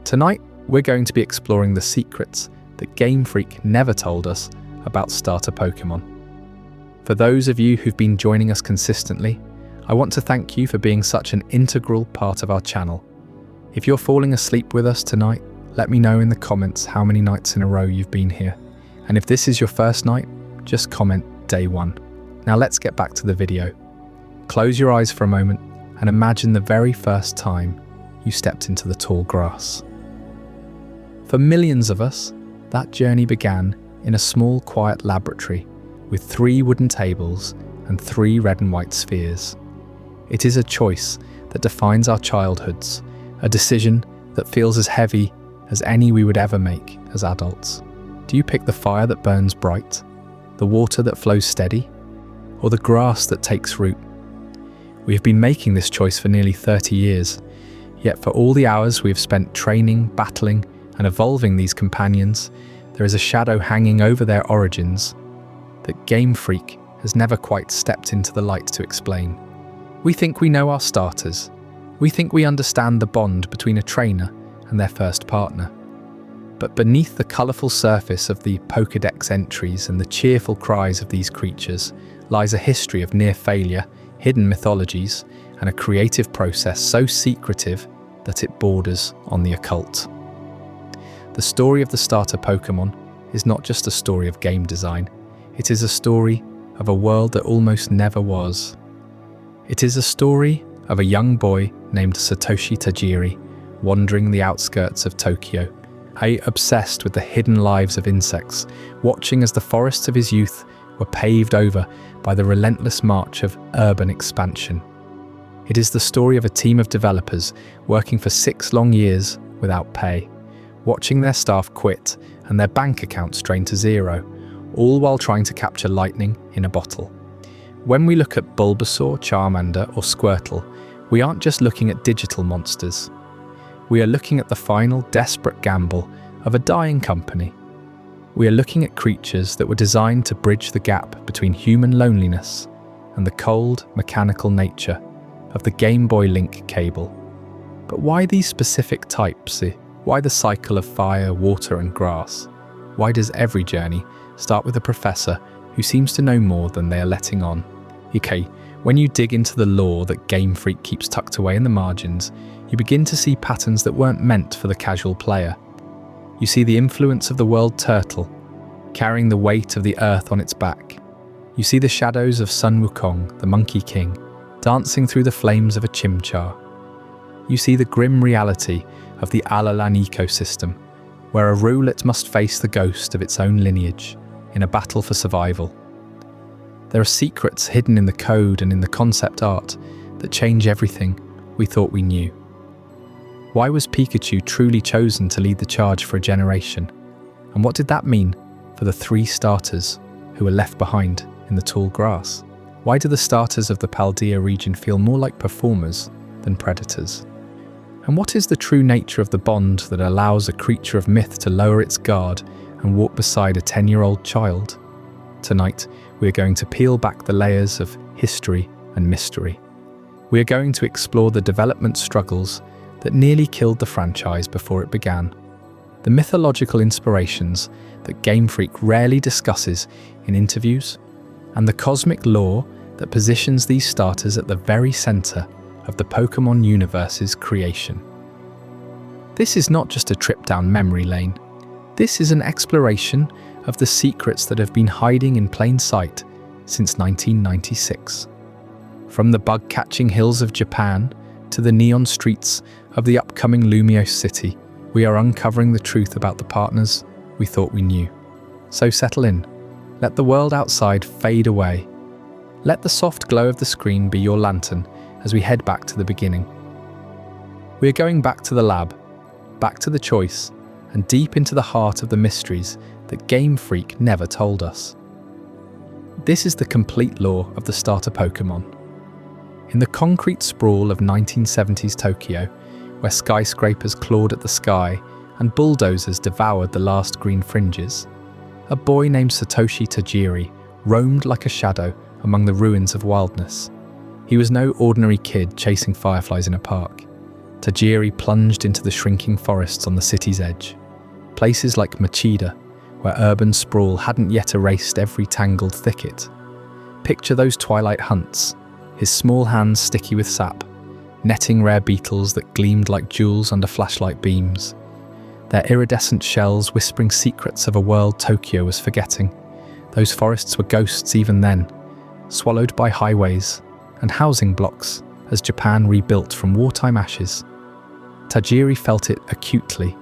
Tonight, we're going to be exploring the secrets that Game Freak never told us about starter Pokémon. For those of you who've been joining us consistently, I want to thank you for being such an integral part of our channel. If you're falling asleep with us tonight, let me know in the comments how many nights in a row you've been here. And if this is your first night, just comment day 1. Now let's get back to the video. Close your eyes for a moment and imagine the very first time you stepped into the tall grass. For millions of us, that journey began in a small, quiet laboratory with 3 wooden tables and 3 red and white spheres. It is a choice that defines our childhoods, a decision that feels as heavy as any we would ever make as adults. Do you pick the fire that burns bright, the water that flows steady, or the grass that takes root? We have been making this choice for nearly 30 years, yet for all the hours we have spent training, battling, and evolving these companions, there is a shadow hanging over their origins that Game Freak has never quite stepped into the light to explain. We think we know our starters. We think we understand the bond between a trainer and their first partner. But beneath the colourful surface of the Pokédex entries and the cheerful cries of these creatures lies a history of near failure, hidden mythologies, and a creative process so secretive that it borders on the occult. The story of the starter Pokémon is not just a story of game design, it is a story of a world that almost never was. It is a story of a young boy named Satoshi Tajiri wandering the outskirts of Tokyo, obsessed with the hidden lives of insects, watching as the forests of his youth were paved over by the relentless march of urban expansion. It is the story of a team of developers working for 6 long years without pay, watching their staff quit and their bank accounts drain to zero, all while trying to capture lightning in a bottle. When we look at Bulbasaur, Charmander, or Squirtle, we aren't just looking at digital monsters. We are looking at the final, desperate gamble of a dying company. We are looking at creatures that were designed to bridge the gap between human loneliness and the cold, mechanical nature of the Game Boy Link cable. But why these specific types? Why the cycle of fire, water, and grass? Why does every journey start with a professor who seems to know more than they are letting on? Okay, when you dig into the lore that Game Freak keeps tucked away in the margins, you begin to see patterns that weren't meant for the casual player. You see the influence of the world turtle, carrying the weight of the earth on its back. You see the shadows of Sun Wukong, the Monkey King, dancing through the flames of a Chimchar. You see the grim reality of the Alalan ecosystem, where a Rowlet must face the ghost of its own lineage in a battle for survival. There are secrets hidden in the code and in the concept art that change everything we thought we knew. Why was Pikachu truly chosen to lead the charge for a generation? And what did that mean for the 3 starters who were left behind in the tall grass? Why do the starters of the Paldea region feel more like performers than predators? And what is the true nature of the bond that allows a creature of myth to lower its guard and walk beside a 10-year-old child? Tonight, we are going to peel back the layers of history and mystery. We are going to explore the development struggles that nearly killed the franchise before it began, the mythological inspirations that Game Freak rarely discusses in interviews, and the cosmic lore that positions these starters at the very center of the Pokémon universe's creation. This is not just a trip down memory lane. This is an exploration of the secrets that have been hiding in plain sight since 1996. From the bug-catching hills of Japan to the neon streets of the upcoming Lumiose City, we are uncovering the truth about the partners we thought we knew. So settle in. Let the world outside fade away. Let the soft glow of the screen be your lantern as we head back to the beginning. We are going back to the lab, back to the choice, and deep into the heart of the mysteries that Game Freak never told us. This is the complete lore of the starter Pokémon. In the concrete sprawl of 1970s Tokyo, where skyscrapers clawed at the sky and bulldozers devoured the last green fringes, a boy named Satoshi Tajiri roamed like a shadow among the ruins of wildness. He was no ordinary kid chasing fireflies in a park. Tajiri plunged into the shrinking forests on the city's edge. Places like Machida, where urban sprawl hadn't yet erased every tangled thicket. Picture those twilight hunts, his small hands sticky with sap, netting rare beetles that gleamed like jewels under flashlight beams, their iridescent shells whispering secrets of a world Tokyo was forgetting. Those forests were ghosts even then, swallowed by highways and housing blocks as Japan rebuilt from wartime ashes. Tajiri felt it acutely,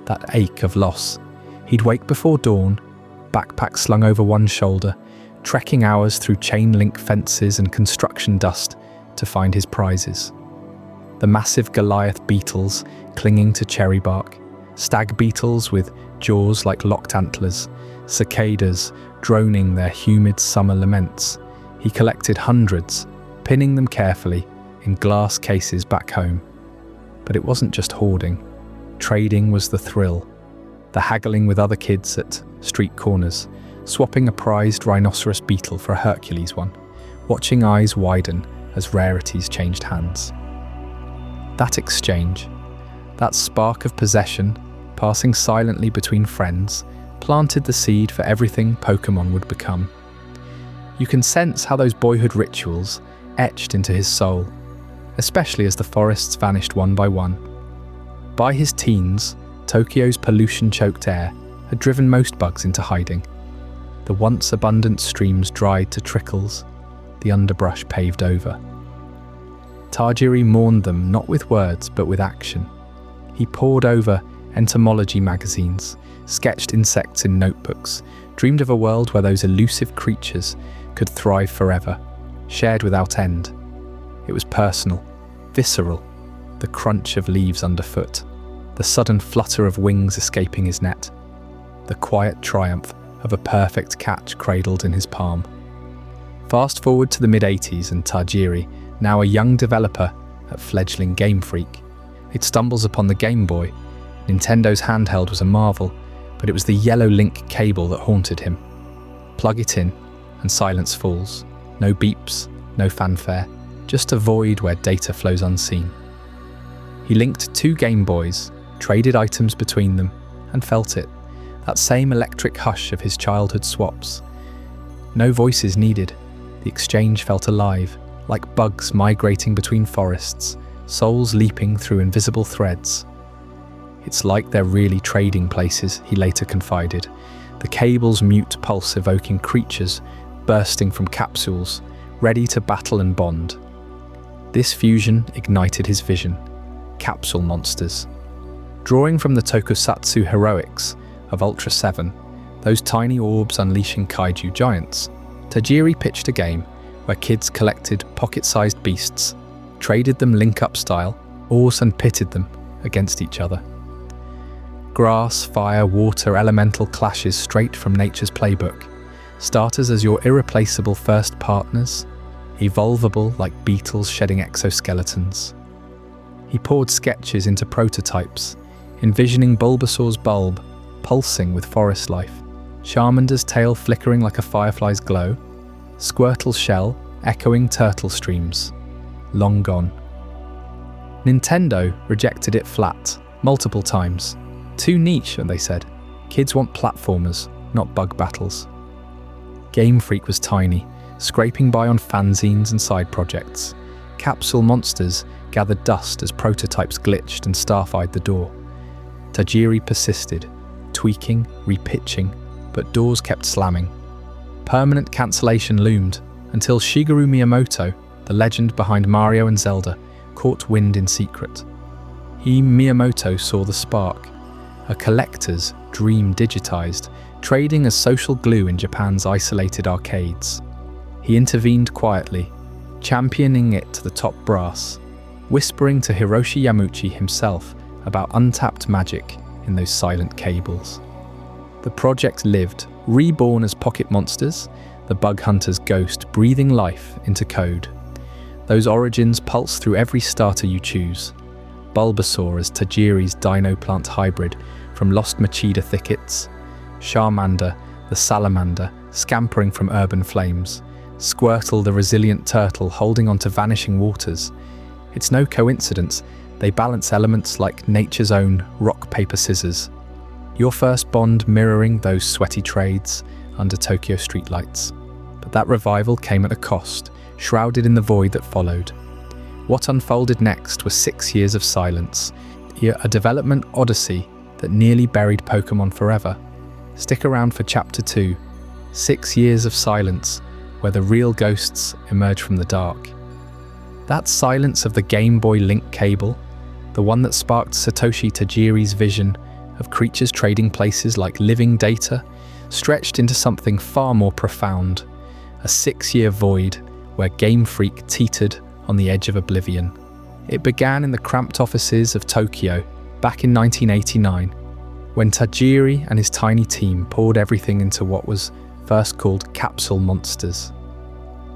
that ache of loss. He'd wake before dawn, backpack slung over one shoulder, trekking hours through chain-link fences and construction dust to find his prizes. The massive Goliath beetles clinging to cherry bark, stag beetles with jaws like locked antlers, cicadas droning their humid summer laments. He collected hundreds, pinning them carefully in glass cases back home. But it wasn't just hoarding. Trading was the thrill. The haggling with other kids at street corners, swapping a prized rhinoceros beetle for a Hercules one, watching eyes widen as rarities changed hands. That exchange, that spark of possession, passing silently between friends, planted the seed for everything Pokémon would become. You can sense how those boyhood rituals etched into his soul, especially as the forests vanished one by one. By his teens, Tokyo's pollution-choked air had driven most bugs into hiding. The once abundant streams dried to trickles, the underbrush paved over. Tajiri mourned them not with words but with action. He pored over entomology magazines, sketched insects in notebooks, dreamed of a world where those elusive creatures could thrive forever, shared without end. It was personal, visceral, the crunch of leaves underfoot, the sudden flutter of wings escaping his net, the quiet triumph of a perfect catch cradled in his palm. Fast forward to the mid-80s and Tajiri, now a young developer at fledgling Game Freak. It stumbles upon the Game Boy. Nintendo's handheld was a marvel, but it was the yellow link cable that haunted him. Plug it in, and silence falls. No beeps, no fanfare, just a void where data flows unseen. He linked 2 Game Boys, traded items between them, and felt it, that same electric hush of his childhood swaps. No voices needed. The exchange felt alive, like bugs migrating between forests, souls leaping through invisible threads. It's like they're really trading places, he later confided, the cable's mute pulse evoking creatures bursting from capsules, ready to battle and bond. This fusion ignited his vision. Capsule monsters. Drawing from the tokusatsu heroics of Ultra 7, those tiny orbs unleashing kaiju giants, Tajiri pitched a game where kids collected pocket-sized beasts, traded them link-up style, ores and pitted them against each other. Grass, fire, water, elemental clashes straight from nature's playbook. Starters as your irreplaceable first partners, evolvable like beetles shedding exoskeletons. He poured sketches into prototypes, envisioning Bulbasaur's bulb pulsing with forest life, Charmander's tail flickering like a firefly's glow, Squirtle's shell echoing turtle streams. Long gone. Nintendo rejected it flat, multiple times. Too niche, they said. Kids want platformers, not bug battles. Game Freak was tiny, scraping by on fanzines and side projects. Capsule monsters gathered dust as prototypes glitched and staff-eyed the door. Tajiri persisted, tweaking, repitching, but doors kept slamming. Permanent cancellation loomed until Shigeru Miyamoto, the legend behind Mario and Zelda, caught wind in secret. Miyamoto saw the spark, a collector's dream digitized, trading as social glue in Japan's isolated arcades. He intervened quietly, championing it to the top brass, whispering to Hiroshi Yamauchi himself about untapped magic in those silent cables. The project lived, reborn as pocket monsters, the bug hunter's ghost breathing life into code. Those origins pulse through every starter you choose. Bulbasaur as Tajiri's dino plant hybrid from lost Machida thickets, Charmander, the salamander, scampering from urban flames, Squirtle, the resilient turtle holding onto vanishing waters. It's no coincidence They balance elements like nature's own rock, paper, scissors. Your first bond mirroring those sweaty trades under Tokyo streetlights. But that revival came at a cost, shrouded in the void that followed. What unfolded next was 6 years of silence, a development odyssey that nearly buried Pokémon forever. Stick around for Chapter 2, 6 years of silence, where the real ghosts emerge from the dark. That silence of the Game Boy link cable, the one that sparked Satoshi Tajiri's vision of creatures trading places like living data, stretched into something far more profound, a 6-year void where Game Freak teetered on the edge of oblivion. It began in the cramped offices of Tokyo back in 1989, when Tajiri and his tiny team poured everything into what was first called Capsule Monsters.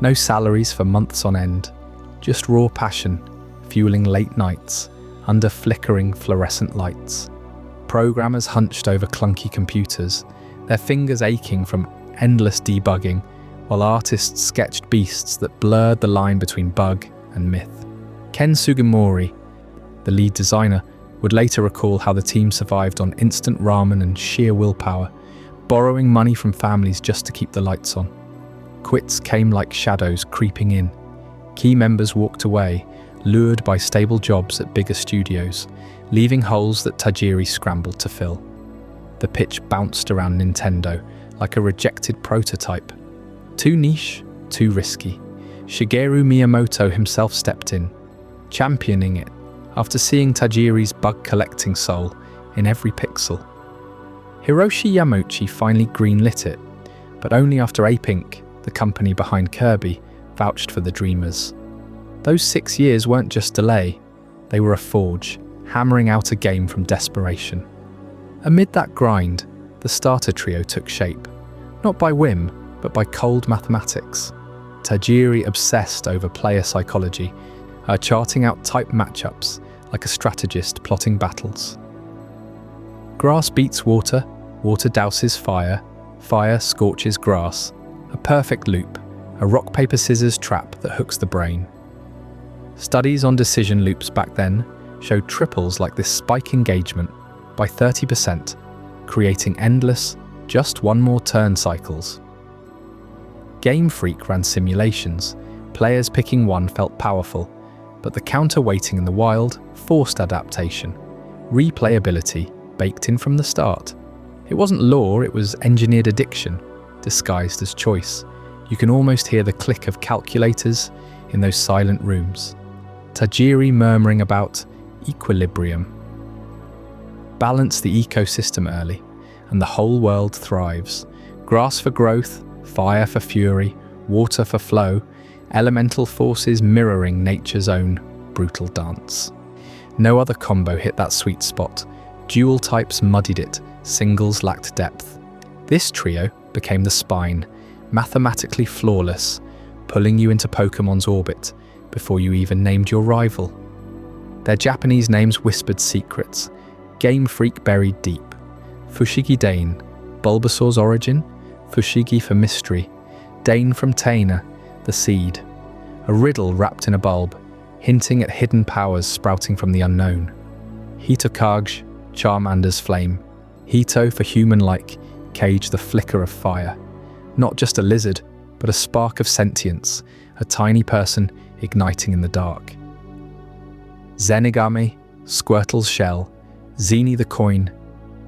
No salaries for months on end, just raw passion, fueling late nights under flickering fluorescent lights. Programmers hunched over clunky computers, their fingers aching from endless debugging, while artists sketched beasts that blurred the line between bug and myth. Ken Sugimori, the lead designer, would later recall how the team survived on instant ramen and sheer willpower, borrowing money from families just to keep the lights on. Quits came like shadows creeping in. Key members walked away, lured by stable jobs at bigger studios, leaving holes that Tajiri scrambled to fill. The pitch bounced around Nintendo like a rejected prototype. Too niche, too risky. Shigeru Miyamoto himself stepped in, championing it after seeing Tajiri's bug-collecting soul in every pixel. Hiroshi Yamauchi finally greenlit it, but only after Ape Inc., the company behind Kirby, vouched for the dreamers. Those 6 years weren't just delay, they were a forge, hammering out a game from desperation. Amid that grind, the starter trio took shape, not by whim, but by cold mathematics. Tajiri obsessed over player psychology, charting out type matchups like a strategist plotting battles. Grass beats water, water douses fire, fire scorches grass. A perfect loop, a rock-paper-scissors trap that hooks the brain. Studies on decision loops back then showed triples like this spike engagement by 30%, creating endless, just one more turn cycles. Game Freak ran simulations. Players picking one felt powerful, but the counter-weighting in the wild forced adaptation. Replayability baked in from the start. It wasn't lore, it was engineered addiction, disguised as choice. You can almost hear the click of calculators in those silent rooms. Tajiri murmuring about equilibrium. Balance the ecosystem early, and the whole world thrives. Grass for growth, fire for fury, water for flow, elemental forces mirroring nature's own brutal dance. No other combo hit that sweet spot. Dual types muddied it, singles lacked depth. This trio became the spine, mathematically flawless, pulling you into Pokémon's orbit before you even named your rival. Their Japanese names whispered secrets. Game Freak buried deep. Fushigi Dane, Bulbasaur's origin, Fushigi for mystery, Dane from Taina, the seed. A riddle wrapped in a bulb, hinting at hidden powers sprouting from the unknown. Hitokage, Charmander's flame. Hito for human-like, Cage the flicker of fire. Not just a lizard, but a spark of sentience, a tiny person igniting in the dark. Zenigame, Squirtle's shell. Zeni the coin,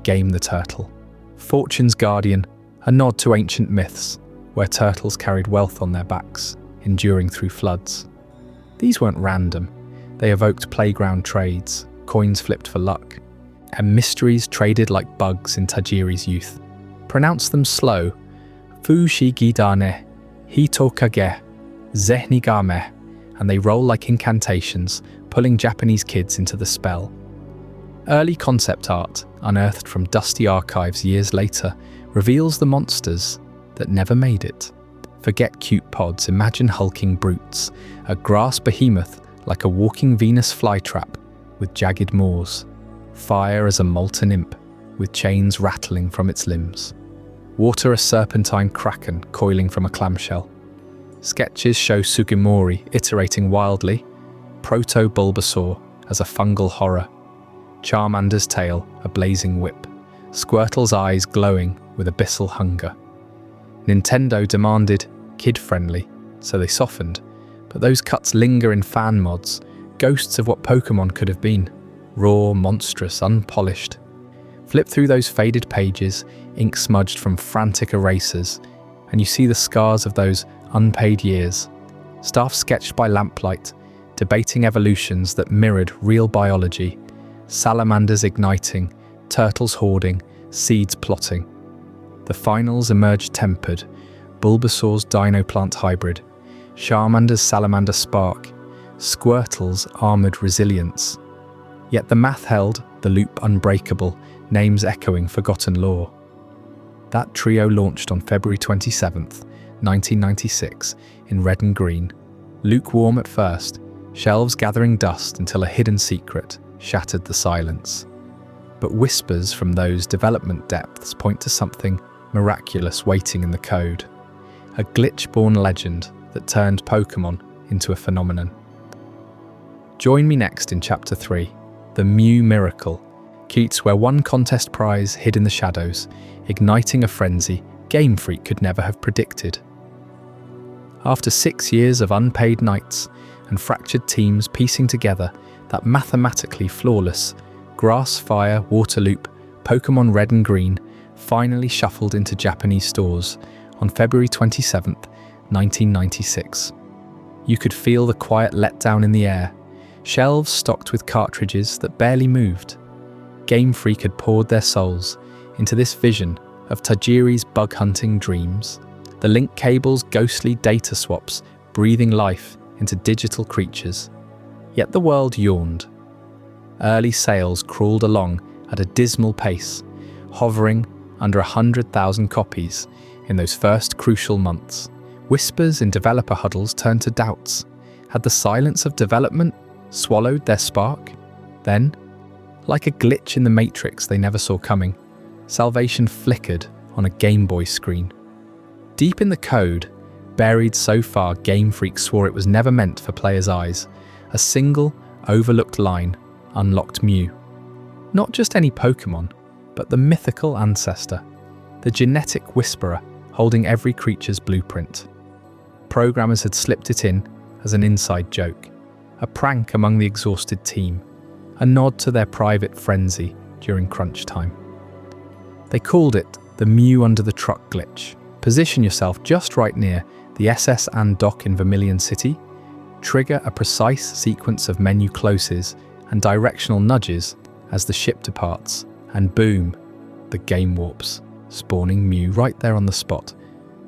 Game the turtle. Fortune's guardian, a nod to ancient myths, where turtles carried wealth on their backs, enduring through floods. These weren't random. They evoked playground trades, coins flipped for luck, and mysteries traded like bugs in Tajiri's youth. Pronounce them slow. Fushigi-dane, Hitokage, Zenigame, and they roll like incantations, pulling Japanese kids into the spell. Early concept art, unearthed from dusty archives years later, reveals the monsters that never made it. Forget cute pods, imagine hulking brutes, a grass behemoth like a walking Venus flytrap with jagged maws. Fire as a molten imp, with chains rattling from its limbs. Water a serpentine kraken coiling from a clamshell. Sketches show Sugimori iterating wildly. Proto-Bulbasaur, as a fungal horror, Charmander's tail a blazing whip, Squirtle's eyes glowing with abyssal hunger. Nintendo demanded kid-friendly, so they softened, but those cuts linger in fan mods, ghosts of what Pokémon could have been, raw, monstrous, unpolished. Flip through those faded pages, ink smudged from frantic erasers, and you see the scars of those unpaid years. Staff sketched by lamplight, debating evolutions that mirrored real biology, salamanders igniting, turtles hoarding, seeds plotting. The finals emerged tempered, Bulbasaur's Dinoplant hybrid, Charmander's Salamander Spark, Squirtle's armoured resilience. Yet the math held, the loop unbreakable, names echoing forgotten lore. That trio launched on February 27th, 1996, in red and green. Lukewarm at first, shelves gathering dust until a hidden secret shattered the silence. But whispers from those development depths point to something miraculous waiting in the code. A glitch-born legend that turned Pokémon into a phenomenon. Join me next in Chapter 3, The Mew Miracle, Keats where one contest prize hid in the shadows, igniting a frenzy Game Freak could never have predicted. After 6 years of unpaid nights and fractured teams piecing together that mathematically flawless Grass Fire Waterloop Pokémon Red and Green finally shuffled into Japanese stores on February 27, 1996. You could feel the quiet letdown in the air, shelves stocked with cartridges that barely moved. Game Freak had poured their souls into this vision of Tajiri's bug-hunting dreams, the link cable's ghostly data swaps breathing life into digital creatures. Yet the world yawned. Early sales crawled along at a dismal pace, hovering under 100,000 copies in those first crucial months. Whispers in developer huddles turned to doubts. Had the silence of development swallowed their spark? Then, like a glitch in the matrix they never saw coming, salvation flickered on a Game Boy screen. Deep in the code, buried so far Game Freak swore it was never meant for players' eyes, a single, overlooked line unlocked Mew. Not just any Pokémon, but the mythical ancestor, the genetic whisperer holding every creature's blueprint. Programmers had slipped it in as an inside joke, a prank among the exhausted team, a nod to their private frenzy during crunch time. They called it the Mew under the truck glitch. Position yourself just right near the SS and dock in Vermilion City, trigger a precise sequence of menu closes and directional nudges as the ship departs, and boom, the game warps, spawning Mew right there on the spot.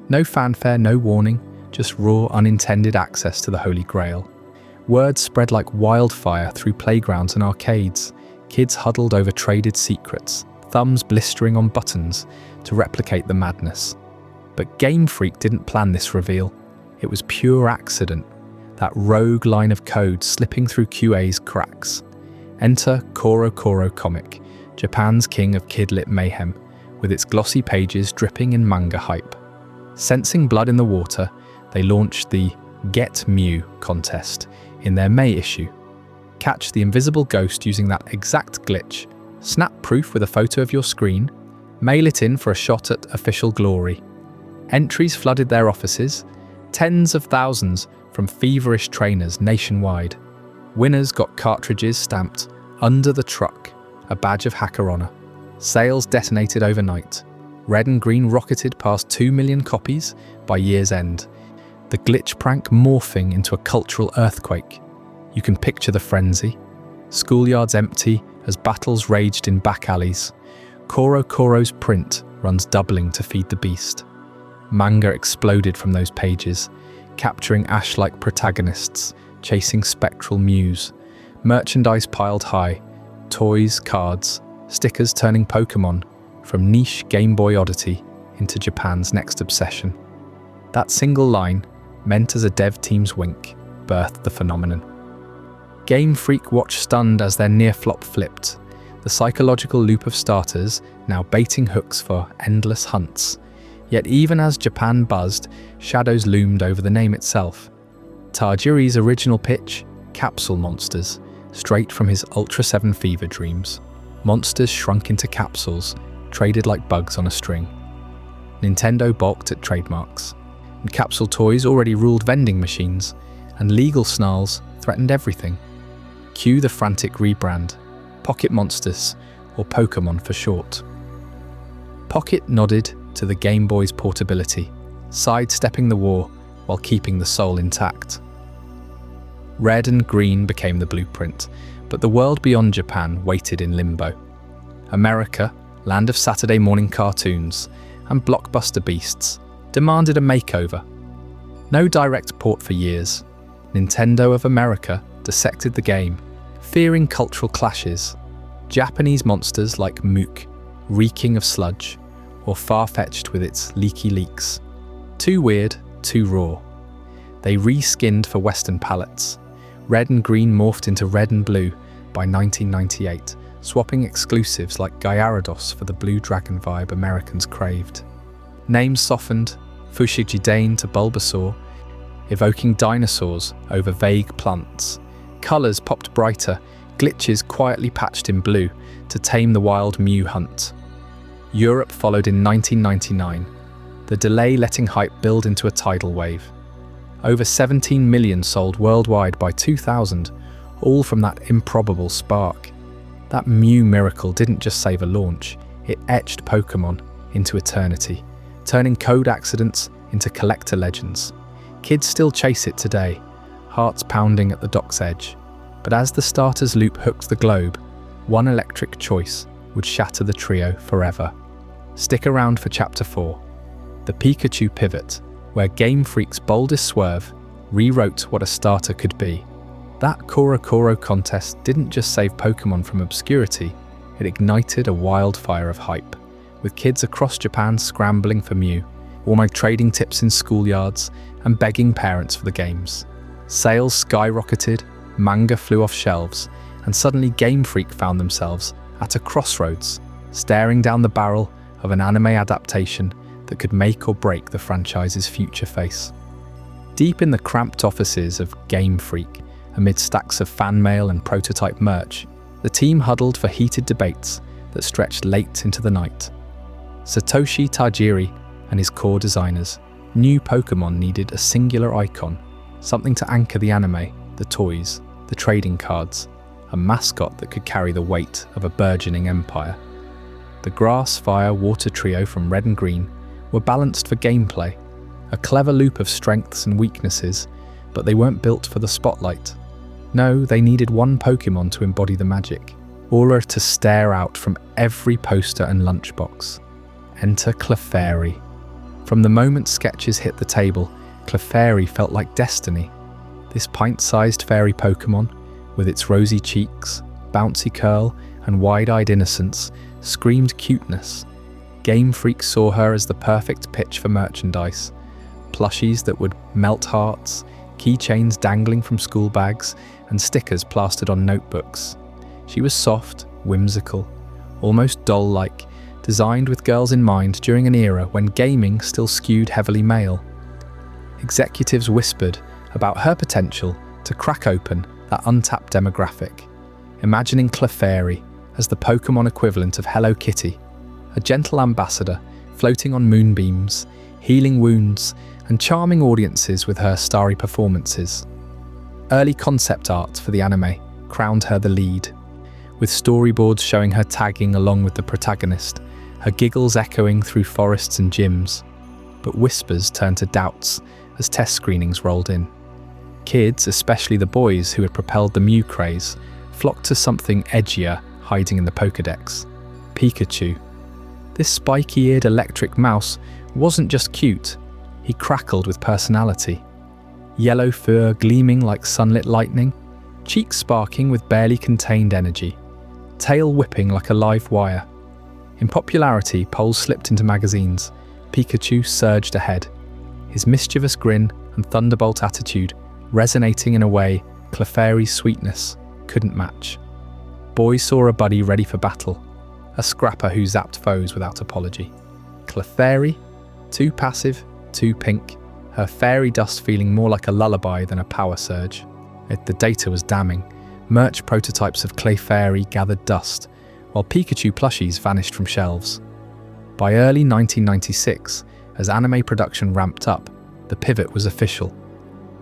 No fanfare, no warning, just raw, unintended access to the Holy Grail. Word spread like wildfire through playgrounds and arcades. Kids huddled over traded secrets, thumbs blistering on buttons to replicate the madness. But Game Freak didn't plan this reveal. It was pure accident, that rogue line of code slipping through QA's cracks. Enter Koro Koro Comic, Japan's king of kidlit mayhem, with its glossy pages dripping in manga hype. Sensing blood in the water, they launched the Get Mew contest in their May issue. Catch the invisible ghost using that exact glitch, snap proof with a photo of your screen, mail it in for a shot at official glory. Entries flooded their offices, tens of thousands from feverish trainers nationwide. Winners got cartridges stamped under the truck, a badge of hacker honor. Sales detonated overnight. Red and Green rocketed past 2 million copies by year's end. The glitch prank morphing into a cultural earthquake. You can picture the frenzy. Schoolyards empty as battles raged in back alleys. Koro Koro's print runs doubling to feed the beast. Manga exploded from those pages, capturing ash-like protagonists, chasing spectral Mews. Merchandise piled high, toys, cards, stickers turning Pokémon from niche Game Boy oddity into Japan's next obsession. That single line, meant as a dev team's wink, birthed the phenomenon. Game Freak watched stunned as their near flop flipped, the psychological loop of starters now baiting hooks for endless hunts. Yet even as Japan buzzed, shadows loomed over the name itself. Tajiri's original pitch, capsule monsters, straight from his Ultra 7 fever dreams. Monsters shrunk into capsules, traded like bugs on a string. Nintendo balked at trademarks, and capsule toys already ruled vending machines, and legal snarls threatened everything. Cue the frantic rebrand, Pocket Monsters, or Pokémon for short. Pocket nodded to the Game Boy's portability, sidestepping the war while keeping the soul intact. Red and green became the blueprint, but the world beyond Japan waited in limbo. America, land of Saturday morning cartoons and blockbuster beasts, demanded a makeover. No direct port for years, Nintendo of America dissected the game, fearing cultural clashes. Japanese monsters like Mook, reeking of sludge, or Far-Fetched with its leaky leaks. Too weird, too raw. They reskinned for Western palates. Red and green morphed into red and blue by 1998, swapping exclusives like Gyarados for the blue dragon vibe Americans craved. Names softened, Fushigi-Dane to Bulbasaur, evoking dinosaurs over vague plants. Colours popped brighter, glitches quietly patched in blue to tame the wild Mew hunt. Europe followed in 1999, the delay letting hype build into a tidal wave. Over 17 million sold worldwide by 2000, all from that improbable spark. That Mew miracle didn't just save a launch, it etched Pokémon into eternity, turning code accidents into collector legends. Kids still chase it today, hearts pounding at the dock's edge. But as the starter's loop hooked the globe, one electric choice would shatter the trio forever. Stick around for Chapter 4, the Pikachu pivot, where Game Freak's boldest swerve rewrote what a starter could be. That Koro contest didn't just save Pokémon from obscurity, it ignited a wildfire of hype, with kids across Japan scrambling for Mew, almost trading tips in schoolyards and begging parents for the games. Sales skyrocketed, manga flew off shelves, and suddenly Game Freak found themselves at a crossroads, staring down the barrel of an anime adaptation that could make or break the franchise's future face. Deep in the cramped offices of Game Freak, amid stacks of fan mail and prototype merch, the team huddled for heated debates that stretched late into the night. Satoshi Tajiri and his core designers knew Pokémon needed a singular icon, something to anchor the anime, the toys, the trading cards, a mascot that could carry the weight of a burgeoning empire. The grass, fire, water trio from Red and Green were balanced for gameplay, a clever loop of strengths and weaknesses, but they weren't built for the spotlight. No, they needed one Pokémon to embody the magic, aura to stare out from every poster and lunchbox. Enter Clefairy. From the moment sketches hit the table, Clefairy felt like destiny. This pint-sized fairy Pokémon, with its rosy cheeks, bouncy curl, and wide-eyed innocence, screamed cuteness. Game Freak saw her as the perfect pitch for merchandise. Plushies that would melt hearts, keychains dangling from school bags, and stickers plastered on notebooks. She was soft, whimsical, almost doll-like, designed with girls in mind during an era when gaming still skewed heavily male. Executives whispered about her potential to crack open that untapped demographic, imagining Clefairy as the Pokémon equivalent of Hello Kitty, a gentle ambassador floating on moonbeams, healing wounds, and charming audiences with her starry performances. Early concept art for the anime crowned her the lead, with storyboards showing her tagging along with the protagonist, her giggles echoing through forests and gyms. But whispers turned to doubts as test screenings rolled in. Kids, especially the boys who had propelled the Mew craze, flocked to something edgier hiding in the Pokédex: Pikachu. This spiky-eared electric mouse wasn't just cute, he crackled with personality. Yellow fur gleaming like sunlit lightning, cheeks sparking with barely contained energy, tail whipping like a live wire. In popularity, polls slipped into magazines. Pikachu surged ahead, his mischievous grin and thunderbolt attitude resonating in a way Clefairy's sweetness couldn't match. Boys saw a buddy ready for battle, a scrapper who zapped foes without apology. Clefairy, too passive, too pink, her fairy dust feeling more like a lullaby than a power surge. The data was damning. merch prototypes of Clefairy gathered dust, while Pikachu plushies vanished from shelves. By early 1996, as anime production ramped up, the pivot was official.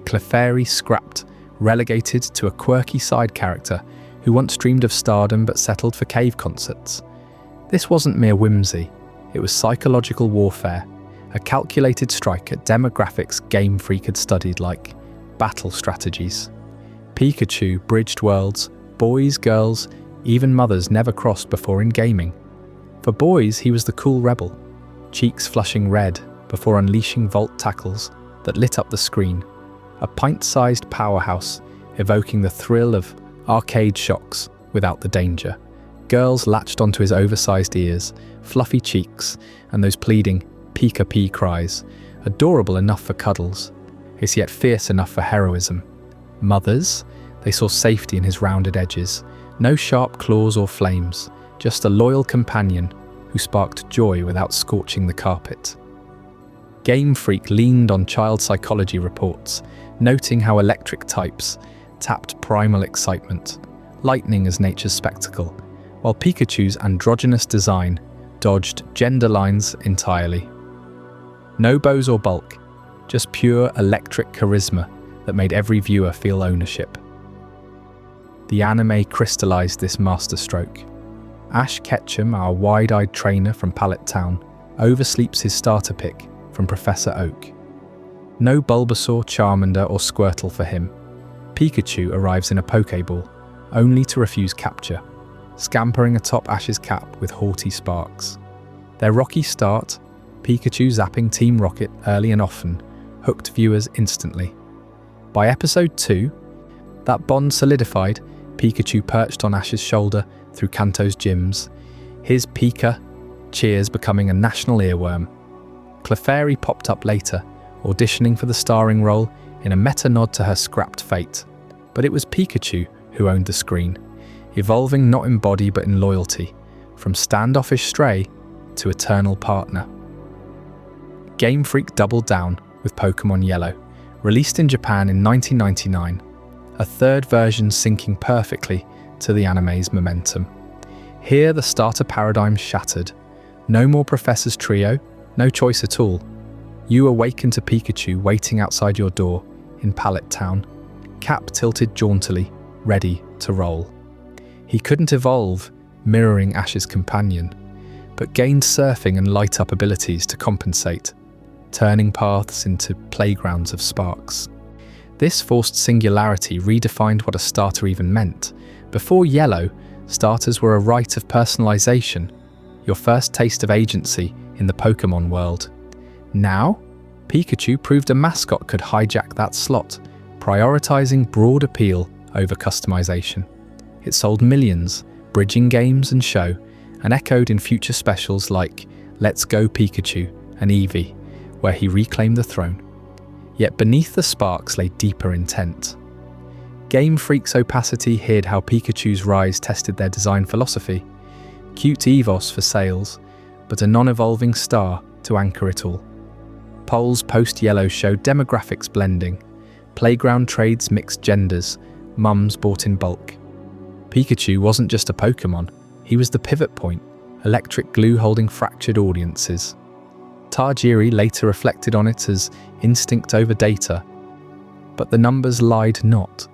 Clefairy scrapped, relegated to a quirky side character who once dreamed of stardom but settled for cave concerts. This wasn't mere whimsy, it was psychological warfare, a calculated strike at demographics Game Freak had studied, like battle strategies. Pikachu bridged worlds, boys, girls, even mothers never crossed before in gaming. For boys, he was the cool rebel, cheeks flushing red before unleashing volt tackles that lit up the screen, a pint-sized powerhouse evoking the thrill of arcade shocks without the danger. Girls latched onto his oversized ears, fluffy cheeks, and those pleading Pika-Pee cries, adorable enough for cuddles, is yet fierce enough for heroism. Mothers, they saw safety in his rounded edges, no sharp claws or flames, just a loyal companion who sparked joy without scorching the carpet. Game Freak leaned on child psychology reports, noting how electric types tapped primal excitement, lightning as nature's spectacle, while Pikachu's androgynous design dodged gender lines entirely. No bows or bulk, just pure electric charisma that made every viewer feel ownership. The anime crystallized this masterstroke. Ash Ketchum, our wide-eyed trainer from Pallet Town, oversleeps his starter pick from Professor Oak. No Bulbasaur, Charmander or Squirtle for him. Pikachu arrives in a Pokéball, only to refuse capture, scampering atop Ash's cap with haughty sparks. Their rocky start, Pikachu zapping Team Rocket early and often, hooked viewers instantly. By episode 2, that bond solidified, Pikachu perched on Ash's shoulder through Kanto's gyms, his Pika cheers becoming a national earworm. Clefairy popped up later, auditioning for the starring role in a meta-nod to her scrapped fate. But it was Pikachu who owned the screen, evolving not in body but in loyalty, from standoffish stray to eternal partner. Game Freak doubled down with Pokémon Yellow, released in Japan in 1999, a third version syncing perfectly to the anime's momentum. Here the starter paradigm shattered. No more Professor's Trio, no choice at all. You awaken to Pikachu waiting outside your door in Pallet Town, cap tilted jauntily, ready to roll. He couldn't evolve, mirroring Ash's companion, but gained surfing and light-up abilities to compensate, turning paths into playgrounds of sparks. This forced singularity redefined what a starter even meant. Before Yellow, starters were a rite of personalization, your first taste of agency in the Pokémon world. Now, Pikachu proved a mascot could hijack that slot, prioritizing broad appeal over customization. It sold millions, bridging games and show, and echoed in future specials like Let's Go Pikachu and Eevee, where he reclaimed the throne. Yet beneath the sparks lay deeper intent. Game Freak's opacity hid how Pikachu's rise tested their design philosophy. Cute Evos for sales, but a non-evolving star to anchor it all. Polls post-Yellow showed demographics blending. Playground trades mixed genders, mums bought in bulk. Pikachu wasn't just a Pokémon, he was the pivot point, electric glue holding fractured audiences. Tajiri later reflected on it as instinct over data, but the numbers lied not.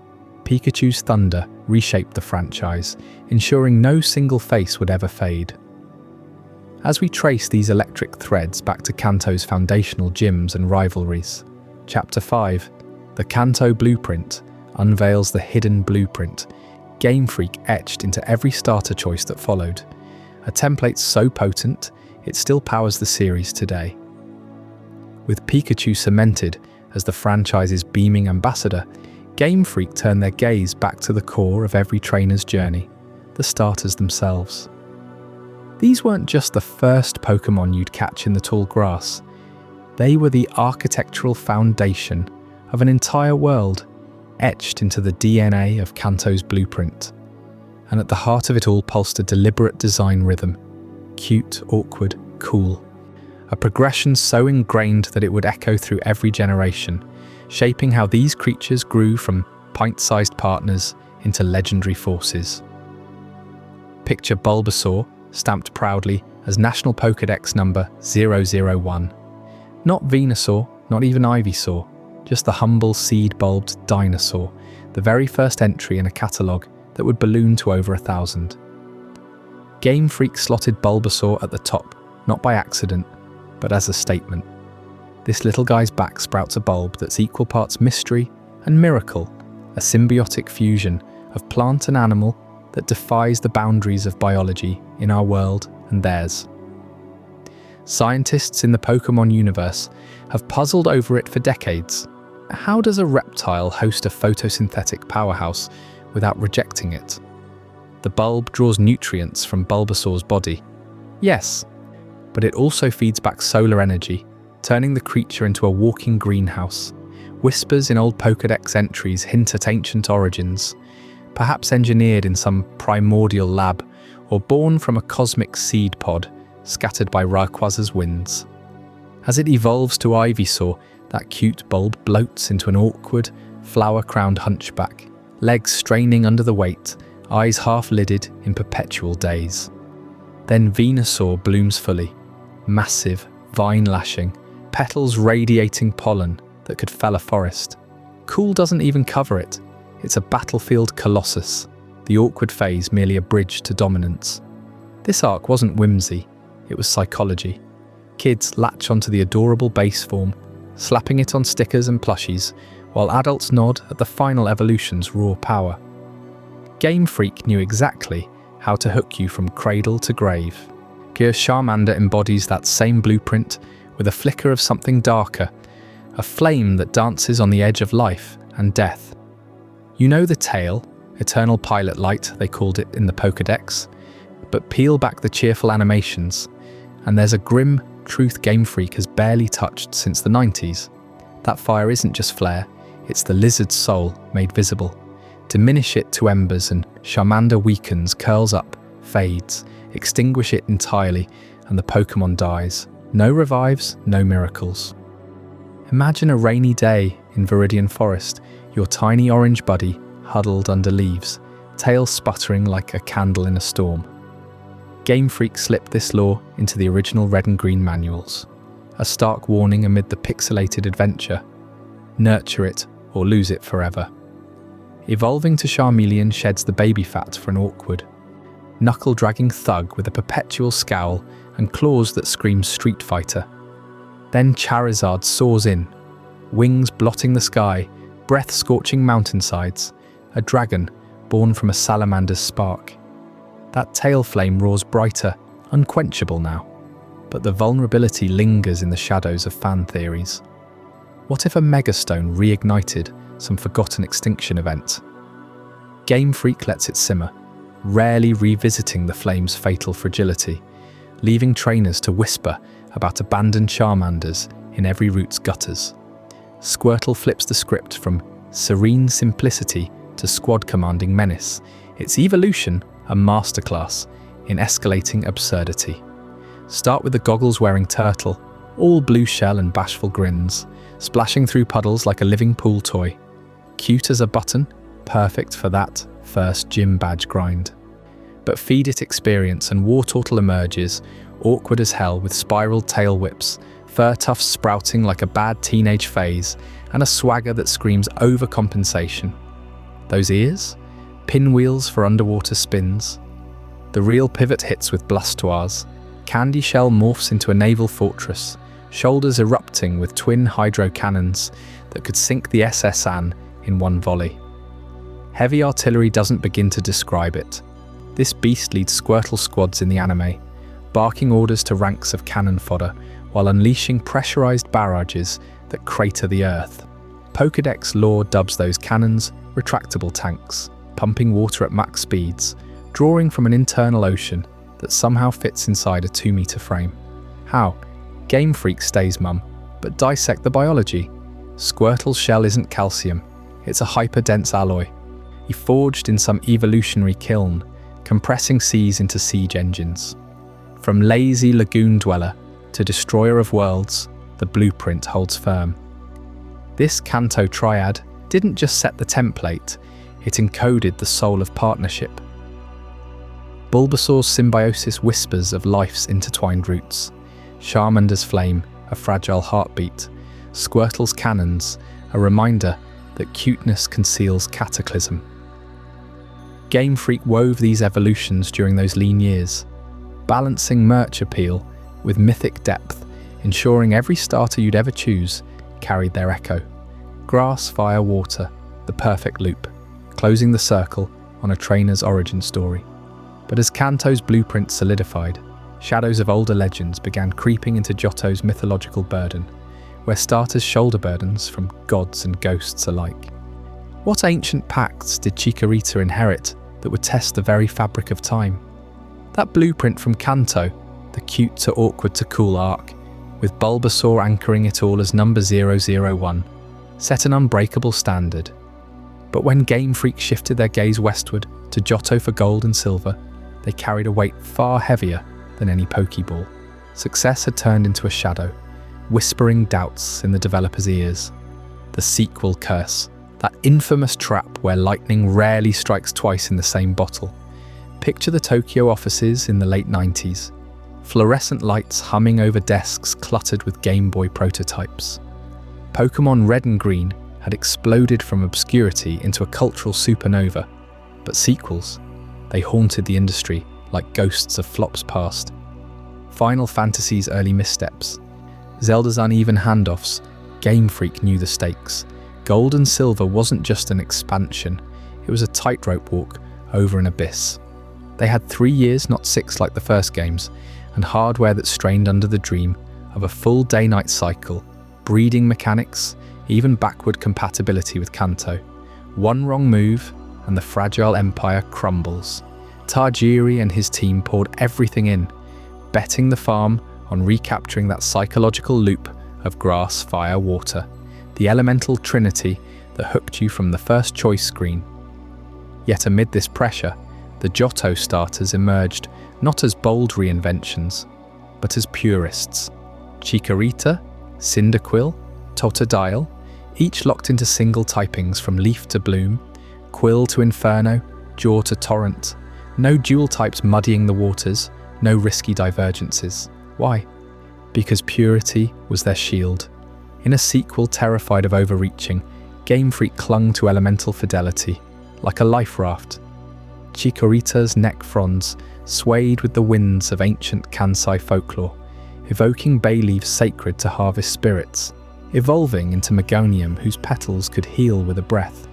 Pikachu's thunder reshaped the franchise, ensuring no single face would ever fade. As we trace these electric threads back to Kanto's foundational gyms and rivalries, Chapter 5, The Kanto Blueprint, unveils the hidden blueprint, Game Freak etched into every starter choice that followed, a template so potent it still powers the series today. With Pikachu cemented as the franchise's beaming ambassador, Game Freak turned their gaze back to the core of every trainer's journey, the starters themselves. These weren't just the first Pokémon you'd catch in the tall grass. They were the architectural foundation of an entire world, etched into the DNA of Kanto's blueprint. And at the heart of it all pulsed a deliberate design rhythm. Cute, awkward, cool. A progression so ingrained that it would echo through every generation, shaping how these creatures grew from pint-sized partners into legendary forces. Picture Bulbasaur, stamped proudly as National Pokédex number 001. Not Venusaur, not even Ivysaur, just the humble seed-bulbed dinosaur, the very first entry in a catalogue that would balloon to over 1,000. Game Freak slotted Bulbasaur at the top, not by accident, but as a statement. This little guy's back sprouts a bulb that's equal parts mystery and miracle, a symbiotic fusion of plant and animal that defies the boundaries of biology in our world and theirs. Scientists in the Pokémon universe have puzzled over it for decades. How does a reptile host a photosynthetic powerhouse without rejecting it? The bulb draws nutrients from Bulbasaur's body. Yes, but it also feeds back solar energy, turning the creature into a walking greenhouse. Whispers in old Pokédex entries hint at ancient origins, perhaps engineered in some primordial lab or born from a cosmic seed pod scattered by Rayquaza's winds. As it evolves to Ivysaur, that cute bulb bloats into an awkward, flower-crowned hunchback, legs straining under the weight, eyes half-lidded in perpetual daze. Then Venusaur blooms fully, massive, vine-lashing, petals radiating pollen that could fell a forest. Cool doesn't even cover it. It's a battlefield colossus, the awkward phase merely a bridge to dominance. This arc wasn't whimsy, it was psychology. Kids latch onto the adorable base form, slapping it on stickers and plushies, while adults nod at the final evolution's raw power. Game Freak knew exactly how to hook you from cradle to grave. Charmander embodies that same blueprint with a flicker of something darker, a flame that dances on the edge of life and death. You know the tale, eternal pilot light they called it in the Pokédex, but peel back the cheerful animations, and there's a grim truth Game Freak has barely touched since the 90s. That fire isn't just flare, it's the lizard's soul made visible. Diminish it to embers and Charmander weakens, curls up, fades, extinguish it entirely, and the Pokémon dies. No revives, no miracles. Imagine a rainy day in Viridian Forest, your tiny orange buddy huddled under leaves, tail sputtering like a candle in a storm. Game Freak slipped this lore into the original red and green manuals, a stark warning amid the pixelated adventure. Nurture it or lose it forever. Evolving to Charmeleon sheds the baby fat for an awkward, knuckle-dragging thug with a perpetual scowl and claws that scream Street Fighter. Then Charizard soars in, wings blotting the sky, breath scorching mountainsides, a dragon born from a salamander's spark. That tail flame roars brighter, unquenchable now, but the vulnerability lingers in the shadows of fan theories. What if a megastone reignited some forgotten extinction event? Game Freak lets it simmer, rarely revisiting the flame's fatal fragility, leaving trainers to whisper about abandoned Charmanders in every route's gutters. Squirtle flips the script from serene simplicity to squad-commanding menace, its evolution a masterclass in escalating absurdity. Start with the goggles-wearing turtle, all blue shell and bashful grins, splashing through puddles like a living pool toy. Cute as a button, perfect for that first gym badge grind. But feed it experience and Wartortle emerges, awkward as hell with spiraled tail whips, fur tufts sprouting like a bad teenage phase, and a swagger that screams overcompensation. Those ears? Pinwheels for underwater spins. The real pivot hits with Blastoise. Candy Shell morphs into a naval fortress, shoulders erupting with twin hydro cannons that could sink the SS Anne in one volley. Heavy artillery doesn't begin to describe it. This beast leads Squirtle squads in the anime, barking orders to ranks of cannon fodder while unleashing pressurized barrages that crater the earth. Pokédex lore dubs those cannons retractable tanks, pumping water at max speeds, drawing from an internal ocean that somehow fits inside a 2-meter frame. How? Game Freak stays mum, but dissect the biology. Squirtle's shell isn't calcium, it's a hyper-dense alloy, forged in some evolutionary kiln, compressing seas into siege engines. From lazy lagoon dweller to destroyer of worlds, the blueprint holds firm. This Kanto triad didn't just set the template, it encoded the soul of partnership. Bulbasaur's symbiosis whispers of life's intertwined roots. Charmander's flame, a fragile heartbeat. Squirtle's cannons, a reminder that cuteness conceals cataclysm. Game Freak wove these evolutions during those lean years, balancing merch appeal with mythic depth, ensuring every starter you'd ever choose carried their echo. Grass, fire, water, the perfect loop, closing the circle on a trainer's origin story. But as Kanto's blueprint solidified, shadows of older legends began creeping into Johto's mythological burden, where starters shoulder burdens from gods and ghosts alike. What ancient pacts did Chikorita inherit that would test the very fabric of time? That blueprint from Kanto, the cute to awkward to cool arc, with Bulbasaur anchoring it all as number 001, set an unbreakable standard. But when Game Freak shifted their gaze westward to Johto for gold and silver, they carried a weight far heavier than any Pokeball. Success had turned into a shadow, whispering doubts in the developers' ears. The sequel curse, that infamous trap where lightning rarely strikes twice in the same bottle. Picture the Tokyo offices in the late 90s. Fluorescent lights humming over desks cluttered with Game Boy prototypes. Pokémon Red and Green had exploded from obscurity into a cultural supernova, but sequels, they haunted the industry like ghosts of flops past. Final Fantasy's early missteps, Zelda's uneven handoffs, Game Freak knew the stakes. Gold and Silver wasn't just an expansion, it was a tightrope walk over an abyss. They had 3 years, not 6 like the first games, and hardware that strained under the dream of a full day-night cycle, breeding mechanics, even backward compatibility with Kanto. One wrong move, and the fragile empire crumbles. Tajiri and his team poured everything in, betting the farm on recapturing that psychological loop of grass, fire, water, the elemental trinity that hooked you from the first choice screen. Yet amid this pressure, the Johto starters emerged not as bold reinventions, but as purists. Chikorita, Cyndaquil, Totodile, each locked into single typings from Leaf to Bloom, Quill to Inferno, Jaw to Torrent. No dual types muddying the waters, no risky divergences. Why? Because purity was their shield. In a sequel terrified of overreaching, Game Freak clung to elemental fidelity, like a life raft. Chikorita's neck fronds swayed with the winds of ancient Kansai folklore, evoking bay leaves sacred to harvest spirits, evolving into Megonium whose petals could heal with a breath.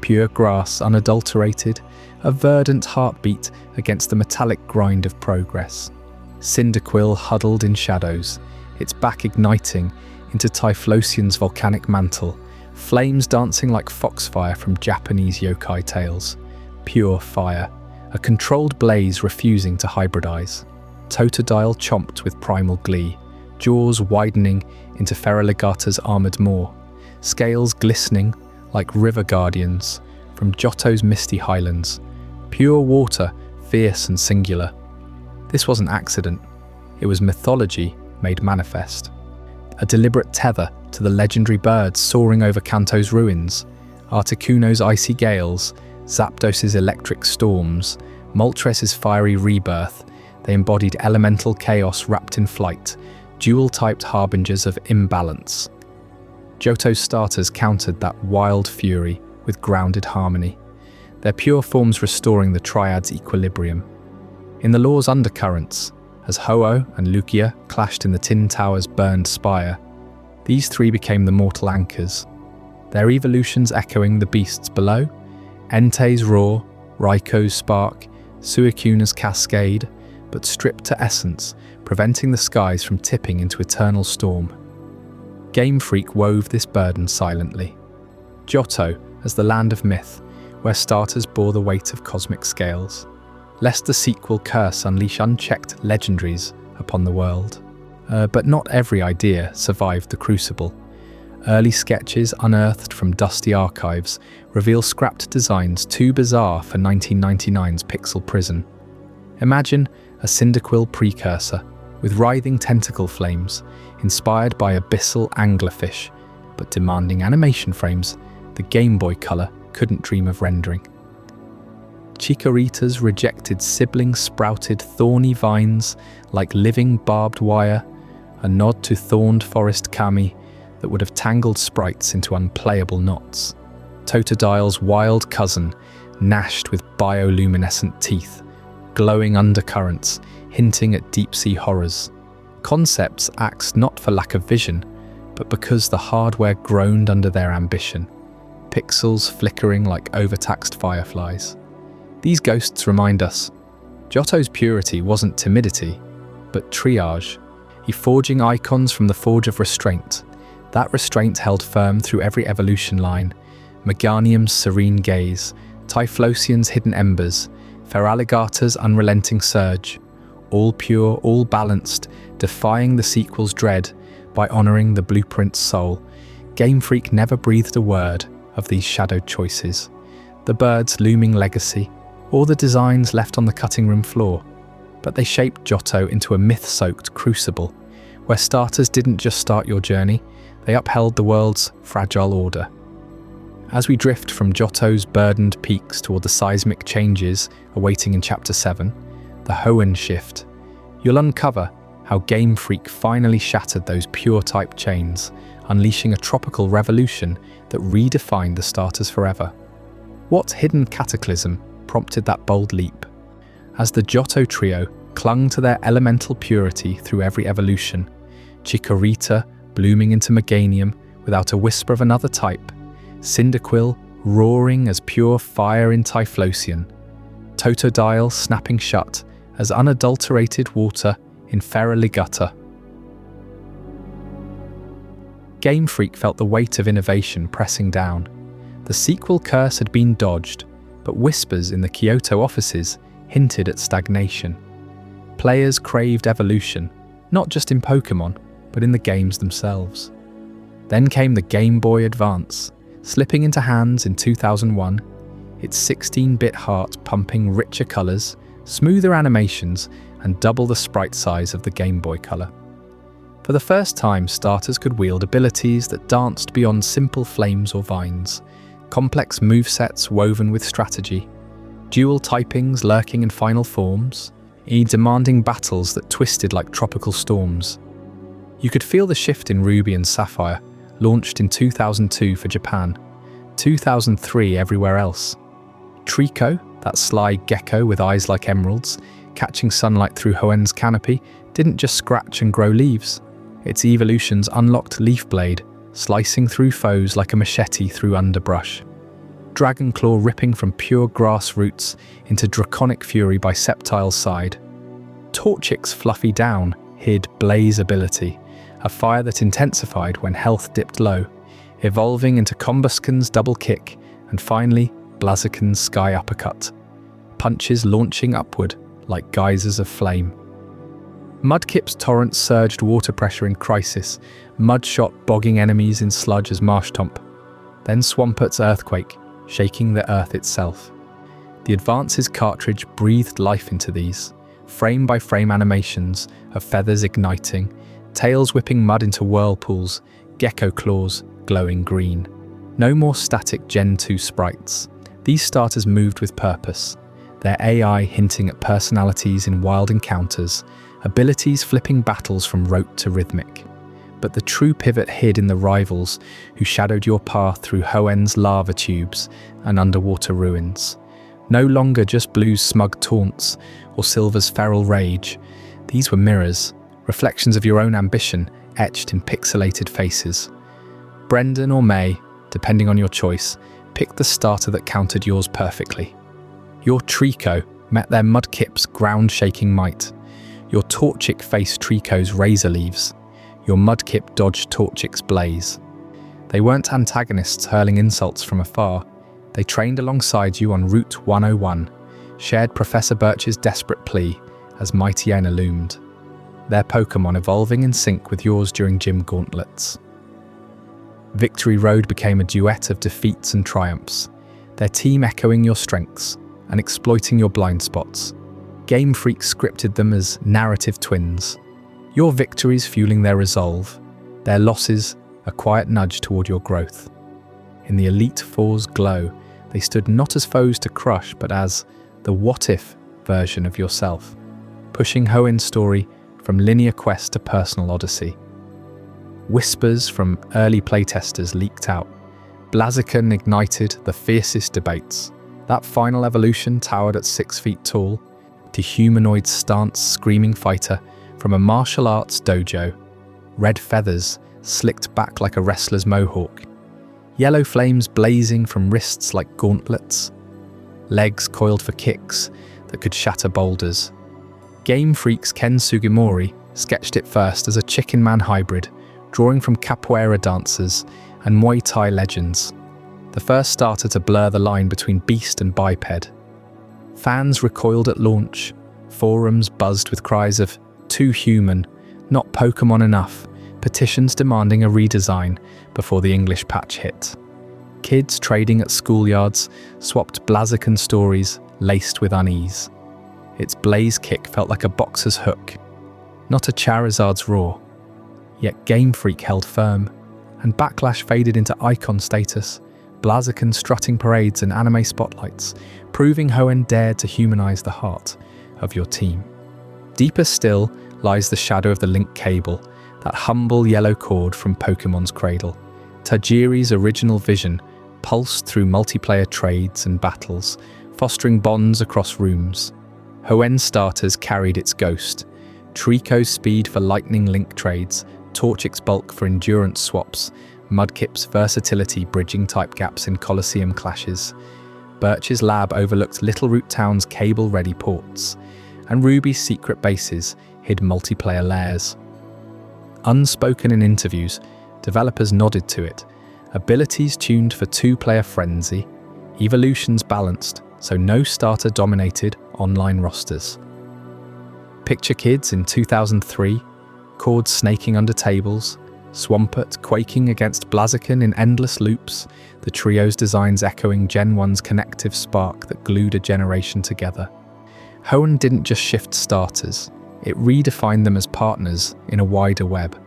Pure grass, unadulterated, a verdant heartbeat against the metallic grind of progress. Cyndaquil huddled in shadows, its back igniting into Typhlosion's volcanic mantle, flames dancing like foxfire from Japanese yokai tales. Pure fire, a controlled blaze refusing to hybridize. Totodile chomped with primal glee, jaws widening into Feraligatr's armored maw, scales glistening like river guardians from Johto's misty highlands. Pure water, fierce and singular. This wasn't accident, it was mythology made manifest. A deliberate tether to the legendary birds soaring over Kanto's ruins, Articuno's icy gales, Zapdos's electric storms, Moltres' fiery rebirth. They embodied elemental chaos wrapped in flight, dual-typed harbingers of imbalance. Johto's starters countered that wild fury with grounded harmony, their pure forms restoring the triad's equilibrium. In the lore's undercurrents, as Ho-Oh and Lugia clashed in the Tin Tower's burned spire, these three became the mortal anchors, their evolutions echoing the beasts below: Entei's roar, Raikou spark, Suicuna's cascade, but stripped to essence, preventing the skies from tipping into eternal storm. Game Freak wove this burden silently. Johto as the land of myth, where starters bore the weight of cosmic scales, lest the sequel curse unleash unchecked legendaries upon the world. But not every idea survived the crucible. Early sketches unearthed from dusty archives reveal scrapped designs too bizarre for 1999's pixel prison. Imagine a Cyndaquil precursor with writhing tentacle flames, inspired by abyssal anglerfish, but demanding animation frames the Game Boy color couldn't dream of rendering. Chikorita's rejected siblings sprouted thorny vines like living barbed wire, a nod to thorned forest kami that would have tangled sprites into unplayable knots. Totodile's wild cousin gnashed with bioluminescent teeth, glowing undercurrents hinting at deep-sea horrors. Concepts axed not for lack of vision, but because the hardware groaned under their ambition, pixels flickering like overtaxed fireflies. These ghosts remind us, Johto's purity wasn't timidity, but triage. He forging icons from the forge of restraint. That restraint held firm through every evolution line. Meganium's serene gaze, Typhlosion's hidden embers, Feraligatr's unrelenting surge. All pure, all balanced, defying the sequel's dread by honouring the blueprint's soul. Game Freak never breathed a word of these shadowed choices. The bird's looming legacy, or the designs left on the cutting room floor. But they shaped Johto into a myth-soaked crucible, where starters didn't just start your journey, they upheld the world's fragile order. As we drift from Johto's burdened peaks toward the seismic changes awaiting in Chapter 7, the Hoenn shift, you'll uncover how Game Freak finally shattered those pure-type chains, unleashing a tropical revolution that redefined the starters forever. What hidden cataclysm prompted that bold leap? As the Johto trio clung to their elemental purity through every evolution, Chikorita blooming into Meganium without a whisper of another type, Cyndaquil roaring as pure fire in Typhlosion, Totodile snapping shut as unadulterated water in Feraligatr. Game Freak felt the weight of innovation pressing down. The sequel curse had been dodged, but whispers in the Kyoto offices hinted at stagnation. Players craved evolution, not just in Pokémon, but in the games themselves. Then came the Game Boy Advance, slipping into hands in 2001, its 16-bit heart pumping richer colours, smoother animations, and double the sprite size of the Game Boy Color. For the first time, starters could wield abilities that danced beyond simple flames or vines, complex movesets woven with strategy, dual typings lurking in final forms, demanding battles that twisted like tropical storms. You could feel the shift in Ruby and Sapphire, launched in 2002 for Japan, 2003 everywhere else. Trico, that sly gecko with eyes like emeralds, catching sunlight through Hoenn's canopy, didn't just scratch and grow leaves. Its evolutions unlocked Leaf Blade, slicing through foes like a machete through underbrush. Dragonclaw ripping from pure grass roots into draconic fury by Sceptile's side. Torchic's fluffy down hid Blaze ability, a fire that intensified when health dipped low, evolving into Combusken's double kick, and finally Blaziken's sky uppercut, punches launching upward like geysers of flame. Mudkip's torrents surged water pressure in crisis, Mudshot bogging enemies in sludge as Marshtomp, then Swampert's earthquake, shaking the earth itself. The Advance's cartridge breathed life into these, frame-by-frame animations of feathers igniting, tails whipping mud into whirlpools, gecko claws glowing green. No more static Gen 2 sprites. These starters moved with purpose, their AI hinting at personalities in wild encounters, abilities flipping battles from rote to rhythmic. But the true pivot hid in the rivals who shadowed your path through Hoenn's lava tubes and underwater ruins. No longer just Blue's smug taunts or Silver's feral rage. These were mirrors, reflections of your own ambition etched in pixelated faces. Brendan or May, depending on your choice, picked the starter that countered yours perfectly. Your Trico met their Mudkip's ground-shaking might. Your Torchic faced Trico's razor leaves. Your Mudkip dodged Torchic's blaze. They weren't antagonists hurling insults from afar. They trained alongside you on Route 101, shared Professor Birch's desperate plea as Mightyena loomed, their Pokémon evolving in sync with yours during gym gauntlets. Victory Road became a duet of defeats and triumphs, their team echoing your strengths and exploiting your blind spots. Game Freak scripted them as narrative twins, your victories fueling their resolve, their losses a quiet nudge toward your growth. In the Elite Four's glow, They stood not as foes to crush, but as the what-if version of yourself, pushing Hoenn's story from linear quest to personal odyssey. Whispers from early playtesters leaked out. Blaziken ignited the fiercest debates. That final evolution towered at 6 feet tall, to humanoid stance screaming fighter from a martial arts dojo. Red feathers slicked back like a wrestler's mohawk. Yellow flames blazing from wrists like gauntlets. Legs coiled for kicks that could shatter boulders. Game Freak's Ken Sugimori sketched it first as a Chicken Man hybrid, drawing from capoeira dancers and Muay Thai legends. The first starter to blur the line between beast and biped. Fans recoiled at launch. Forums buzzed with cries of "too human," "not Pokémon enough," petitions demanding a redesign before the English patch hit. Kids trading at schoolyards swapped Blaziken stories laced with unease. Its blaze kick felt like a boxer's hook, not a Charizard's roar. Yet Game Freak held firm, and Backlash faded into icon status, Blaziken strutting parades and anime spotlights, proving Hoenn dared to humanize the heart of your team. Deeper still lies the shadow of the link cable, that humble yellow cord from Pokemon's cradle. Tajiri's original vision pulsed through multiplayer trades and battles, fostering bonds across rooms. Hoenn starters carried its ghost, Trico's speed for lightning link trades, Torchic's bulk for endurance swaps, Mudkip's versatility bridging type gaps in Colosseum clashes. Birch's lab overlooked Littleroot Town's cable-ready ports, and Ruby's secret bases hid multiplayer layers. Unspoken in interviews, developers nodded to it. Abilities tuned for two-player frenzy, evolutions balanced so no starter dominated online rosters. Picture kids in 2003, cords snaking under tables, Swampert quaking against Blaziken in endless loops, the trio's designs echoing Gen 1's connective spark that glued a generation together. Hoenn didn't just shift starters, it redefined them as partners in a wider web.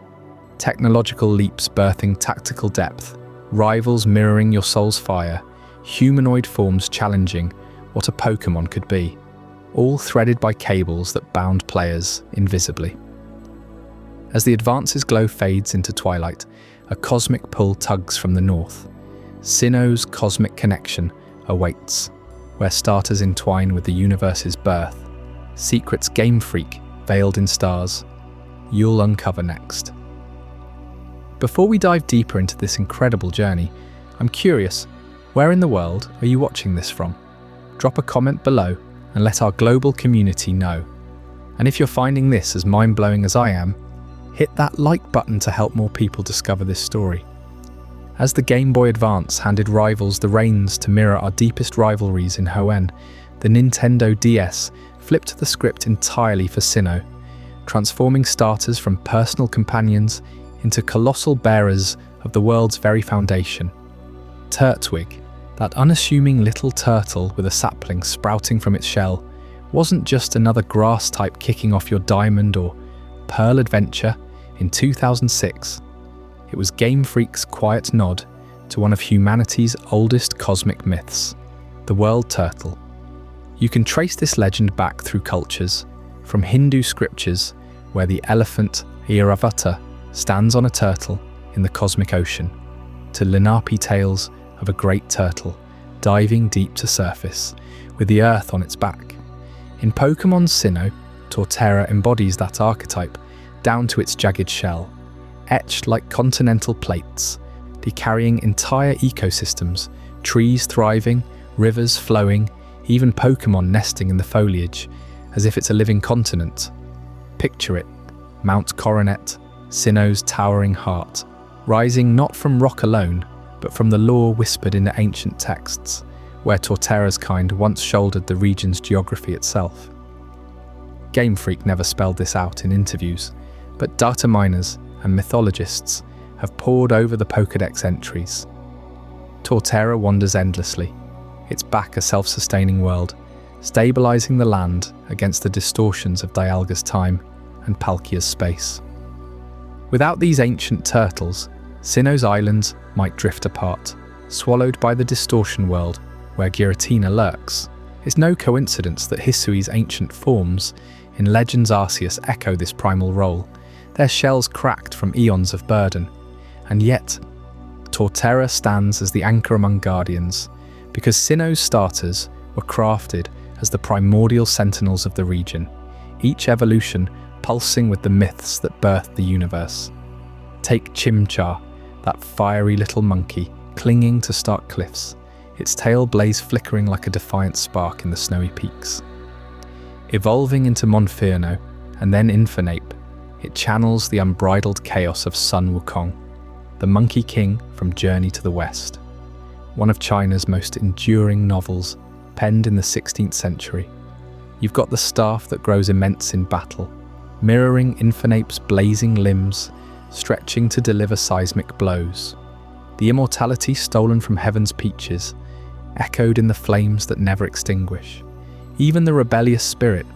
Technological leaps birthing tactical depth, rivals mirroring your soul's fire, humanoid forms challenging what a Pokémon could be, all threaded by cables that bound players invisibly. As the Advance's glow fades into twilight, a cosmic pull tugs from the north. Sinnoh's cosmic connection awaits, where starters entwine with the universe's birth. Secrets Game Freak, veiled in stars, you'll uncover next. Before we dive deeper into this incredible journey, I'm curious, where in the world are you watching this from? Drop a comment below and let our global community know. And if you're finding this as mind-blowing as I am, hit that like button to help more people discover this story. As the Game Boy Advance handed rivals the reins to mirror our deepest rivalries in Hoenn, the Nintendo DS flipped the script entirely for Sinnoh, transforming starters from personal companions into colossal bearers of the world's very foundation. Turtwig, that unassuming little turtle with a sapling sprouting from its shell, wasn't just another grass type kicking off your Diamond or Pearl adventure in 2006. It was Game Freak's quiet nod to one of humanity's oldest cosmic myths, the world turtle. You can trace this legend back through cultures, from Hindu scriptures, where the elephant Airavata stands on a turtle in the cosmic ocean, to Lenape tales of a great turtle diving deep to surface, with the earth on its back. In Pokemon's Sinnoh, Torterra embodies that archetype down to its jagged shell, etched like continental plates, carrying entire ecosystems, trees thriving, rivers flowing, even Pokemon nesting in the foliage, as if it's a living continent. Picture it, Mount Coronet, Sinnoh's towering heart, rising not from rock alone, but from the lore whispered in the ancient texts, where Torterra's kind once shouldered the region's geography itself. Game Freak never spelled this out in interviews, but data miners and mythologists have pored over the Pokédex entries. Torterra wanders endlessly, its back a self-sustaining world, stabilizing the land against the distortions of Dialga's time and Palkia's space. Without these ancient turtles, Sinnoh's islands might drift apart, swallowed by the distortion world where Giratina lurks. It's no coincidence that Hisui's ancient forms in Legends Arceus echo this primal role, their shells cracked from eons of burden. And yet, Torterra stands as the anchor among guardians, because Sinnoh's starters were crafted as the primordial sentinels of the region, each evolution pulsing with the myths that birthed the universe. Take Chimchar, that fiery little monkey clinging to stark cliffs, its tail blaze flickering like a defiant spark in the snowy peaks. Evolving into Monferno and then Infernape, it channels the unbridled chaos of Sun Wukong, the Monkey King from Journey to the West, one of China's most enduring novels, penned in the 16th century. You've got the staff that grows immense in battle, mirroring Infernape's blazing limbs, stretching to deliver seismic blows. The immortality stolen from heaven's peaches, echoed in the flames that never extinguish. Even the rebellious spirit,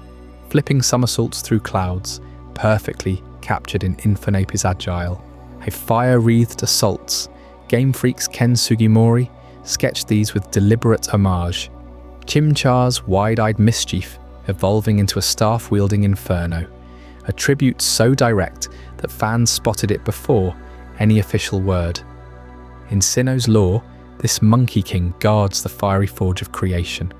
flipping somersaults through clouds, perfectly captured in Infernape's agile. A fire-wreathed assaults. Game Freak's Ken Sugimori sketched these with deliberate homage. Chimchar's wide-eyed mischief evolving into a staff-wielding inferno, a tribute so direct that fans spotted it before any official word. In Sinnoh's lore, this Monkey King guards the fiery forge of creation,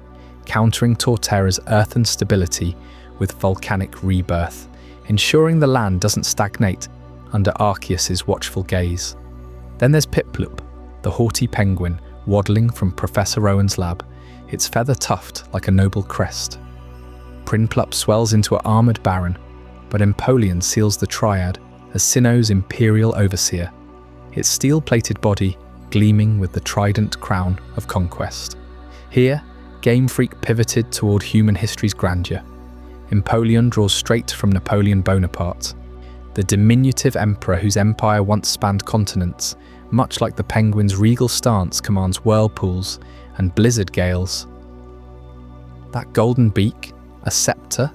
countering Torterra's earthen stability with volcanic rebirth, ensuring the land doesn't stagnate under Arceus's watchful gaze. Then there's Piplup, the haughty penguin waddling from Professor Rowan's lab, its feather tuft like a noble crest. Prinplup swells into an armoured baron, but Empoleon seals the triad as Sinnoh's imperial overseer, its steel-plated body gleaming with the trident crown of conquest. Here, Game Freak pivoted toward human history's grandeur. Empoleon draws straight from Napoleon Bonaparte, the diminutive emperor whose empire once spanned continents, much like the penguin's regal stance commands whirlpools and blizzard gales. That golden beak, a scepter,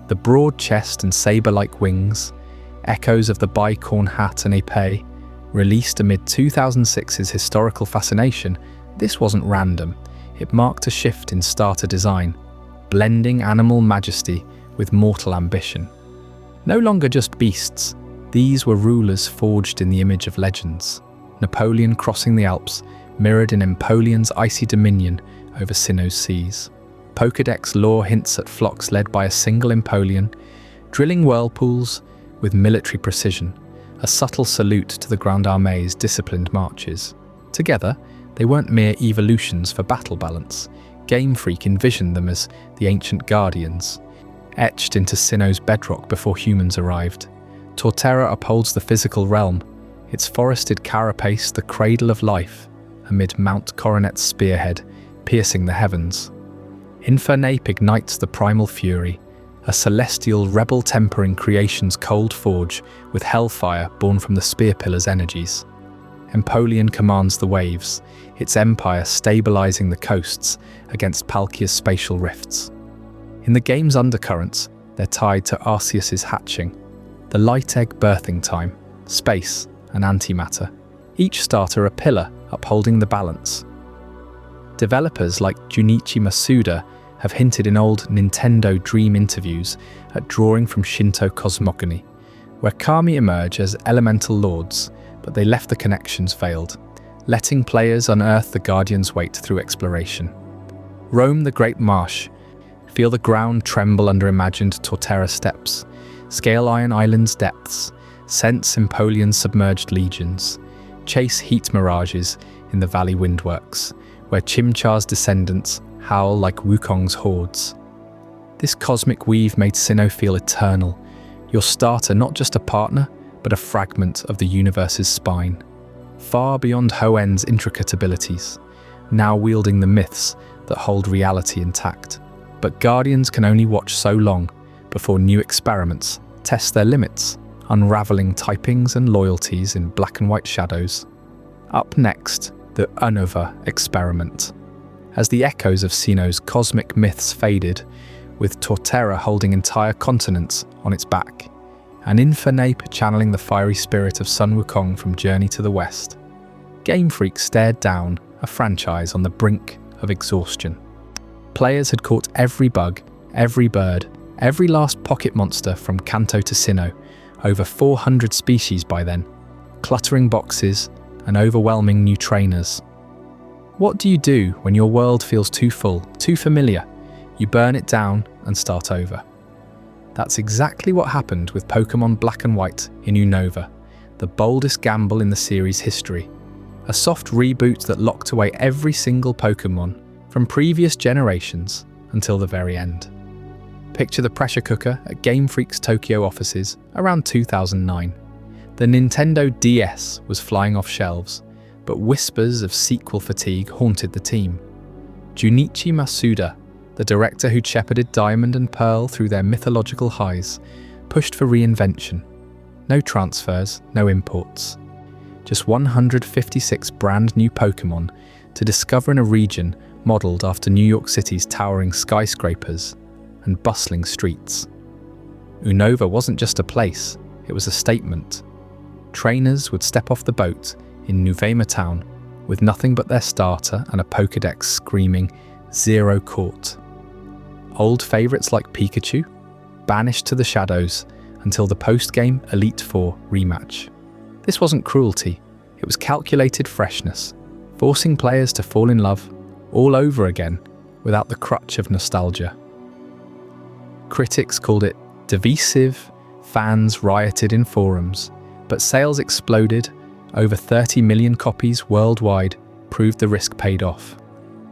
the broad chest and saber-like wings, echoes of the bicorn hat and épée, released amid 2006's historical fascination, this wasn't random. It marked a shift in starter design, blending animal majesty with mortal ambition. No longer just beasts, these were rulers forged in the image of legends. Napoleon crossing the Alps, mirrored in Empoleon's icy dominion over Sinnoh's seas. Pokédex lore hints at flocks led by a single Empoleon, drilling whirlpools with military precision, a subtle salute to the Grand Armée's disciplined marches. Together, they weren't mere evolutions for battle balance. Game Freak envisioned them as the ancient guardians, etched into Sinnoh's bedrock before humans arrived. Torterra upholds the physical realm, its forested carapace the cradle of life, amid Mount Coronet's spearhead, piercing the heavens. Infernape ignites the primal fury, a celestial rebel tempering creation's cold forge with hellfire born from the spear pillar's energies. Empoleon commands the waves, its empire stabilizing the coasts against Palkia's spatial rifts. In the game's undercurrents, they're tied to Arceus's hatching, the light egg birthing time, space, and antimatter, each starter a pillar upholding the balance. Developers like Junichi Masuda have hinted in old Nintendo Dream interviews at drawing from Shinto cosmogony, where kami emerge as elemental lords, but they left the connections veiled, letting players unearth the Guardian's weight through exploration. Roam the Great Marsh, feel the ground tremble under imagined Torterra steps, scale Iron Island's depths, sense Empoleon's submerged legions, chase heat mirages in the Valley Windworks, where Chimchar's descendants howl like Wukong's hordes. This cosmic weave made Sinnoh feel eternal, your starter not just a partner, but a fragment of the universe's spine, far beyond Hoenn's intricate abilities, now wielding the myths that hold reality intact. But Guardians can only watch so long before new experiments test their limits, unraveling typings and loyalties in black and white shadows. Up next, the Unova experiment. As the echoes of Sinnoh's cosmic myths faded, with Torterra holding entire continents on its back, and Infernape channeling the fiery spirit of Sun Wukong from Journey to the West, Game Freak stared down a franchise on the brink of exhaustion. Players had caught every bug, every bird, every last pocket monster from Kanto to Sinnoh, over 400 species by then, cluttering boxes and overwhelming new trainers. What do you do when your world feels too full, too familiar? You burn it down and start over. That's exactly what happened with Pokémon Black and White in Unova, the boldest gamble in the series' history. A soft reboot that locked away every single Pokémon from previous generations until the very end. Picture the pressure cooker at Game Freak's Tokyo offices around 2009. The Nintendo DS was flying off shelves, but whispers of sequel fatigue haunted the team. Junichi Masuda, the director who'd shepherded Diamond and Pearl through their mythological highs, pushed for reinvention. No transfers, no imports. Just 156 brand new Pokémon to discover in a region modelled after New York City's towering skyscrapers and bustling streets. Unova wasn't just a place, it was a statement. Trainers would step off the boat in Nuvema Town with nothing but their starter and a Pokédex screaming, "Zero caught." Old favourites like Pikachu, banished to the shadows until the post-game Elite Four rematch. This wasn't cruelty, it was calculated freshness, forcing players to fall in love all over again without the crutch of nostalgia. Critics called it divisive, fans rioted in forums, but sales exploded. Over 30 million copies worldwide proved the risk paid off,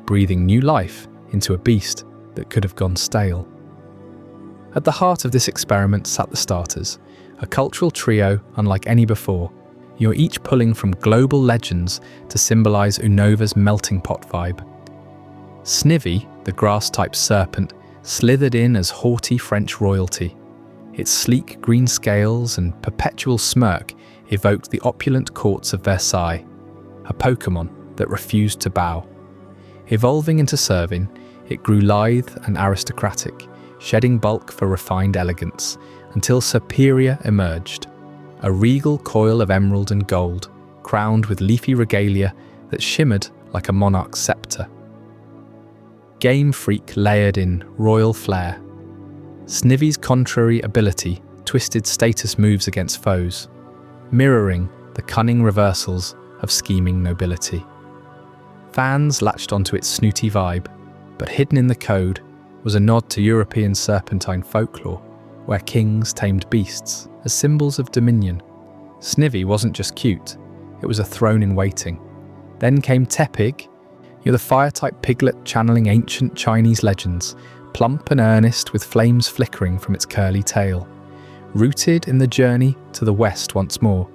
breathing new life into a beast that could have gone stale. At the heart of this experiment sat the starters, a cultural trio unlike any before. You're each pulling from global legends to symbolise Unova's melting pot vibe. Snivy, the grass-type serpent, slithered in as haughty French royalty. Its sleek green scales and perpetual smirk evoked the opulent courts of Versailles, a Pokémon that refused to bow. Evolving into Servin, it grew lithe and aristocratic, shedding bulk for refined elegance, until Superior emerged, a regal coil of emerald and gold, crowned with leafy regalia that shimmered like a monarch's scepter. Game Freak layered in royal flair. Snivy's contrary ability twisted status moves against foes, mirroring the cunning reversals of scheming nobility. Fans latched onto its snooty vibe, but hidden in the code was a nod to European serpentine folklore, where kings tamed beasts as symbols of dominion. Snivy wasn't just cute, it was a throne in waiting. Then came Tepig. You're the fire-type piglet channeling ancient Chinese legends, plump and earnest with flames flickering from its curly tail. Rooted in the journey to the west once more,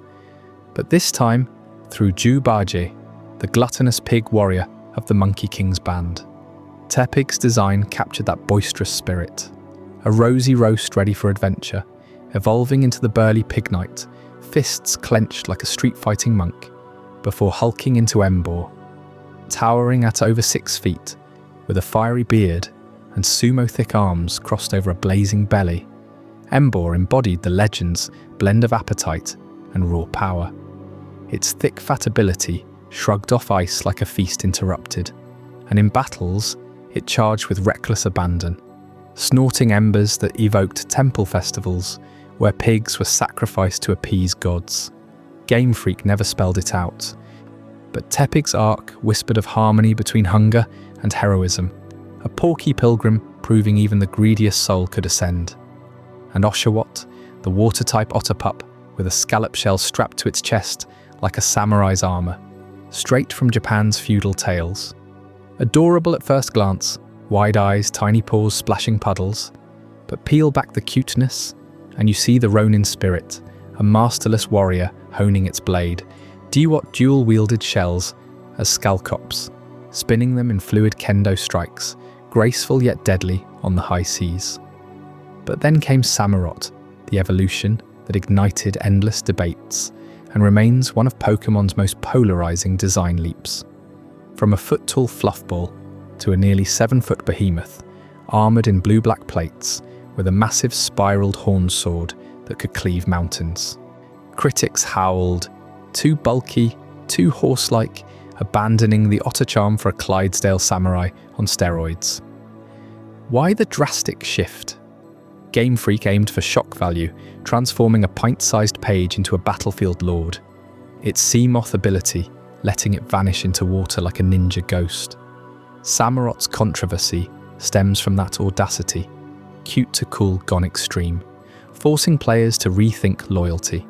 but this time through Ju Baje, the gluttonous pig warrior of the Monkey King's band. Tepig's design captured that boisterous spirit, a rosy roast ready for adventure, evolving into the burly pig knight, fists clenched like a street-fighting monk, before hulking into Embor. Towering at over 6 feet, with a fiery beard and sumo-thick arms crossed over a blazing belly, Embor embodied the legend's blend of appetite and raw power. Its thick fat ability shrugged off ice like a feast interrupted, and in battles, it charged with reckless abandon, snorting embers that evoked temple festivals where pigs were sacrificed to appease gods. Game Freak never spelled it out, but Tepig's arc whispered of harmony between hunger and heroism, a porky pilgrim proving even the greediest soul could ascend. And Oshawott, the water-type otter pup with a scallop shell strapped to its chest like a samurai's armour, straight from Japan's feudal tales. Adorable at first glance, wide eyes, tiny paws splashing puddles, but peel back the cuteness and you see the Ronin spirit, a masterless warrior honing its blade, dual-wielded shells as skullcops, spinning them in fluid kendo strikes, graceful yet deadly on the high seas. But then came Samurott, the evolution that ignited endless debates and remains one of Pokémon's most polarizing design leaps. From a foot-tall fluffball to a nearly 7-foot behemoth, armoured in blue-black plates with a massive spiraled horn sword that could cleave mountains. Critics howled, too bulky, too horse-like, abandoning the otter charm for a Clydesdale samurai on steroids. Why the drastic shift? Game Freak aimed for shock value, transforming a pint-sized page into a battlefield lord. Its sea moth ability, letting it vanish into water like a ninja ghost. Samurot's controversy stems from that audacity, cute to cool gone extreme, forcing players to rethink loyalty.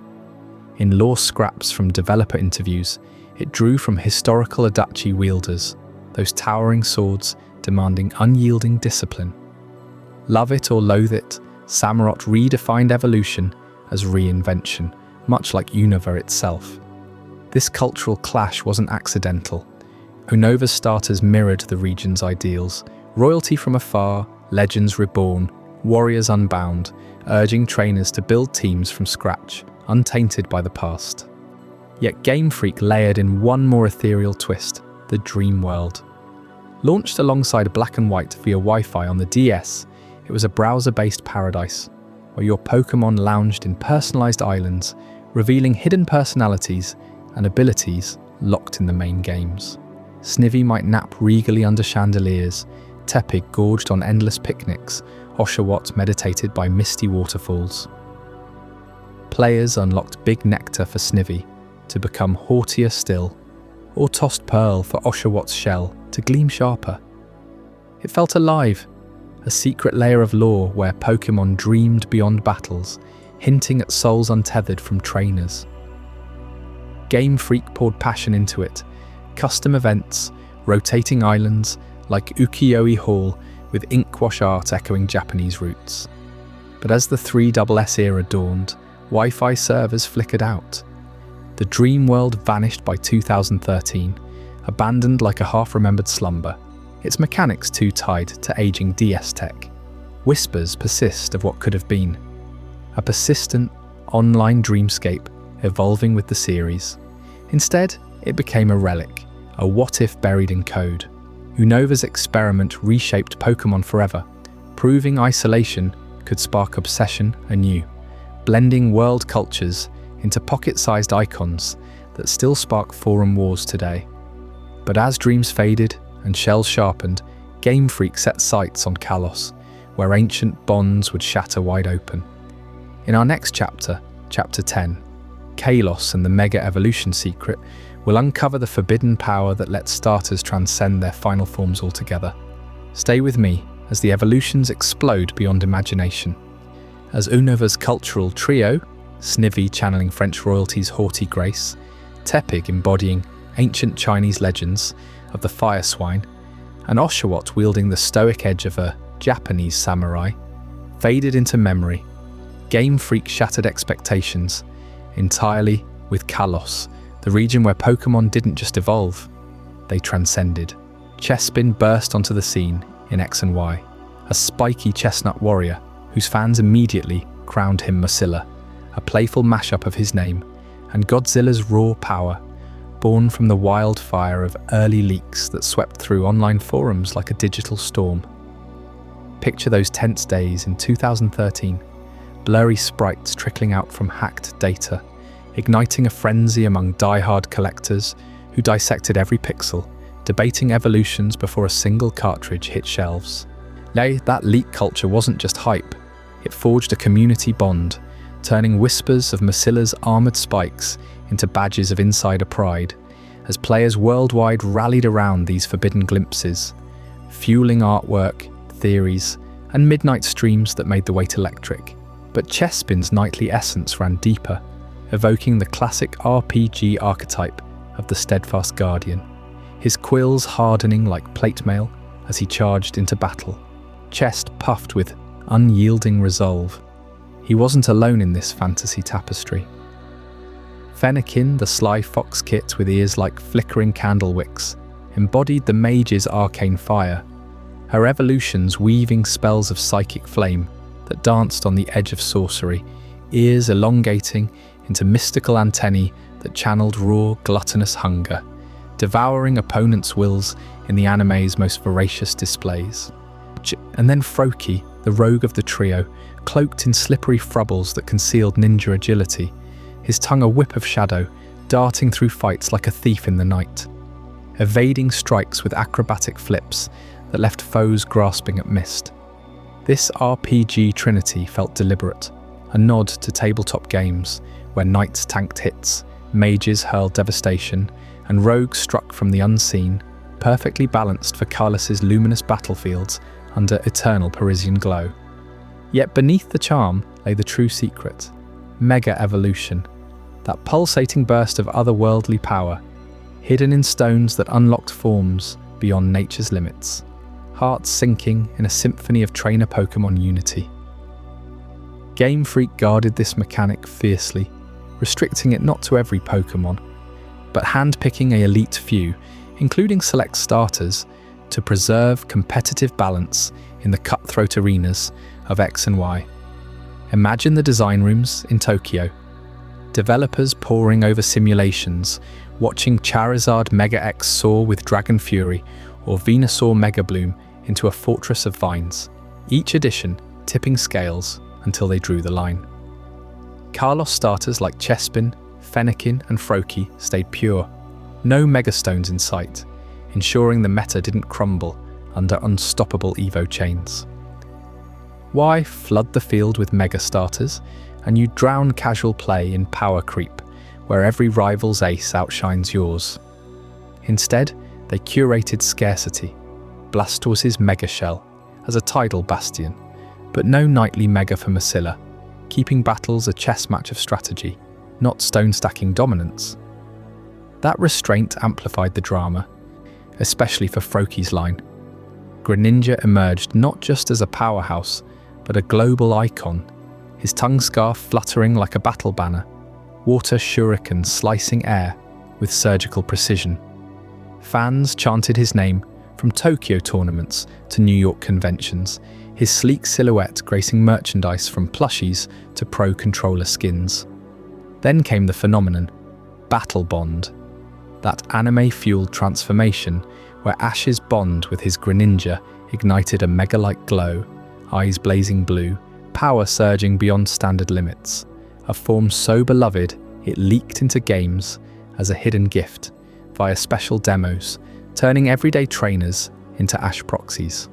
In lore scraps from developer interviews, it drew from historical Adachi wielders, those towering swords demanding unyielding discipline. Love it or loathe it, Samurott redefined evolution as reinvention, much like Unova itself. This cultural clash wasn't accidental. Unova's starters mirrored the region's ideals, royalty from afar, legends reborn, warriors unbound, urging trainers to build teams from scratch, untainted by the past. Yet Game Freak layered in one more ethereal twist, the Dream World. Launched alongside Black and White via Wi-Fi on the DS, it was a browser-based paradise, where your Pokémon lounged in personalized islands, revealing hidden personalities and abilities locked in the main games. Snivy might nap regally under chandeliers, Tepig gorged on endless picnics, Oshawott meditated by misty waterfalls. Players unlocked Big Nectar for Snivy to become haughtier still, or tossed Pearl for Oshawott's shell to gleam sharper. It felt alive, a secret layer of lore where Pokémon dreamed beyond battles, hinting at souls untethered from trainers. Game Freak poured passion into it, custom events, rotating islands like Ukiyo-e Hall with inkwash art echoing Japanese roots. But as the 3SS era dawned, Wi-Fi servers flickered out. The dream world vanished by 2013, abandoned like a half-remembered slumber, its mechanics too tied to aging DS tech. Whispers persist of what could have been. A persistent, online dreamscape evolving with the series. Instead, it became a relic, a what-if buried in code. Unova's experiment reshaped Pokémon forever, proving isolation could spark obsession anew, blending world cultures into pocket-sized icons that still spark forum wars today. But as dreams faded and shells sharpened, Game Freak set sights on Kalos, where ancient bonds would shatter wide open. In our next chapter, Chapter 10, Kalos and the Mega Evolution Secret, will uncover the forbidden power that lets starters transcend their final forms altogether. Stay with me as the evolutions explode beyond imagination. As Unova's cultural trio, Snivy channeling French royalty's haughty grace, Tepig embodying ancient Chinese legends of the fire swine, and Oshawott wielding the stoic edge of a Japanese samurai, faded into memory. Game Freak shattered expectations entirely with Kalos, the region where Pokémon didn't just evolve, they transcended. Chespin burst onto the scene in X and Y, a spiky chestnut warrior whose fans immediately crowned him Mozilla, a playful mashup of his name and Godzilla's raw power, born from the wildfire of early leaks that swept through online forums like a digital storm. Picture those tense days in 2013, blurry sprites trickling out from hacked data, igniting a frenzy among die-hard collectors who dissected every pixel, debating evolutions before a single cartridge hit shelves. That leak culture wasn't just hype, it forged a community bond, turning whispers of Mozilla's armoured spikes into badges of insider pride, as players worldwide rallied around these forbidden glimpses, fueling artwork, theories, and midnight streams that made the weight electric. But Chespin's nightly essence ran deeper, evoking the classic RPG archetype of the steadfast guardian, his quills hardening like plate mail as he charged into battle, chest puffed with unyielding resolve. He wasn't alone in this fantasy tapestry. Fennekin, the sly fox kit with ears like flickering candle wicks, embodied the mage's arcane fire, her evolutions weaving spells of psychic flame that danced on the edge of sorcery, ears elongating into mystical antennae that channeled raw, gluttonous hunger, devouring opponents' wills in the anime's most voracious displays. And then Froakie, the rogue of the trio, cloaked in slippery frubbles that concealed ninja agility, his tongue a whip of shadow, darting through fights like a thief in the night. evading strikes with acrobatic flips that left foes grasping at mist. This RPG trinity felt deliberate, a nod to tabletop games where knights tanked hits, mages hurled devastation, and rogues struck from the unseen, perfectly balanced for Carlos's luminous battlefields under eternal Parisian glow. Yet beneath the charm lay the true secret: mega evolution, that pulsating burst of otherworldly power, hidden in stones that unlocked forms beyond nature's limits, hearts sinking in a symphony of trainer Pokémon unity. Game Freak guarded this mechanic fiercely, restricting it not to every Pokémon, but handpicking an elite few, including select starters, to preserve competitive balance in the cutthroat arenas of X and Y. Imagine the design rooms in Tokyo, developers poring over simulations, watching Charizard Mega X soar with Dragon Fury or Venusaur Mega Bloom into a fortress of vines, each edition tipping scales until they drew the line. Carlos starters like Chespin, Fennekin and Froakie stayed pure, no Megastones in sight, ensuring the meta didn't crumble under unstoppable Evo chains. Why flood the field with Mega starters and you drown casual play in power creep, where every rival's ace outshines yours? Instead, they curated scarcity, Blastouse's Mega Shell as a tidal bastion, but no nightly Mega for Masilla, keeping battles a chess match of strategy, not stone-stacking dominance. That restraint amplified the drama, especially for Froakie's line. Greninja emerged not just as a powerhouse, but a global icon, his tongue scarf fluttering like a battle banner, water shuriken slicing air with surgical precision. Fans chanted his name from Tokyo tournaments to New York conventions, his sleek silhouette gracing merchandise from plushies to pro controller skins. Then came the phenomenon, Battle Bond, that anime-fueled transformation where Ash's bond with his Greninja ignited a mega-like glow, eyes blazing blue, power surging beyond standard limits, a form so beloved it leaked into games as a hidden gift via special demos, turning everyday trainers into Ash proxies.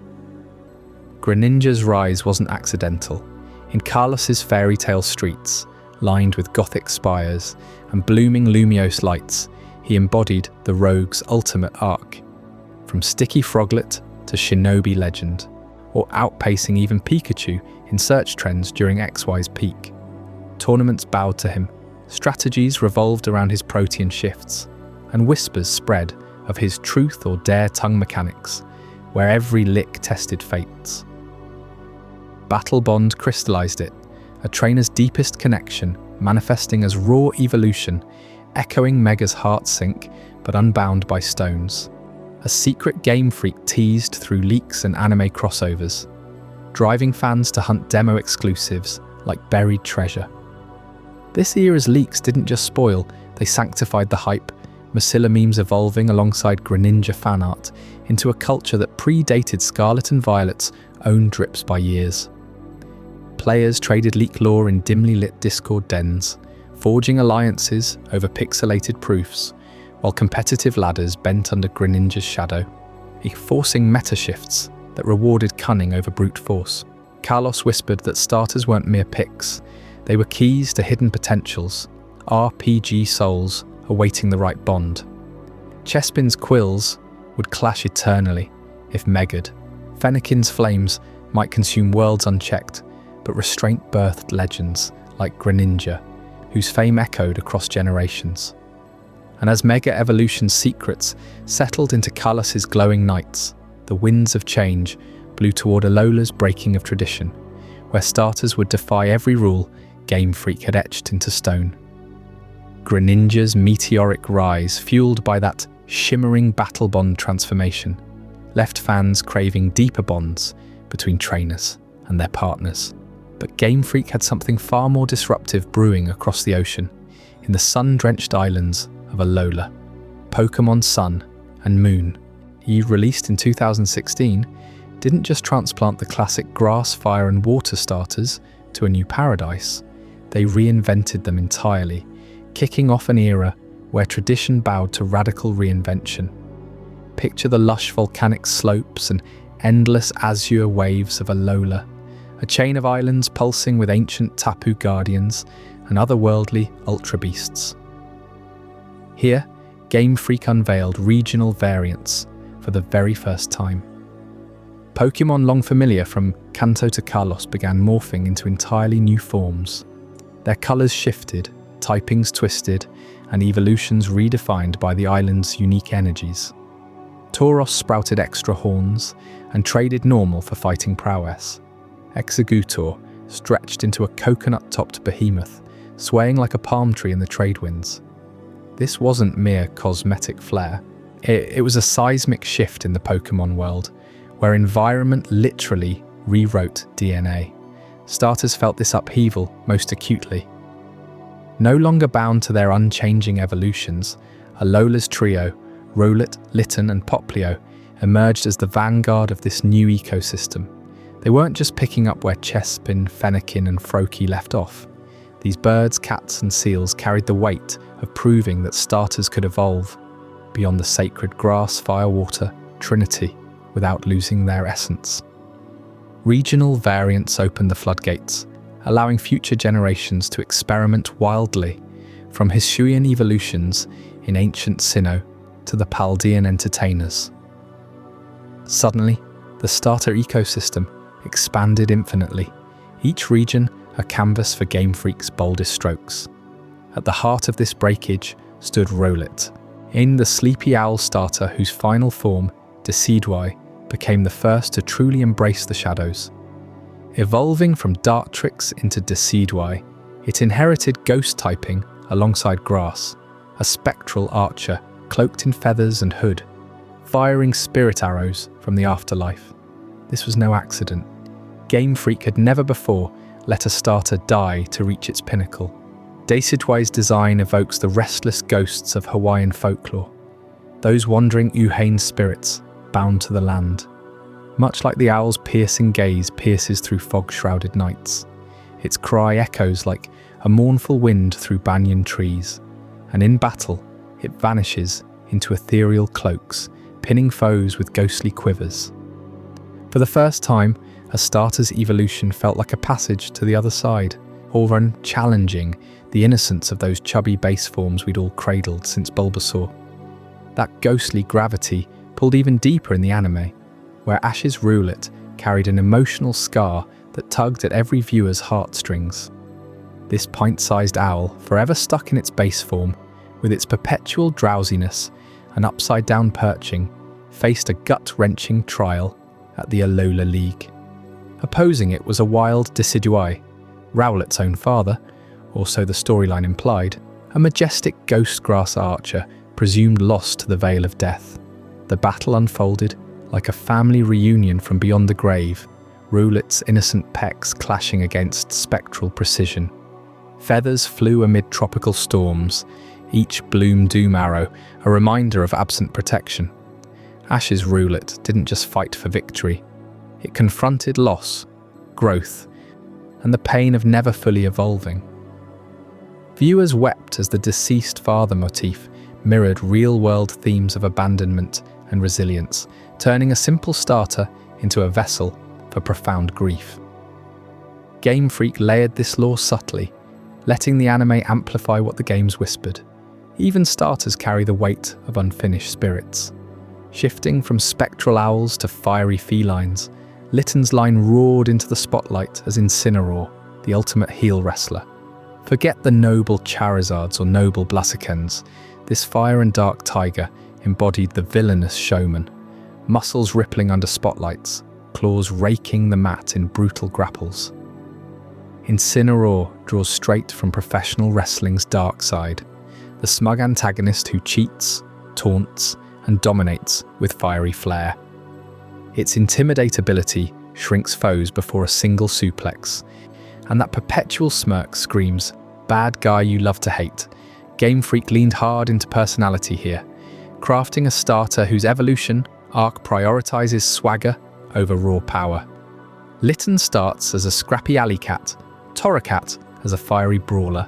Greninja's rise wasn't accidental. In Carlos's fairy tale streets, lined with gothic spires and blooming Lumiose lights, he embodied the rogue's ultimate arc, from Sticky Froglet to Shinobi Legend, or outpacing even Pikachu in search trends during XY's peak. Tournaments bowed to him, strategies revolved around his protean shifts, and whispers spread of his truth or dare tongue mechanics, where every lick tested fates. Battle Bond crystallized it, a trainer's deepest connection, manifesting as raw evolution, echoing Mega's heart sink, but unbound by stones. A secret Game Freak teased through leaks and anime crossovers, driving fans to hunt demo exclusives like buried treasure. This era's leaks didn't just spoil, they sanctified the hype, Masilla memes evolving alongside Greninja fan art into a culture that predated Scarlet and Violet's own drips by years. Players traded leak lore in dimly lit Discord dens, forging alliances over pixelated proofs, while competitive ladders bent under Greninja's shadow, forcing meta shifts that rewarded cunning over brute force. Carlos whispered that starters weren't mere picks, they were keys to hidden potentials, RPG souls awaiting the right bond. Chespin's quills would clash eternally if megaed. Fennekin's flames might consume worlds unchecked, but restraint birthed legends like Greninja, whose fame echoed across generations. And as Mega Evolution's secrets settled into Carlos's glowing nights, the winds of change blew toward Alola's breaking of tradition, where starters would defy every rule Game Freak had etched into stone. Greninja's meteoric rise, fueled by that shimmering battle bond transformation, left fans craving deeper bonds between trainers and their partners. But Game Freak had something far more disruptive brewing across the ocean, in the sun-drenched islands of Alola. Pokémon Sun and Moon, released in 2016, didn't just transplant the classic grass, fire and water starters to a new paradise, they reinvented them entirely, kicking off an era where tradition bowed to radical reinvention. Picture the lush volcanic slopes and endless azure waves of Alola, a chain of islands pulsing with ancient Tapu guardians and otherworldly ultra beasts. Here, Game Freak unveiled regional variants for the very first time. Pokémon long familiar from Kanto to Kalos began morphing into entirely new forms. Their colours shifted, typings twisted, and evolutions redefined by the island's unique energies. Tauros sprouted extra horns and traded normal for fighting prowess. Executor stretched into a coconut-topped behemoth, swaying like a palm tree in the trade winds. This wasn't mere cosmetic flair. It was a seismic shift in the Pokémon world, where environment literally rewrote DNA. Starters felt this upheaval most acutely. No longer bound to their unchanging evolutions, Alola's trio, Rowlet, Litten and Popplio, emerged as the vanguard of this new ecosystem. They weren't just picking up where Chespin, Fennekin and Froakie left off. These birds, cats and seals carried the weight of proving that starters could evolve beyond the sacred grass, fire, water, trinity without losing their essence. Regional variants opened the floodgates, allowing future generations to experiment wildly, from Hisuian evolutions in ancient Sinnoh to the Paldean entertainers. Suddenly, the starter ecosystem expanded infinitely, each region a canvas for Game Freak's boldest strokes. At the heart of this breakage stood Rowlet, in the sleepy owl starter whose final form, Decidueye, became the first to truly embrace the shadows. Evolving from Dartrix into Decidueye, it inherited ghost typing alongside grass, a spectral archer cloaked in feathers and hood, firing spirit arrows from the afterlife. This was no accident. Game Freak had never before let a starter die to reach its pinnacle. Decidueye's design evokes the restless ghosts of Hawaiian folklore, those wandering Uhane spirits bound to the land. Much like the owl's piercing gaze pierces through fog-shrouded nights, its cry echoes like a mournful wind through banyan trees, and in battle, it vanishes into ethereal cloaks, pinning foes with ghostly quivers. For the first time, a starter's evolution felt like a passage to the other side, Auron challenging the innocence of those chubby base forms we'd all cradled since Bulbasaur. That ghostly gravity pulled even deeper in the anime, where Ash's Rowlet carried an emotional scar that tugged at every viewer's heartstrings. This pint-sized owl, forever stuck in its base form, with its perpetual drowsiness and upside-down perching, faced a gut-wrenching trial at the Alola League. Opposing it was a wild Decidueye, Rowlet's own father, or so the storyline implied, a majestic ghost grass archer presumed lost to the Veil of Death. The battle unfolded like a family reunion from beyond the grave, Rowlet's innocent pecs clashing against spectral precision. Feathers flew amid tropical storms, each bloom doom arrow a reminder of absent protection. Ash's Rowlet didn't just fight for victory, it confronted loss, growth, and the pain of never fully evolving. Viewers wept as the deceased father motif mirrored real-world themes of abandonment and resilience, turning a simple starter into a vessel for profound grief. Game Freak layered this lore subtly, letting the anime amplify what the games whispered. Even starters carry the weight of unfinished spirits. Shifting from spectral owls to fiery felines, Litten's line roared into the spotlight as Incineroar, the ultimate heel wrestler. Forget the noble Charizards or noble Blaziken's. This fire and dark tiger embodied the villainous showman, muscles rippling under spotlights, claws raking the mat in brutal grapples. Incineroar draws straight from professional wrestling's dark side, the smug antagonist who cheats, taunts, and dominates with fiery flair. Its intimidatability shrinks foes before a single suplex, and that perpetual smirk screams, "Bad guy you love to hate." Game Freak leaned hard into personality here, crafting a starter whose evolution arc prioritizes swagger over raw power. Litten starts as a scrappy alley cat, Torracat as a fiery brawler,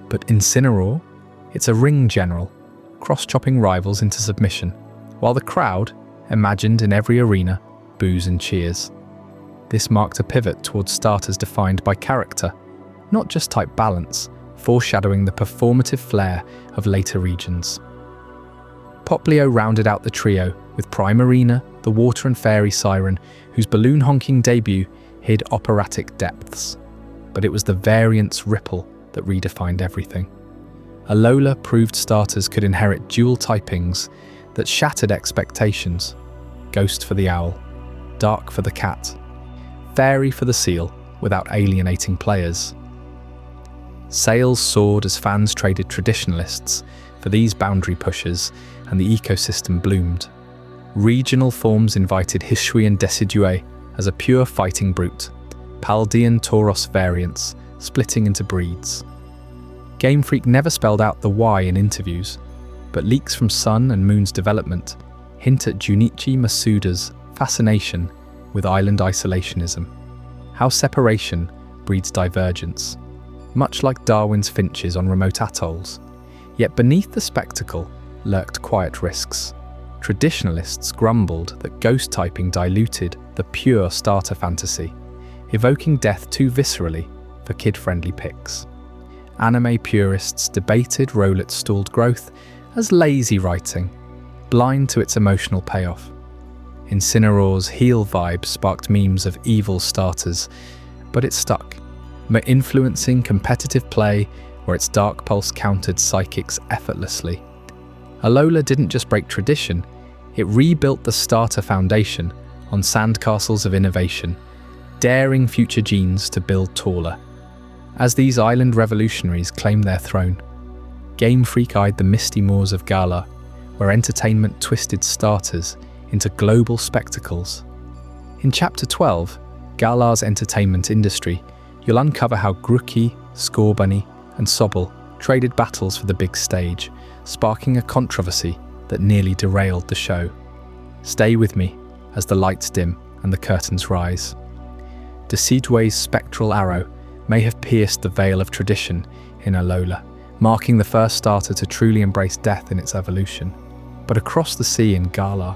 but Incineroar, it's a ring general, cross-chopping rivals into submission. while the crowd, imagined in every arena, boos and cheers. This marked a pivot towards starters defined by character, not just type balance, foreshadowing the performative flair of later regions. Poplio rounded out the trio with Primarina, the Water and Fairy Siren, whose balloon-honking debut hid operatic depths. But it was the variant's ripple that redefined everything. Alola proved starters could inherit dual typings that shattered expectations. Ghost for the owl, Dark for the cat, Fairy for the seal, without alienating players. Sales soared as fans traded traditionalists for these boundary pushers, and the ecosystem bloomed. Regional forms invited Hisuian Decidueye as a pure fighting brute, Paldean Tauros variants splitting into breeds. Game Freak never spelled out the why in interviews, but leaks from Sun and Moon's development hint at Junichi Masuda's fascination with island isolationism, how separation breeds divergence, much like Darwin's finches on remote atolls. Yet beneath the spectacle lurked quiet risks. Traditionalists grumbled that ghost typing diluted the pure starter fantasy, evoking death too viscerally for kid-friendly picks. Anime purists debated Rowlet's stalled growth as lazy writing, blind to its emotional payoff. Incineroar's heel vibe sparked memes of evil starters, but it stuck, influencing competitive play where its Dark Pulse countered psychics effortlessly. Alola didn't just break tradition, it rebuilt the starter foundation on sandcastles of innovation, daring future genes to build taller. As these island revolutionaries claimed their throne, Game Freak eyed the misty moors of Galar, where entertainment twisted starters into global spectacles. In Chapter 12, Galar's entertainment industry, you'll uncover how Grookey, Scorbunny, and Sobble traded battles for the big stage, sparking a controversy that nearly derailed the show. Stay with me as the lights dim and the curtains rise. Decidueye's spectral arrow may have pierced the veil of tradition in Alola, marking the first starter to truly embrace death in its evolution. But across the sea in Galar,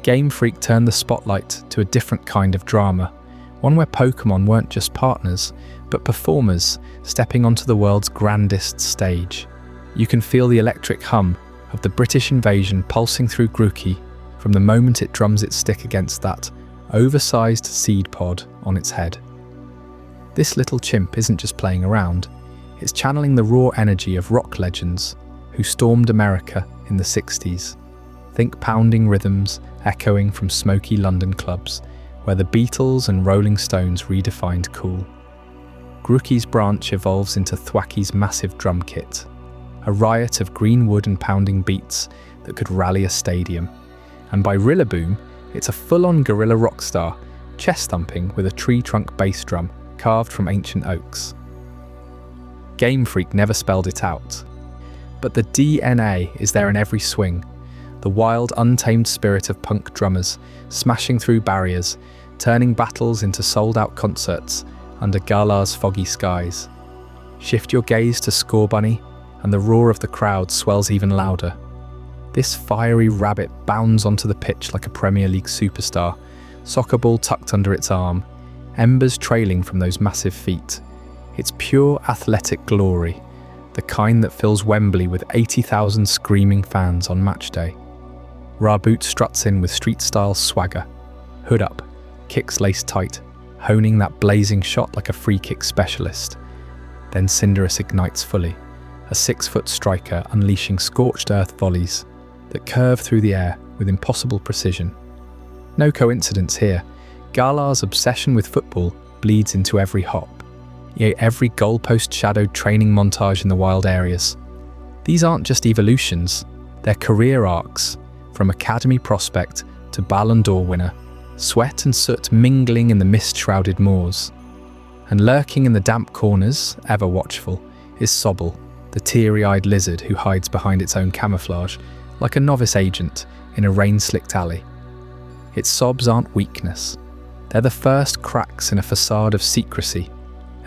Game Freak turned the spotlight to a different kind of drama, one where Pokémon weren't just partners, but performers stepping onto the world's grandest stage. You can feel the electric hum of the British invasion pulsing through Grookey from the moment it drums its stick against that oversized seed pod on its head. This little chimp isn't just playing around, it's channeling the raw energy of rock legends who stormed America in the 60s. Think pounding rhythms echoing from smoky London clubs, where the Beatles and Rolling Stones redefined cool. Grookey's branch evolves into Thwacky's massive drum kit, a riot of green wood and pounding beats that could rally a stadium. And by Rillaboom, it's a full-on guerrilla rock star, chest thumping with a tree trunk bass drum carved from ancient oaks. Game Freak never spelled it out, but the DNA is there in every swing, the wild, untamed spirit of punk drummers smashing through barriers, turning battles into sold-out concerts under Galar's foggy skies. Shift your gaze to Scorbunny, and the roar of the crowd swells even louder. This fiery rabbit bounds onto the pitch like a Premier League superstar, soccer ball tucked under its arm, embers trailing from those massive feet. It's pure athletic glory, the kind that fills Wembley with 80,000 screaming fans on match day. Raboot struts in with street-style swagger, hood up, kicks laced tight, honing that blazing shot like a free-kick specialist. Then Cinderace ignites fully, a 6-foot striker unleashing scorched earth volleys that curve through the air with impossible precision. No coincidence here, Galar's obsession with football bleeds into every hop, yet every goalpost shadowed training montage in the wild areas. These aren't just evolutions, they're career arcs, from academy prospect to Ballon d'Or winner, sweat and soot mingling in the mist-shrouded moors. And lurking in the damp corners, ever watchful, is Sobble, the teary-eyed lizard who hides behind its own camouflage, like a novice agent in a rain-slicked alley. Its sobs aren't weakness. They're the first cracks in a facade of secrecy,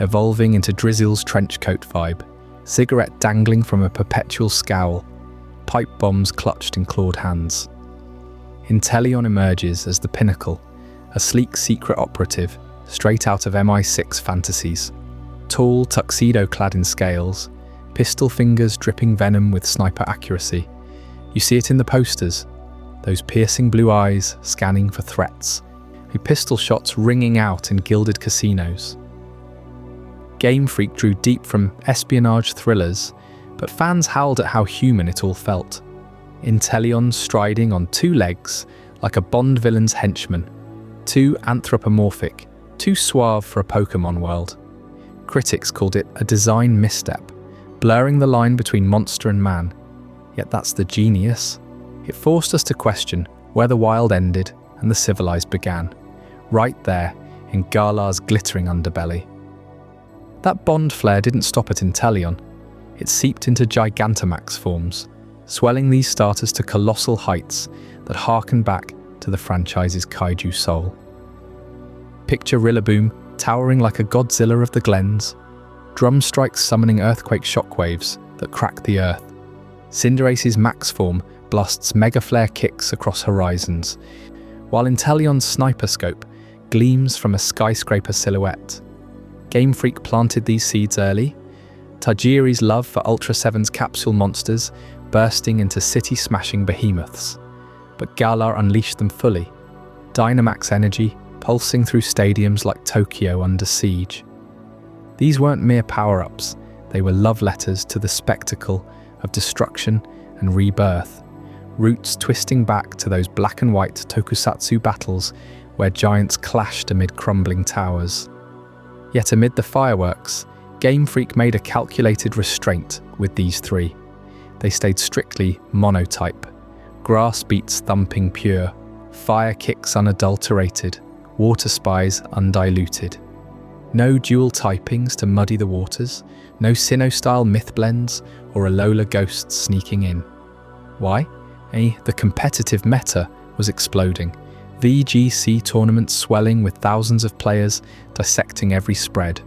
evolving into Drizzle's trenchcoat vibe, cigarette dangling from a perpetual scowl, pipe bombs clutched in clawed hands. Inteleon emerges as the pinnacle, a sleek secret operative straight out of MI6 fantasies. Tall, tuxedo-clad in scales, pistol fingers dripping venom with sniper accuracy. You see it in the posters, those piercing blue eyes scanning for threats, pistol shots ringing out in gilded casinos. Game Freak drew deep from espionage thrillers, but fans howled at how human it all felt. Inteleon striding on two legs like a Bond villain's henchman, too anthropomorphic, too suave for a Pokémon world. Critics called it a design misstep, blurring the line between monster and man. Yet that's the genius. It forced us to question where the wild ended and the civilized began, right there in Galar's glittering underbelly. That Bond flair didn't stop at Inteleon. It seeped into Gigantamax forms, swelling these starters to colossal heights that harken back to the franchise's kaiju soul. Picture Rillaboom towering like a Godzilla of the Glens, drum strikes summoning earthquake shockwaves that crack the earth. Cinderace's max form blasts mega flare kicks across horizons, while Inteleon's sniper scope gleams from a skyscraper silhouette. Game Freak planted these seeds early, Tajiri's love for Ultra 7's capsule monsters bursting into city-smashing behemoths. But Galar unleashed them fully, Dynamax energy pulsing through stadiums like Tokyo under siege. These weren't mere power-ups, they were love letters to the spectacle of destruction and rebirth, roots twisting back to those black and white tokusatsu battles where giants clashed amid crumbling towers. Yet amid the fireworks, Game Freak made a calculated restraint with these three. They stayed strictly monotype. Grass beats thumping pure, fire kicks unadulterated, water spies undiluted. No dual typings to muddy the waters, no Sinnoh-style myth blends or Alola ghosts sneaking in. Why? The competitive meta was exploding. VGC tournaments swelling with thousands of players dissecting every spread.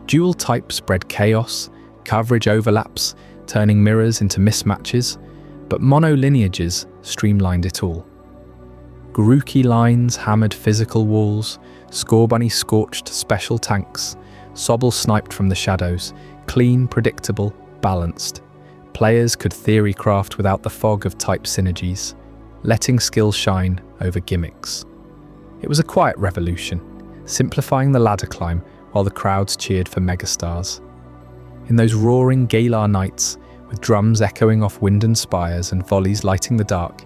Dual types bred chaos, coverage overlaps, turning mirrors into mismatches, but mono lineages streamlined it all. Grookey lines hammered physical walls, Scorbunny scorched special tanks, Sobble sniped from the shadows, clean, predictable, balanced. Players could theory craft without the fog of type synergies, letting skill shine over gimmicks. It was a quiet revolution, simplifying the ladder climb while the crowds cheered for megastars. In those roaring Galar nights, with drums echoing off wind spires and volleys lighting the dark,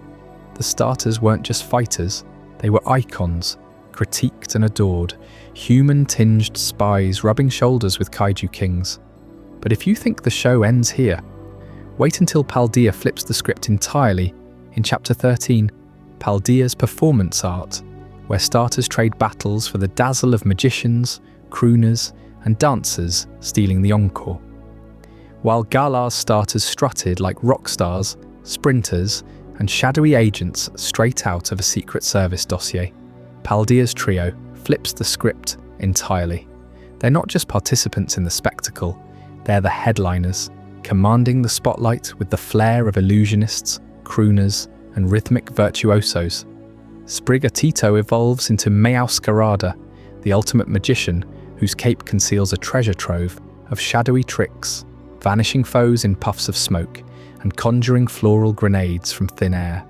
the starters weren't just fighters, they were icons, critiqued and adored, human-tinged spies rubbing shoulders with kaiju kings. But if you think the show ends here, wait until Paldea flips the script entirely in Chapter 13, Paldea's Performance Art, where starters trade battles for the dazzle of magicians, crooners, and dancers stealing the encore. While Galar's starters strutted like rock stars, sprinters, and shadowy agents straight out of a Secret Service dossier, Paldea's trio flips the script entirely. They're not just participants in the spectacle, they're the headliners, commanding the spotlight with the flair of illusionists, crooners, and rhythmic virtuosos. Sprigatito evolves into Meowscarada, the ultimate magician whose cape conceals a treasure trove of shadowy tricks, vanishing foes in puffs of smoke, and conjuring floral grenades from thin air.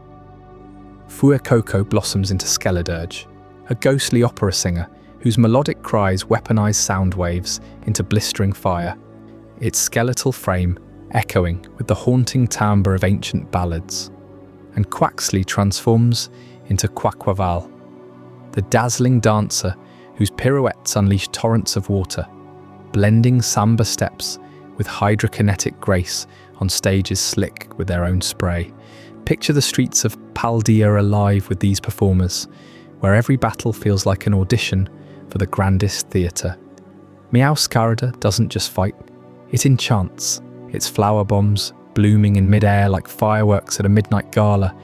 Fuecoco blossoms into Skeledirge, a ghostly opera singer whose melodic cries weaponize sound waves into blistering fire, its skeletal frame echoing with the haunting timbre of ancient ballads. And Quaxley transforms into Quaquaval, the dazzling dancer whose pirouettes unleash torrents of water, blending samba steps with hydrokinetic grace on stages slick with their own spray. Picture the streets of Paldea alive with these performers, where every battle feels like an audition for the grandest theatre. Meowscarada doesn't just fight, it enchants, its flower bombs blooming in mid-air like fireworks at a midnight gala,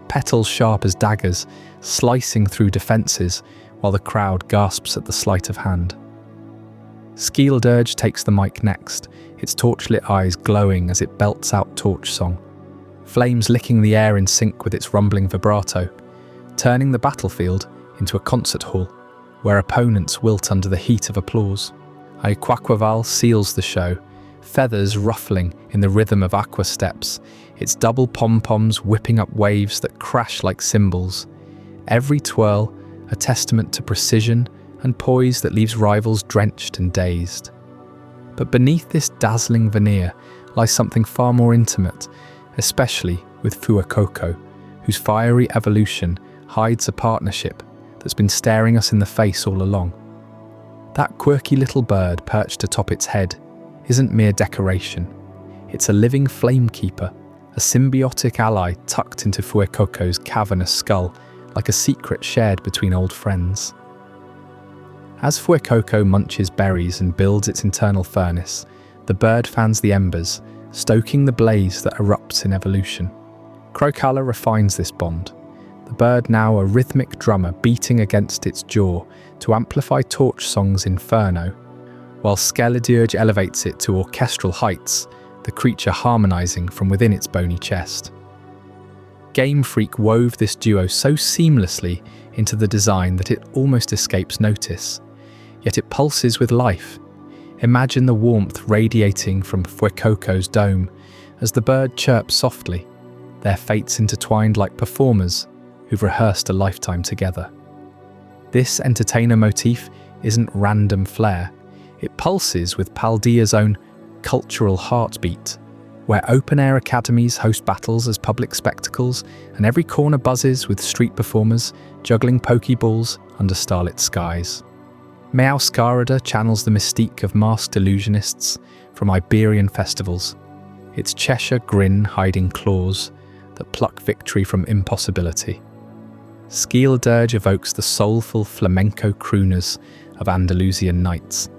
petals sharp as daggers, slicing through defences while the crowd gasps at the sleight of hand. Skeledirge takes the mic next, its torchlit eyes glowing as it belts out Torch Song, flames licking the air in sync with its rumbling vibrato, turning the battlefield into a concert hall, where opponents wilt under the heat of applause. A Quaquaval seals the show, feathers ruffling in the rhythm of aqua steps, its double pom-poms whipping up waves that crash like cymbals. Every twirl a testament to precision and poise that leaves rivals drenched and dazed. But beneath this dazzling veneer lies something far more intimate, especially with Fuecoco, whose fiery evolution hides a partnership that's been staring us in the face all along. That quirky little bird perched atop its head isn't mere decoration. It's a living flamekeeper, a symbiotic ally tucked into Fuecoco's cavernous skull like a secret shared between old friends. As Fuecoco munches berries and builds its internal furnace, the bird fans the embers, stoking the blaze that erupts in evolution. Crocala refines this bond, the bird now a rhythmic drummer beating against its jaw to amplify torch song's inferno, while Skelidurge elevates it to orchestral heights, the creature harmonizing from within its bony chest. Game Freak wove this duo so seamlessly into the design that it almost escapes notice, yet it pulses with life. Imagine the warmth radiating from Fuecoco's dome as the bird chirps softly, their fates intertwined like performers who've rehearsed a lifetime together. This entertainer motif isn't random flair, it pulses with Paldea's own cultural heartbeat, where open-air academies host battles as public spectacles and every corner buzzes with street performers juggling pokeballs under starlit skies. Meowscarada channels the mystique of masked illusionists from Iberian festivals, its Cheshire grin hiding claws that pluck victory from impossibility. Skelidurge evokes the soulful flamenco crooners of Andalusian nights,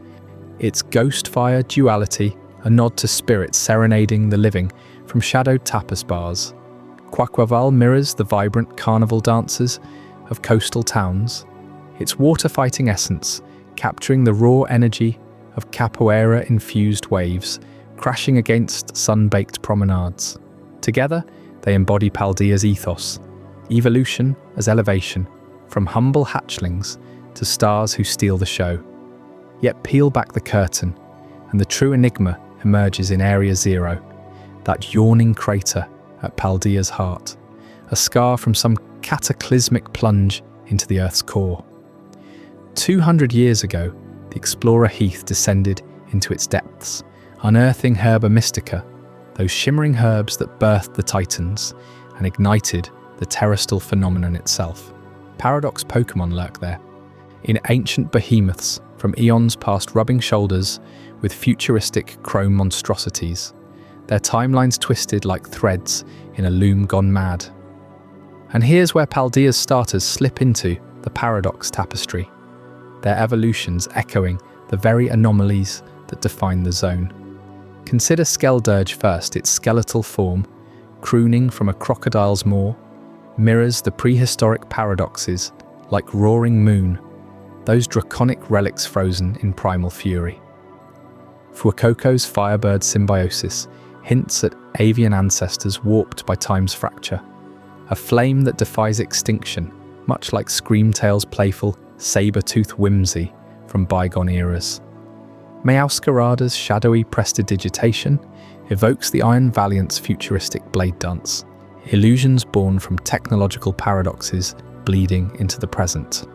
its Ghostfire duality a nod to spirits serenading the living from shadowed tapas bars. Quaquaval mirrors the vibrant carnival dances of coastal towns, its water-fighting essence capturing the raw energy of capoeira-infused waves crashing against sun-baked promenades. Together, they embody Paldea's ethos, evolution as elevation, from humble hatchlings to stars who steal the show. Yet peel back the curtain, and the true enigma emerges in Area Zero, that yawning crater at Paldea's heart, a scar from some cataclysmic plunge into the Earth's core. 200 years ago, the explorer Heath descended into its depths, unearthing Herba Mystica, those shimmering herbs that birthed the Titans and ignited the terrestrial phenomenon itself. Paradox Pokémon lurk there, in ancient behemoths from eons past rubbing shoulders with futuristic chrome monstrosities, their timelines twisted like threads in a loom gone mad. And here's where Paldea's starters slip into the paradox tapestry, their evolutions echoing the very anomalies that define the zone. Consider Skelidurge first. Its skeletal form, crooning from a crocodile's maw, mirrors the prehistoric paradoxes like roaring moon, those draconic relics frozen in primal fury. Fuecoco's firebird symbiosis hints at avian ancestors warped by time's fracture, a flame that defies extinction, much like Screamtail's playful, saber-toothed whimsy from bygone eras. Meowscarada's shadowy prestidigitation evokes the Iron Valiant's futuristic blade dance, illusions born from technological paradoxes bleeding into the present.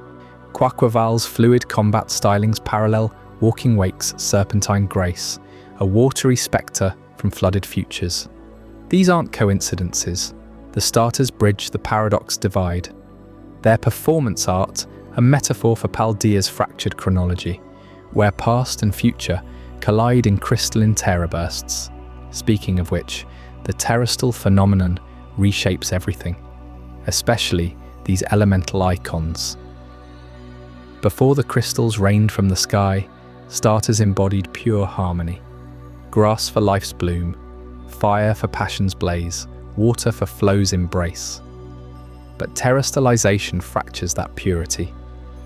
Quaquaval's fluid combat stylings parallel Walking Wake's serpentine grace, a watery spectre from flooded futures. These aren't coincidences. The starters bridge the paradox divide. Their performance art, a metaphor for Paldea's fractured chronology, where past and future collide in crystalline terrorbursts. Speaking of which, the terrestrial phenomenon reshapes everything, especially these elemental icons. Before the crystals rained from the sky, starters embodied pure harmony. Grass for life's bloom, fire for passion's blaze, water for flow's embrace. But terrestrialization fractures that purity,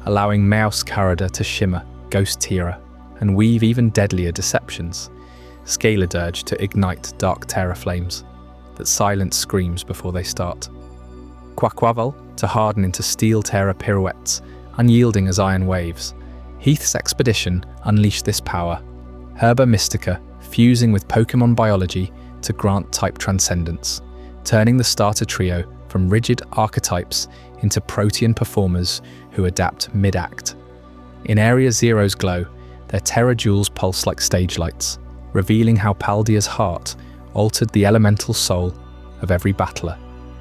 allowing Meowscarada to shimmer, ghost Tira, and weave even deadlier deceptions. Skelidurge to ignite dark terror flames that silence screams before they start. Quaquaval to harden into steel terror pirouettes, unyielding as iron waves. Heath's expedition unleashed this power, Herba Mystica fusing with Pokémon biology to grant type transcendence, turning the starter trio from rigid archetypes into protean performers who adapt mid-act. In Area Zero's glow, their Terra Jewels pulse like stage lights, revealing how Paldea's heart altered the elemental soul of every battler,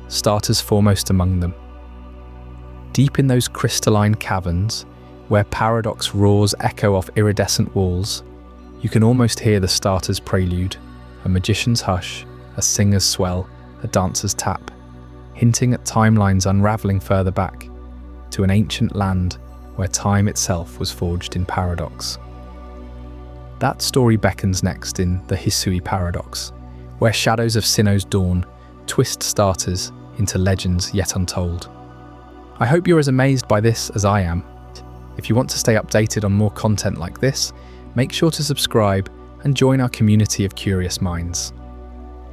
starters foremost among them. Deep in those crystalline caverns, where Paradox roars echo off iridescent walls, you can almost hear the starter's prelude, a magician's hush, a singer's swell, a dancer's tap, hinting at timelines unravelling further back, to an ancient land where time itself was forged in Paradox. That story beckons next in the Hisui Paradox, where shadows of Sinnoh's dawn twist starters into legends yet untold. I hope you're as amazed by this as I am. If you want to stay updated on more content like this, make sure to subscribe and join our community of curious minds.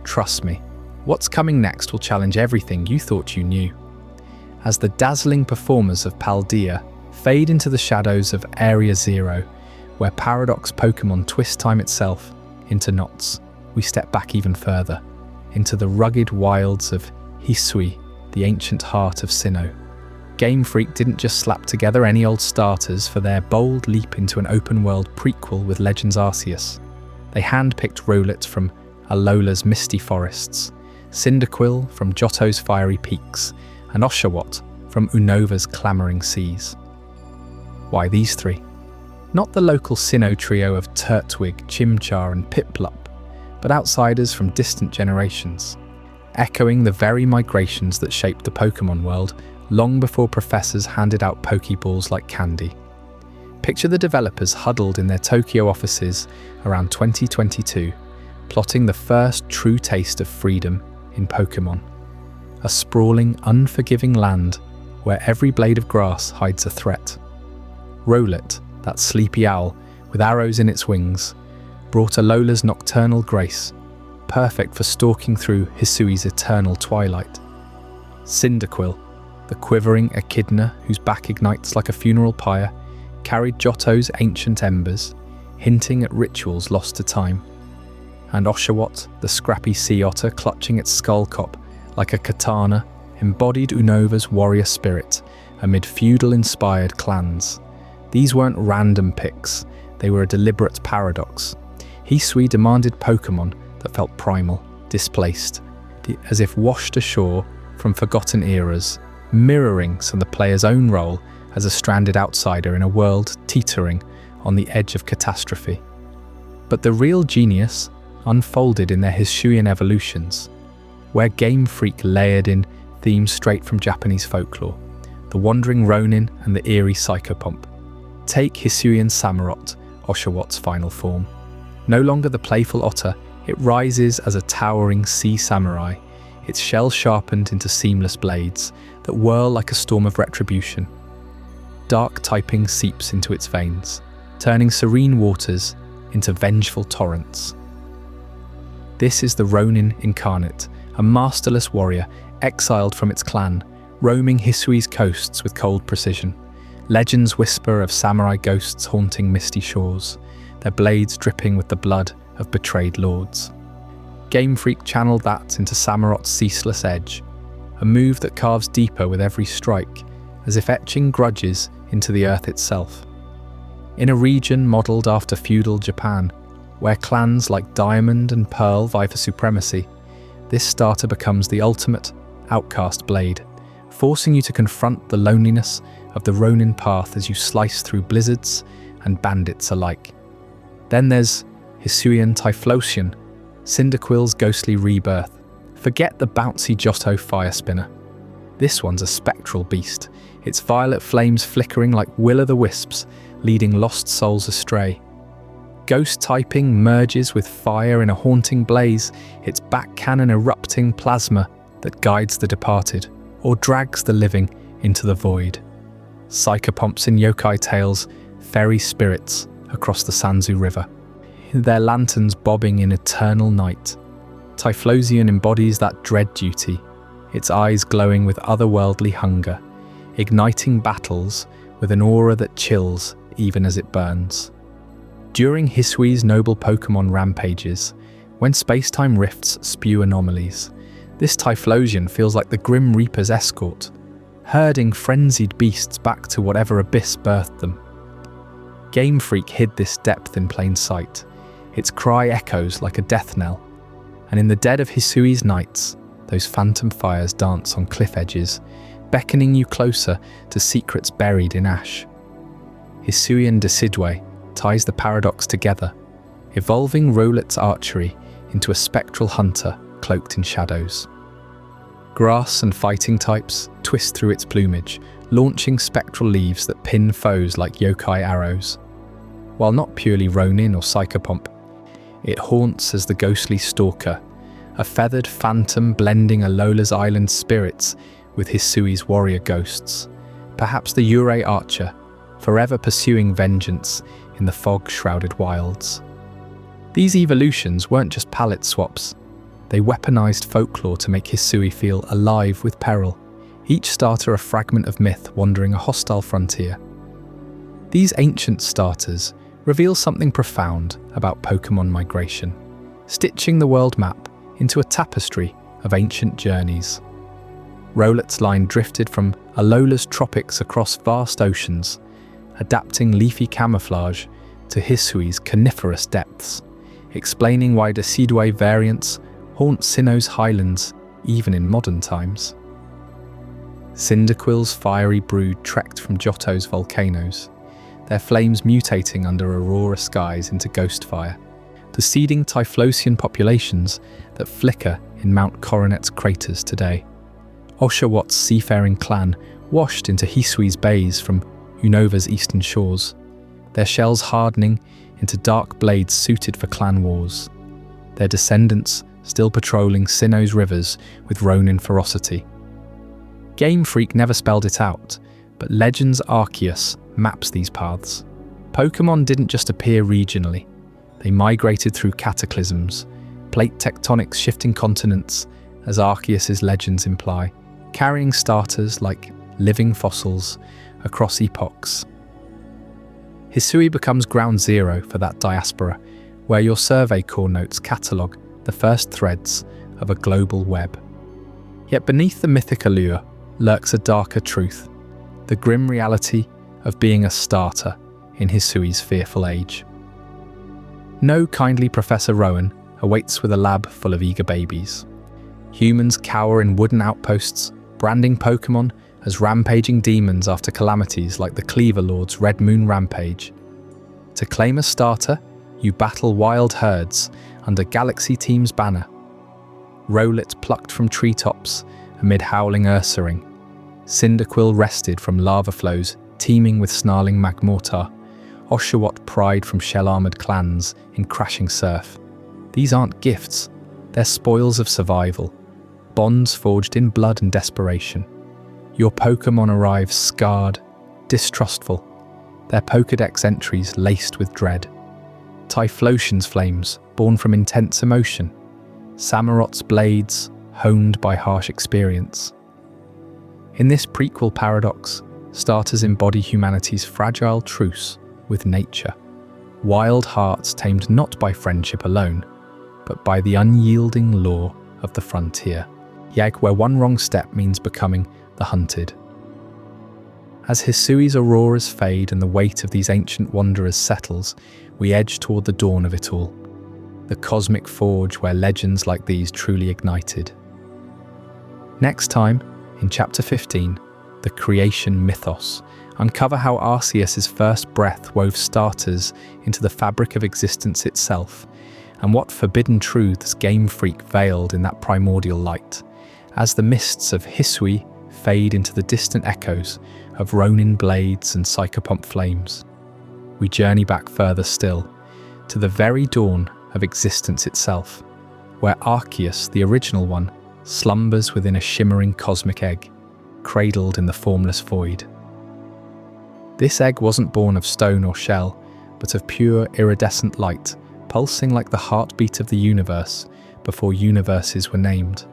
Trust me, what's coming next will challenge everything you thought you knew. As the dazzling performers of Paldea fade into the shadows of Area Zero, where Paradox Pokémon twist time itself into knots, we step back even further, into the rugged wilds of Hisui, the ancient heart of Sinnoh. Game Freak didn't just slap together any old starters for their bold leap into an open-world prequel with Legends Arceus. They handpicked Rowlet from Alola's misty forests, Cyndaquil from Johto's fiery peaks, and Oshawott from Unova's clamouring seas. Why these three? Not the local Sinnoh trio of Turtwig, Chimchar and Piplup, but outsiders from distant generations, echoing the very migrations that shaped the Pokémon world long before professors handed out Pokeballs like candy. Picture the developers huddled in their Tokyo offices around 2022, plotting the first true taste of freedom in Pokémon. A sprawling, unforgiving land where every blade of grass hides a threat. Rowlet, that sleepy owl with arrows in its wings, brought Alola's nocturnal grace, perfect for stalking through Hisui's eternal twilight. Cyndaquil, the quivering echidna whose back ignites like a funeral pyre, carried Johto's ancient embers, hinting at rituals lost to time. And Oshawott, the scrappy sea otter clutching its skullcop like a katana, embodied Unova's warrior spirit amid feudal-inspired clans. These weren't random picks, they were a deliberate paradox. Hisui demanded Pokémon that felt primal, displaced, as if washed ashore from forgotten eras, mirroring some of the player's own role as a stranded outsider in a world teetering on the edge of catastrophe. But the real genius unfolded in their Hisuian evolutions, where Game Freak layered in themes straight from Japanese folklore, the wandering Ronin and the eerie Psychopomp. Take Hisuian Samurott, Oshawott's final form. No longer the playful otter, it rises as a towering sea samurai, its shell sharpened into seamless blades that whirl like a storm of retribution. Dark typing seeps into its veins, turning serene waters into vengeful torrents. This is the Ronin incarnate, a masterless warrior exiled from its clan, roaming Hisui's coasts with cold precision. Legends whisper of samurai ghosts haunting misty shores, their blades dripping with the blood of betrayed lords. Game Freak channeled that into Samurott's ceaseless edge, a move that carves deeper with every strike, as if etching grudges into the earth itself. In a region modelled after feudal Japan, where clans like Diamond and Pearl vie for supremacy, this starter becomes the ultimate outcast blade, forcing you to confront the loneliness of the Ronin path as you slice through blizzards and bandits alike. Then there's Hisuian Typhlosion, Cyndaquil's ghostly rebirth. Forget the bouncy Johto fire spinner. This one's a spectral beast, its violet flames flickering like will-o'-the-wisps, leading lost souls astray. Ghost typing merges with fire in a haunting blaze, its back cannon erupting plasma that guides the departed, or drags the living into the void. Psychopomps in yokai tales ferry spirits across the Sanzu River, their lanterns bobbing in eternal night. Typhlosion embodies that dread duty, its eyes glowing with otherworldly hunger, igniting battles with an aura that chills even as it burns. During Hisui's noble Pokémon rampages, when space-time rifts spew anomalies, this Typhlosion feels like the Grim Reaper's escort, herding frenzied beasts back to whatever abyss birthed them. Game Freak hid this depth in plain sight. Its cry echoes like a death knell, and in the dead of Hisui's nights, those phantom fires dance on cliff edges, beckoning you closer to secrets buried in ash. Hisuian Decidue ties the paradox together, evolving Rowlet's archery into a spectral hunter cloaked in shadows. Grass and fighting types twist through its plumage, launching spectral leaves that pin foes like yokai arrows. While not purely Ronin or Psychopomp, it haunts as the ghostly stalker, a feathered phantom blending Alola's island spirits with Hisui's warrior ghosts, perhaps the Yurei archer, forever pursuing vengeance in the fog-shrouded wilds. These evolutions weren't just palette swaps. They weaponized folklore to make Hisui feel alive with peril, each starter a fragment of myth wandering a hostile frontier. These ancient starters reveal something profound about Pokémon migration, stitching the world map into a tapestry of ancient journeys. Rowlet's line drifted from Alola's tropics across vast oceans, adapting leafy camouflage to Hisui's coniferous depths, explaining why Decidue variants haunt Sinnoh's highlands even in modern times. Cyndaquil's fiery brood trekked from Johto's volcanoes, their flames mutating under aurora skies into ghost fire, to seeding Typhlosian populations that flicker in Mount Coronet's craters today. Oshawott seafaring clan washed into Hisui's bays from Unova's eastern shores, their shells hardening into dark blades suited for clan wars, their descendants still patrolling Sinnoh's rivers with Ronin ferocity. Game Freak never spelled it out, but Legends Arceus maps these paths. Pokémon didn't just appear regionally. They migrated through cataclysms, plate tectonics shifting continents, as Arceus's legends imply, carrying starters like living fossils across epochs. Hisui becomes ground zero for that diaspora, where your survey core notes catalogue the first threads of a global web. Yet beneath the mythic allure lurks a darker truth, the grim reality of being a starter in Hisui's fearful age. No kindly Professor Rowan awaits with a lab full of eager babies. Humans cower in wooden outposts, branding Pokémon as rampaging demons after calamities like the Cleaver Lord's Red Moon Rampage. To claim a starter, you battle wild herds under Galaxy Team's banner. Rowlet plucked from treetops amid howling Ursaring. Cyndaquil wrested from lava flows teeming with snarling Magmortar. Oshawott pried from shell-armoured clans in crashing surf. These aren't gifts, they're spoils of survival, bonds forged in blood and desperation. Your Pokémon arrive scarred, distrustful, their Pokédex entries laced with dread. Typhlosion's flames, born from intense emotion. Samurot's blades, honed by harsh experience. In this prequel paradox, starters embody humanity's fragile truce with nature. Wild hearts tamed not by friendship alone, but by the unyielding law of the frontier. Yag, where one wrong step means becoming the hunted. As Hisui's auroras fade and the weight of these ancient wanderers settles, we edge toward the dawn of it all, the cosmic forge where legends like these truly ignited. Next time, in Chapter 15, The Creation Mythos, uncover how Arceus's first breath wove starters into the fabric of existence itself, and what forbidden truths Game Freak veiled in that primordial light, as the mists of Hisui fade into the distant echoes of Ronin blades and Psychopomp flames. We journey back further still, to the very dawn of existence itself, where Arceus, the original one, slumbers within a shimmering cosmic egg, cradled in the formless void. This egg wasn't born of stone or shell, but of pure iridescent light, pulsing like the heartbeat of the universe before universes were named.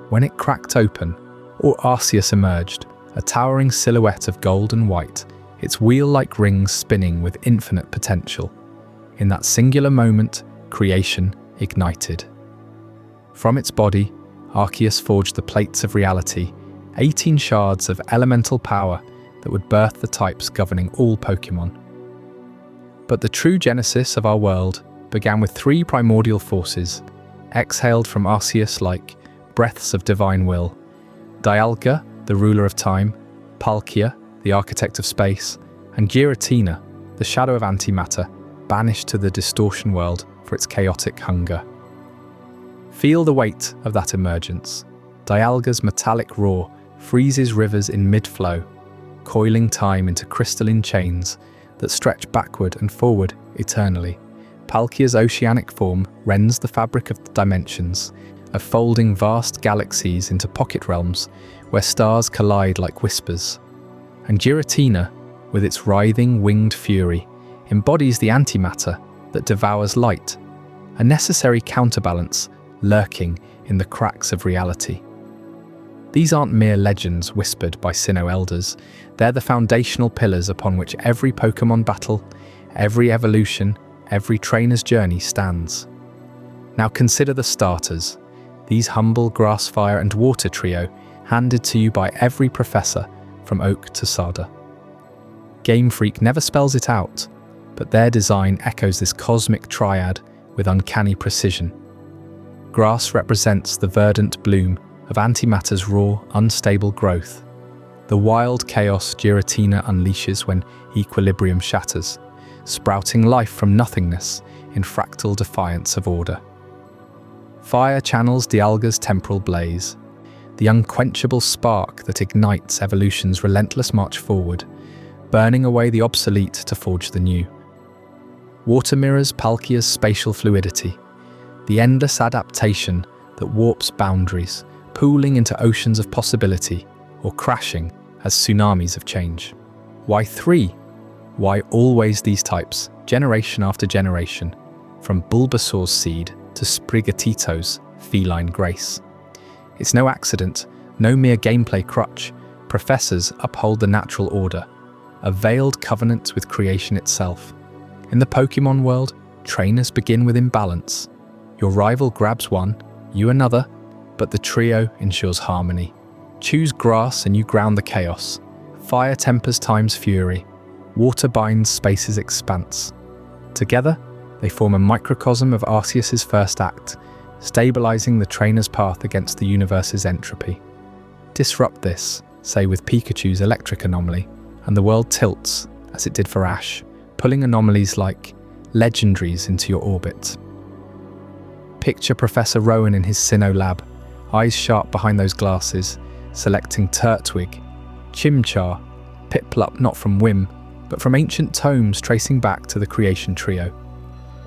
When it cracked open, Arceus emerged, a towering silhouette of gold and white, its wheel-like rings spinning with infinite potential. In that singular moment, creation ignited. From its body, Arceus forged the plates of reality, 18 shards of elemental power that would birth the types governing all Pokémon. But the true genesis of our world began with 3 primordial forces, exhaled from Arceus like breaths of divine will. Dialga, the ruler of time, Palkia, the architect of space, and Giratina, the shadow of antimatter, banished to the distortion world for its chaotic hunger. Feel the weight of that emergence. Dialga's metallic roar freezes rivers in mid-flow, coiling time into crystalline chains that stretch backward and forward eternally. Palkia's oceanic form rends the fabric of the dimensions, folding vast galaxies into pocket realms where stars collide like whispers. And Giratina, with its writhing winged fury, embodies the antimatter that devours light, a necessary counterbalance lurking in the cracks of reality. These aren't mere legends whispered by Sinnoh elders, they're the foundational pillars upon which every Pokémon battle, every evolution, every trainer's journey stands. Now consider the starters, these humble grass, fire and water trio handed to you by every professor from Oak to Sada. Game Freak never spells it out, but their design echoes this cosmic triad with uncanny precision. Grass represents the verdant bloom of antimatter's raw, unstable growth, the wild chaos Giratina unleashes when equilibrium shatters, sprouting life from nothingness in fractal defiance of order. Fire channels Dialga's temporal blaze, the unquenchable spark that ignites evolution's relentless march forward, burning away the obsolete to forge the new. Water mirrors Palkia's spatial fluidity, the endless adaptation that warps boundaries, pooling into oceans of possibility or crashing as tsunamis of change. Why 3? Why always these types, generation after generation, from Bulbasaur's seed to Sprigatito's feline grace? It's no accident, no mere gameplay crutch. Professors uphold the natural order, a veiled covenant with creation itself. In the Pokémon world, trainers begin with imbalance. Your rival grabs one, you another, but the trio ensures harmony. Choose grass and you ground the chaos. Fire tempers time's fury. Water binds space's expanse. Together, they form a microcosm of Arceus's first act, stabilizing the trainer's path against the universe's entropy. Disrupt this, say with Pikachu's electric anomaly, and the world tilts, as it did for Ash, pulling anomalies like legendaries into your orbit. Picture Professor Rowan in his Sinnoh lab, eyes sharp behind those glasses, selecting Turtwig, Chimchar, Piplup not from whim, but from ancient tomes tracing back to the creation trio.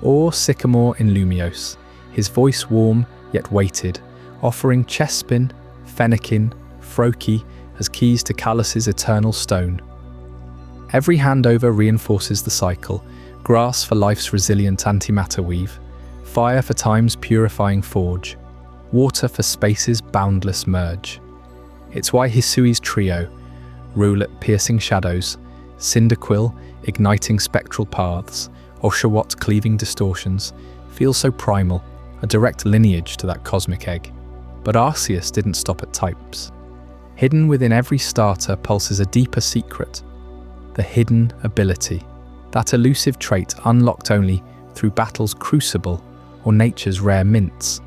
Or Sycamore in Lumiose, his voice warm yet weighted, offering Chespin, Fennekin, Froakie as keys to Kalus's eternal stone. Every handover reinforces the cycle, grass for life's resilient antimatter weave, fire for time's purifying forge, water for space's boundless merge. It's why Hisui's trio, Rowlet piercing shadows, Cyndaquil igniting spectral paths, Oshawott cleaving distortions, feel so primal, a direct lineage to that cosmic egg. But Arceus didn't stop at types. Hidden within every starter pulses a deeper secret, the hidden ability, that elusive trait unlocked only through battle's crucible or nature's rare mints.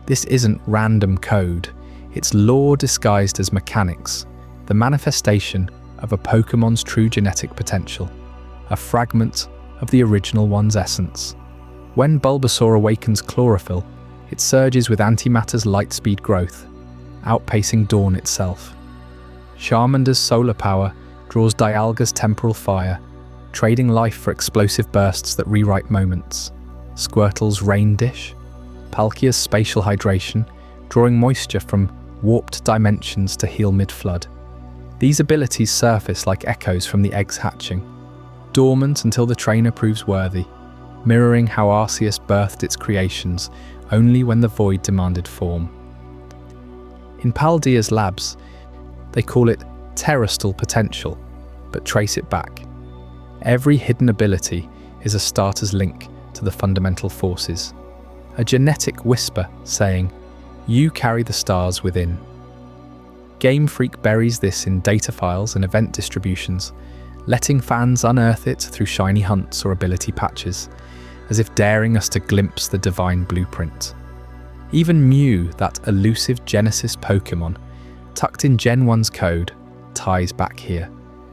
This isn't random code, it's lore disguised as mechanics, the manifestation of a Pokémon's true genetic potential, a fragment of the original one's essence. When Bulbasaur awakens chlorophyll, it surges with antimatter's lightspeed growth, outpacing dawn itself. Charmander's solar power draws Dialga's temporal fire, trading life for explosive bursts that rewrite moments. Squirtle's rain dish, Palkia's spatial hydration, drawing moisture from warped dimensions to heal mid-flood. These abilities surface like echoes from the egg's hatching, dormant until the trainer proves worthy, mirroring how Arceus birthed its creations only when the void demanded form. In Paldea's labs, they call it terrestrial potential, but trace it back. Every hidden ability is a starter's link to the fundamental forces, a genetic whisper saying, "You carry the stars within." Game Freak buries this in data files and event distributions, letting fans unearth it through shiny hunts or ability patches, as if daring us to glimpse the divine blueprint. Even Mew, that elusive Genesis Pokémon, tucked in Gen 1's code, ties back here.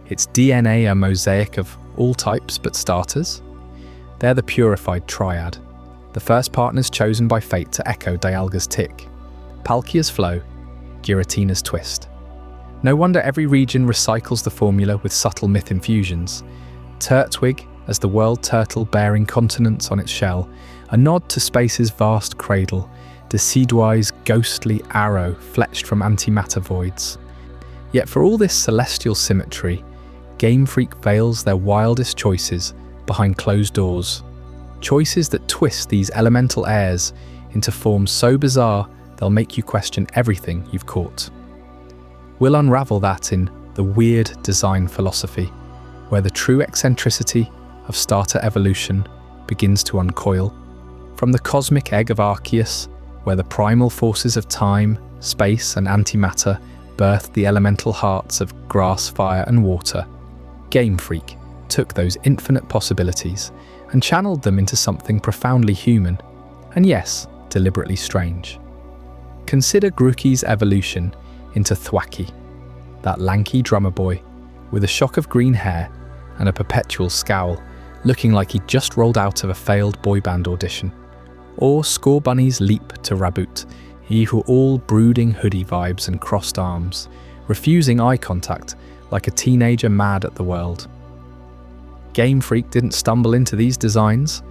Its DNA a mosaic of all types but starters? They're the purified triad, the first partners chosen by fate to echo Dialga's tick, Palkia's flow, Giratina's twist. No wonder every region recycles the formula with subtle myth infusions. Turtwig, as the world turtle bearing continents on its shell, a nod to space's vast cradle, Decidueye's ghostly arrow fletched from antimatter voids. Yet for all this celestial symmetry, Game Freak veils their wildest choices behind closed doors. Choices that twist these elemental airs into forms so bizarre they'll make you question everything you've caught. We'll unravel that in the weird design philosophy, where the true eccentricity of starter evolution begins to uncoil. From the cosmic egg of Arceus, where the primal forces of time, space, and antimatter birthed the elemental hearts of grass, fire, and water, Game Freak took those infinite possibilities and channeled them into something profoundly human, and yes, deliberately strange. Consider Grookey's evolution into Thwackey, that lanky drummer boy with a shock of green hair and a perpetual scowl, looking like he'd just rolled out of a failed boy band audition. Or Scorbunny's leap to Raboot, he who all brooding hoodie vibes and crossed arms, refusing eye contact like a teenager mad at the world. Game Freak didn't stumble into these designs,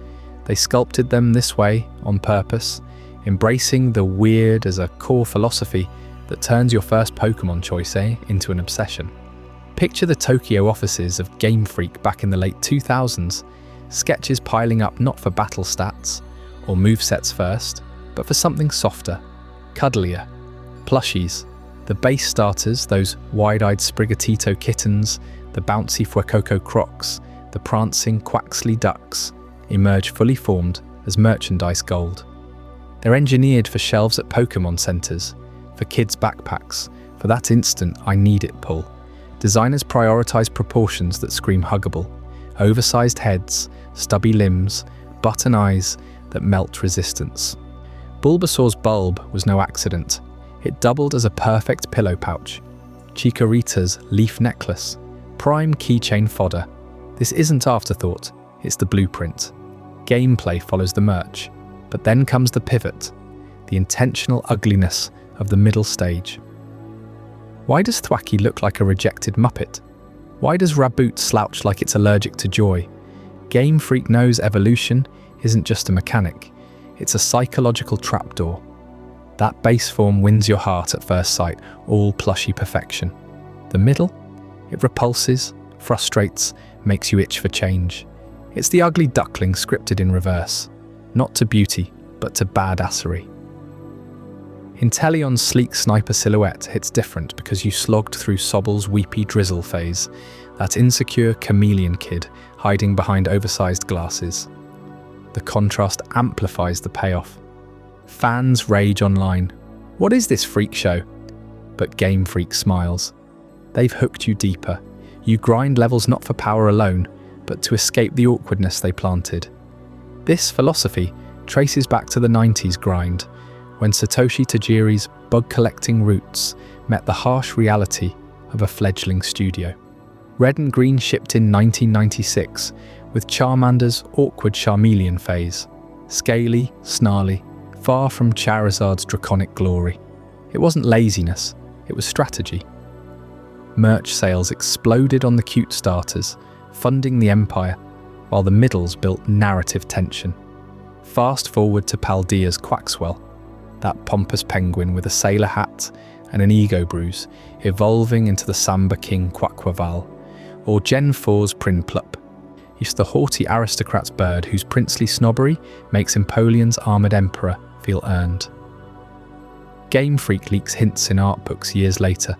they sculpted them this way on purpose, embracing the weird as a core philosophy that turns your first Pokémon choice into an obsession. Picture the Tokyo offices of Game Freak back in the late 2000s, sketches piling up not for battle stats or movesets first, but for something softer, cuddlier, plushies, the base starters, those wide-eyed Sprigatito kittens, the bouncy Fuecoco crocs, the prancing Quaxley ducks, emerge fully formed as merchandise gold. They're engineered for shelves at Pokémon centers, for kids' backpacks, for that instant I need it pull. Designers prioritize proportions that scream huggable, oversized heads, stubby limbs, button eyes that melt resistance. Bulbasaur's bulb was no accident. It doubled as a perfect pillow pouch. Chikorita's leaf necklace, prime keychain fodder. This isn't afterthought, it's the blueprint. Gameplay follows the merch, but then comes the pivot, the intentional ugliness of the middle stage. Why does Thwackey look like a rejected Muppet? Why does Raboot slouch like it's allergic to joy? Game Freak knows evolution isn't just a mechanic, it's a psychological trapdoor. That base form wins your heart at first sight, all plushy perfection. The middle? It repulses, frustrates, makes you itch for change. It's the ugly duckling scripted in reverse, not to beauty, but to badassery. Inteleon's sleek sniper silhouette hits different because you slogged through Sobble's weepy drizzle phase, that insecure chameleon kid hiding behind oversized glasses. The contrast amplifies the payoff. Fans rage online. What is this freak show? But Game Freak smiles. They've hooked you deeper. You grind levels not for power alone, but to escape the awkwardness they planted. This philosophy traces back to the 90s grind, when Satoshi Tajiri's bug-collecting roots met the harsh reality of a fledgling studio. Red and Green shipped in 1996, with Charmander's awkward Charmeleon phase. Scaly, snarly, far from Charizard's draconic glory. It wasn't laziness, it was strategy. Merch sales exploded on the cute starters, funding the empire, while the middles built narrative tension. Fast forward to Paldea's Quaxwell, that pompous penguin with a sailor hat and an ego bruise, evolving into the Samba King Quaquaval, or Gen 4's Prinplup. He's the haughty aristocrat's bird whose princely snobbery makes Empoleon's armoured emperor feel earned. Game Freak leaks hints in art books years later,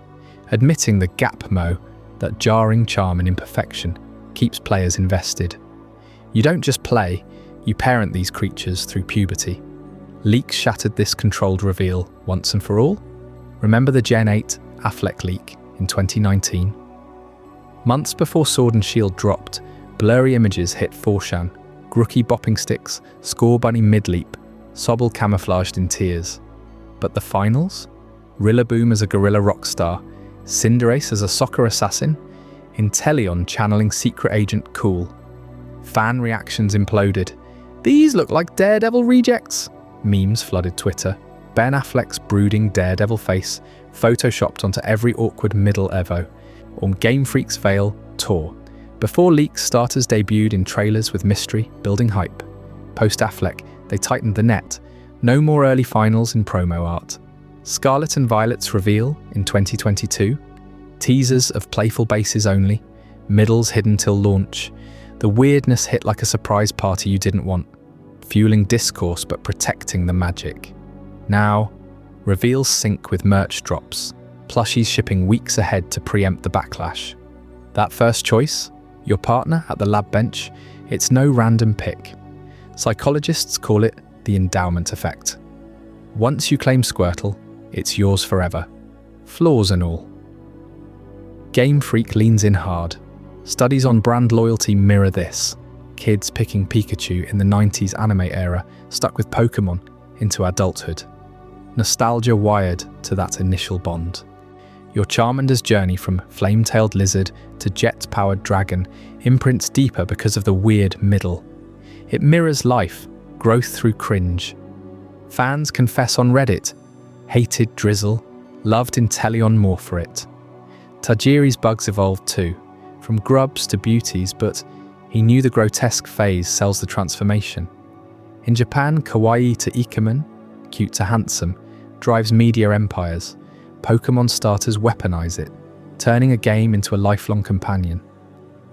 admitting the gap-mo, that jarring charm and imperfection, keeps players invested. You don't just play, you parent these creatures through puberty. Leaks shattered this controlled reveal once and for all. Remember the Gen 8 Affleck leak in 2019? Months before Sword and Shield dropped, blurry images hit 4chan, Grooky bopping sticks, Score Bunny mid-leap, Sobble camouflaged in tears. But the finals? Rillaboom as a gorilla rock star, Cinderace as a soccer assassin, Inteleon channeling Secret Agent Cool. Fan reactions imploded. These look like Daredevil rejects. Memes flooded Twitter. Ben Affleck's brooding Daredevil face photoshopped onto every awkward middle Evo. On Game Freak's veil tore. Before leaks, starters debuted in trailers with mystery, building hype. Post-Affleck, they tightened the net. No more early finals in promo art. Scarlet and Violet's reveal in 2022. Teasers of playful bases only. Middles hidden till launch. The weirdness hit like a surprise party you didn't want. Fueling discourse but protecting the magic. Now, reveals sync with merch drops. Plushies shipping weeks ahead to preempt the backlash. That first choice? Your partner at the lab bench? It's no random pick. Psychologists call it the endowment effect. Once you claim Squirtle, it's yours forever. Flaws and all. Game Freak leans in hard. Studies on brand loyalty mirror this. Kids picking Pikachu in the 90s anime era stuck with Pokémon into adulthood. Nostalgia wired to that initial bond. Your Charmander's journey from flame-tailed lizard to jet-powered dragon imprints deeper because of the weird middle. It mirrors life, growth through cringe. Fans confess on Reddit, hated Drizzle, loved Inteleon more for it. Tajiri's bugs evolved too, from grubs to beauties, but he knew the grotesque phase sells the transformation. In Japan, kawaii to ikemen, cute to handsome, drives media empires. Pokémon starters weaponize it, turning a game into a lifelong companion.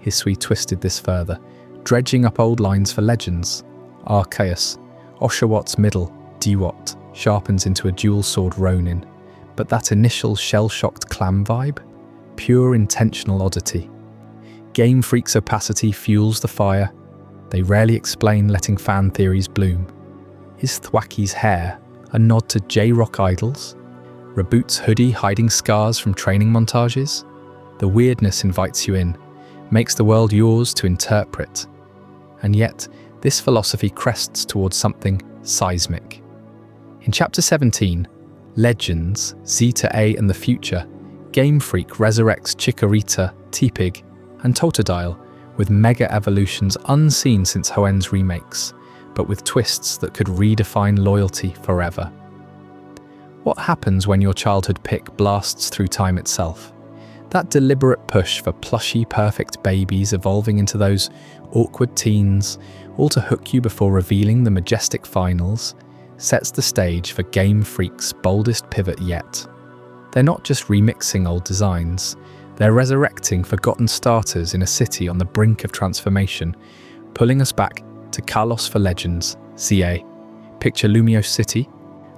Hisui twisted this further, dredging up old lines for legends. Arceus, Oshawott middle, Dewott, sharpens into a dual-sword Ronin. But that initial shell-shocked clam vibe? Pure intentional oddity. Game Freak's opacity fuels the fire. They rarely explain letting fan theories bloom. Is Thwacky's hair a nod to J-Rock idols? Reboot's hoodie hiding scars from training montages? The weirdness invites you in, makes the world yours to interpret. And yet, this philosophy crests towards something seismic. In Chapter 17, Legends, Z to A and the Future, Game Freak resurrects Chikorita, T-Pig, and Totodile with mega evolutions unseen since Hoenn's remakes, but with twists that could redefine loyalty forever. What happens when your childhood pick blasts through time itself? That deliberate push for plushy, perfect babies evolving into those awkward teens, all to hook you before revealing the majestic finals, sets the stage for Game Freak's boldest pivot yet. They're not just remixing old designs, they're resurrecting forgotten starters in a city on the brink of transformation, pulling us back to Kalos for Legends, CA. Picture Lumiose City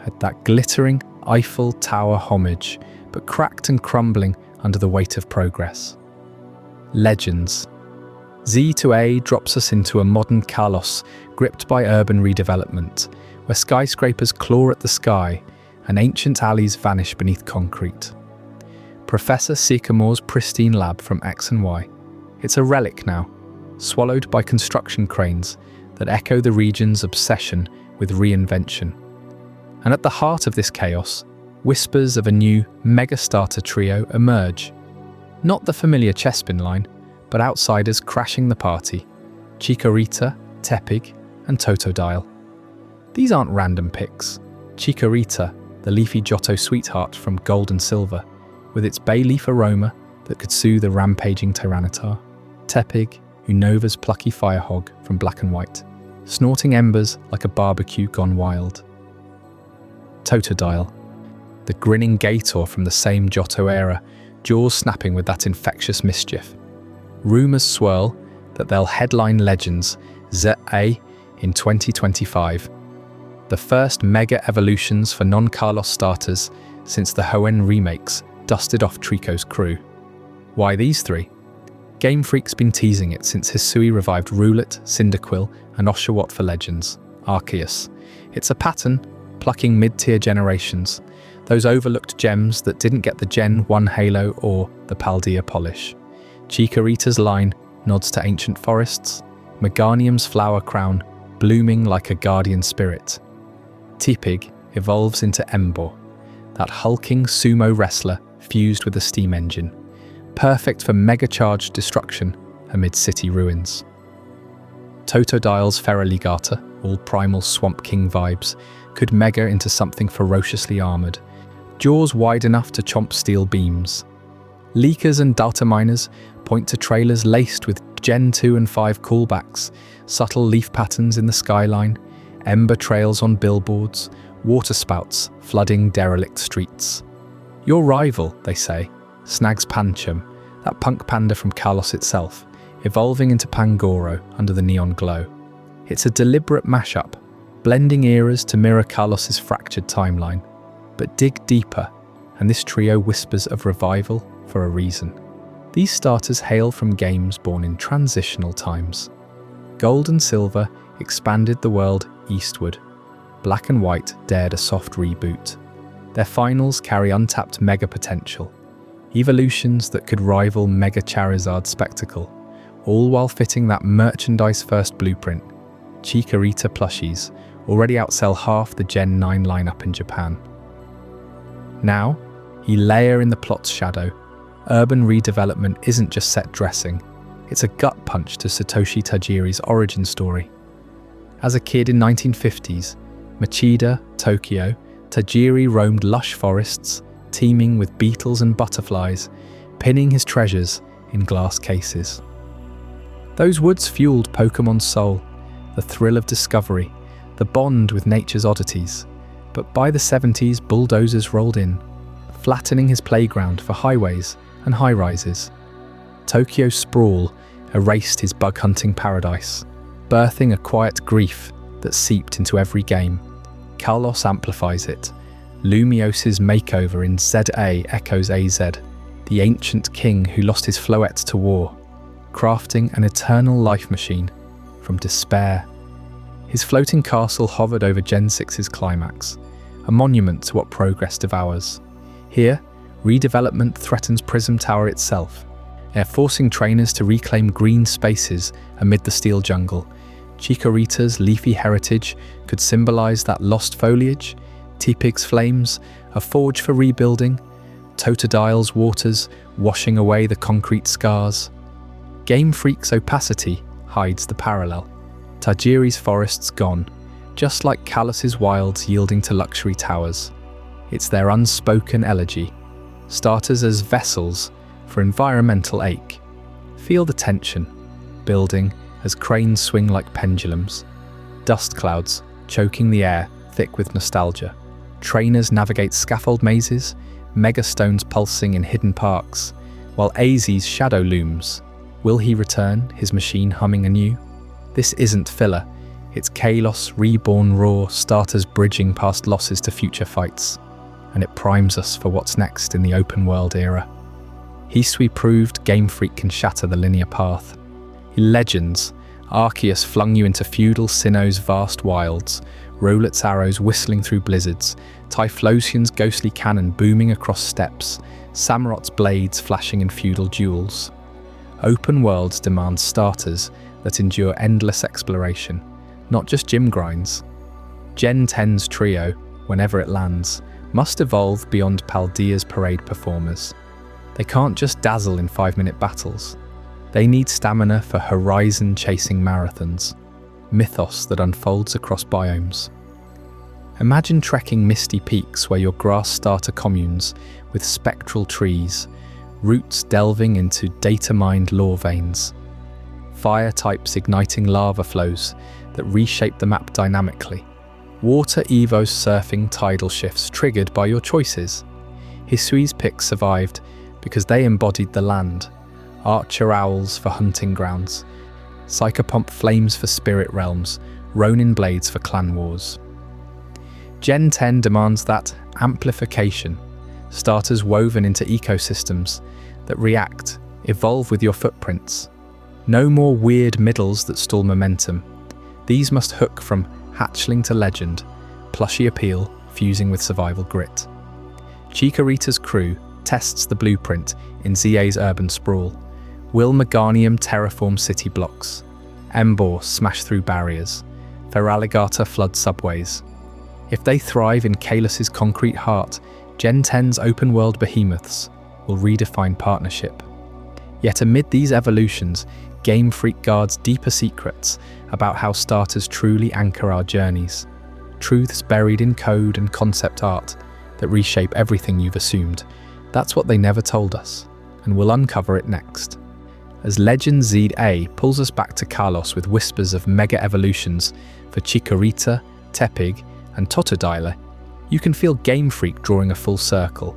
had that glittering Eiffel Tower homage, but cracked and crumbling under the weight of progress. Legends. Z to A drops us into a modern Kalos gripped by urban redevelopment, where skyscrapers claw at the sky and ancient alleys vanish beneath concrete. Professor Sycamore's pristine lab from X and Y. It's a relic now, swallowed by construction cranes that echo the region's obsession with reinvention. And at the heart of this chaos, whispers of a new mega-starter trio emerge. Not the familiar Chespin line, but outsiders crashing the party. Chikorita, Tepig, and Totodile. These aren't random picks. Chikorita, the leafy Johto sweetheart from Gold and Silver, with its bay leaf aroma that could soothe a rampaging Tyranitar. Tepig, Unova's plucky firehog from Black and White, snorting embers like a barbecue gone wild. Totodile, the grinning Gator from the same Johto era, jaws snapping with that infectious mischief. Rumours swirl that they'll headline Legends ZA in 2025. the first mega evolutions for non-Kalos starters since the Hoenn remakes dusted off Trico's crew. Why these three? Game Freak's been teasing it since Hisui revived Roulet, Cyndaquil, and Oshawott for Legends, Arceus. It's a pattern, plucking mid-tier generations, those overlooked gems that didn't get the Gen 1 halo or the Paldea polish. Chikorita's line nods to ancient forests, Meganium's flower crown blooming like a guardian spirit. Tipig evolves into Embor, that hulking sumo wrestler fused with a steam engine, perfect for mega-charged destruction amid city ruins. Totodile's Feraligatr, all primal Swamp King vibes, could mega into something ferociously armoured, jaws wide enough to chomp steel beams. Leakers and data miners point to trailers laced with Gen 2 and 5 callbacks, subtle leaf patterns in the skyline, ember trails on billboards, waterspouts flooding derelict streets. Your rival, they say, snags Pancham, that punk panda from Kalos itself, evolving into Pangoro under the neon glow. It's a deliberate mashup, blending eras to mirror Kalos' fractured timeline. But dig deeper, and this trio whispers of revival for a reason. These starters hail from games born in transitional times. Gold and Silver expanded the world eastward. Black and White dared a soft reboot. Their finals carry untapped mega potential, evolutions that could rival Mega Charizard's spectacle, all while fitting that merchandise-first blueprint. Chikorita plushies already outsell half the Gen 9 lineup in Japan. Now, you layer in the plot's shadow. Urban redevelopment isn't just set dressing, it's a gut punch to Satoshi Tajiri's origin story. As a kid in 1950s, Machida, Tokyo, Tajiri roamed lush forests, teeming with beetles and butterflies, pinning his treasures in glass cases. Those woods fueled Pokémon's soul, the thrill of discovery, the bond with nature's oddities. But by the 70s, bulldozers rolled in, flattening his playground for highways and high-rises. Tokyo's sprawl erased his bug-hunting paradise, birthing a quiet grief that seeped into every game. Kalos amplifies it. Lumios's makeover in ZA echoes AZ, the ancient king who lost his Floette to war, crafting an eternal life machine from despair. His floating castle hovered over Gen 6's climax, a monument to what progress devours. Here, redevelopment threatens Prism Tower itself, forcing trainers to reclaim green spaces amid the steel jungle. Chikorita's leafy heritage could symbolize that lost foliage, Tipig's flames, a forge for rebuilding, Totodile's waters washing away the concrete scars. Game Freak's opacity hides the parallel. Tajiri's forests gone, just like Kalos's wilds yielding to luxury towers. It's their unspoken elegy, starters as vessels for environmental ache. Feel the tension, building as cranes swing like pendulums. Dust clouds choking the air thick with nostalgia. Trainers navigate scaffold mazes, megastones pulsing in hidden parks, while AZ's shadow looms. Will he return, his machine humming anew? This isn't filler, it's Kalos reborn raw, starters bridging past losses to future fights, and it primes us for what's next in the open world era. Hisui proved Game Freak can shatter the linear path. In Legends, Arceus flung you into feudal Sinnoh's vast wilds, Roulet's arrows whistling through blizzards, Typhlosion's ghostly cannon booming across steppes, Samurot's blades flashing in feudal duels. Open worlds demand starters that endure endless exploration, not just gym grinds. Gen 10's trio, whenever it lands, must evolve beyond Paldea's parade performers. They can't just dazzle in 5-minute battles. They need stamina for horizon-chasing marathons, mythos that unfolds across biomes. Imagine trekking misty peaks where your grass starter communes with spectral trees, roots delving into data-mined lore veins, fire types igniting lava flows that reshape the map dynamically, water evos surfing tidal shifts triggered by your choices. Hisui's picks survived because they embodied the land, archer owls for hunting grounds, psychopomp flames for spirit realms, ronin blades for clan wars. Gen 10 demands that amplification, starters woven into ecosystems that react, evolve with your footprints. No more weird middles that stall momentum. These must hook from hatchling to legend, plushy appeal fusing with survival grit. Chikorita's crew tests the blueprint in ZA's urban sprawl. Will Meganium terraform city blocks? Embor smash through barriers? Feraligatr flood subways? If they thrive in Kalus's concrete heart, Gen 10's open-world behemoths will redefine partnership. Yet amid these evolutions, Game Freak guards deeper secrets about how starters truly anchor our journeys. Truths buried in code and concept art that reshape everything you've assumed. That's what they never told us, and we'll uncover it next. As Legend ZA pulls us back to Kalos with whispers of mega evolutions for Chikorita, Tepig, and Totodile, you can feel Game Freak drawing a full circle.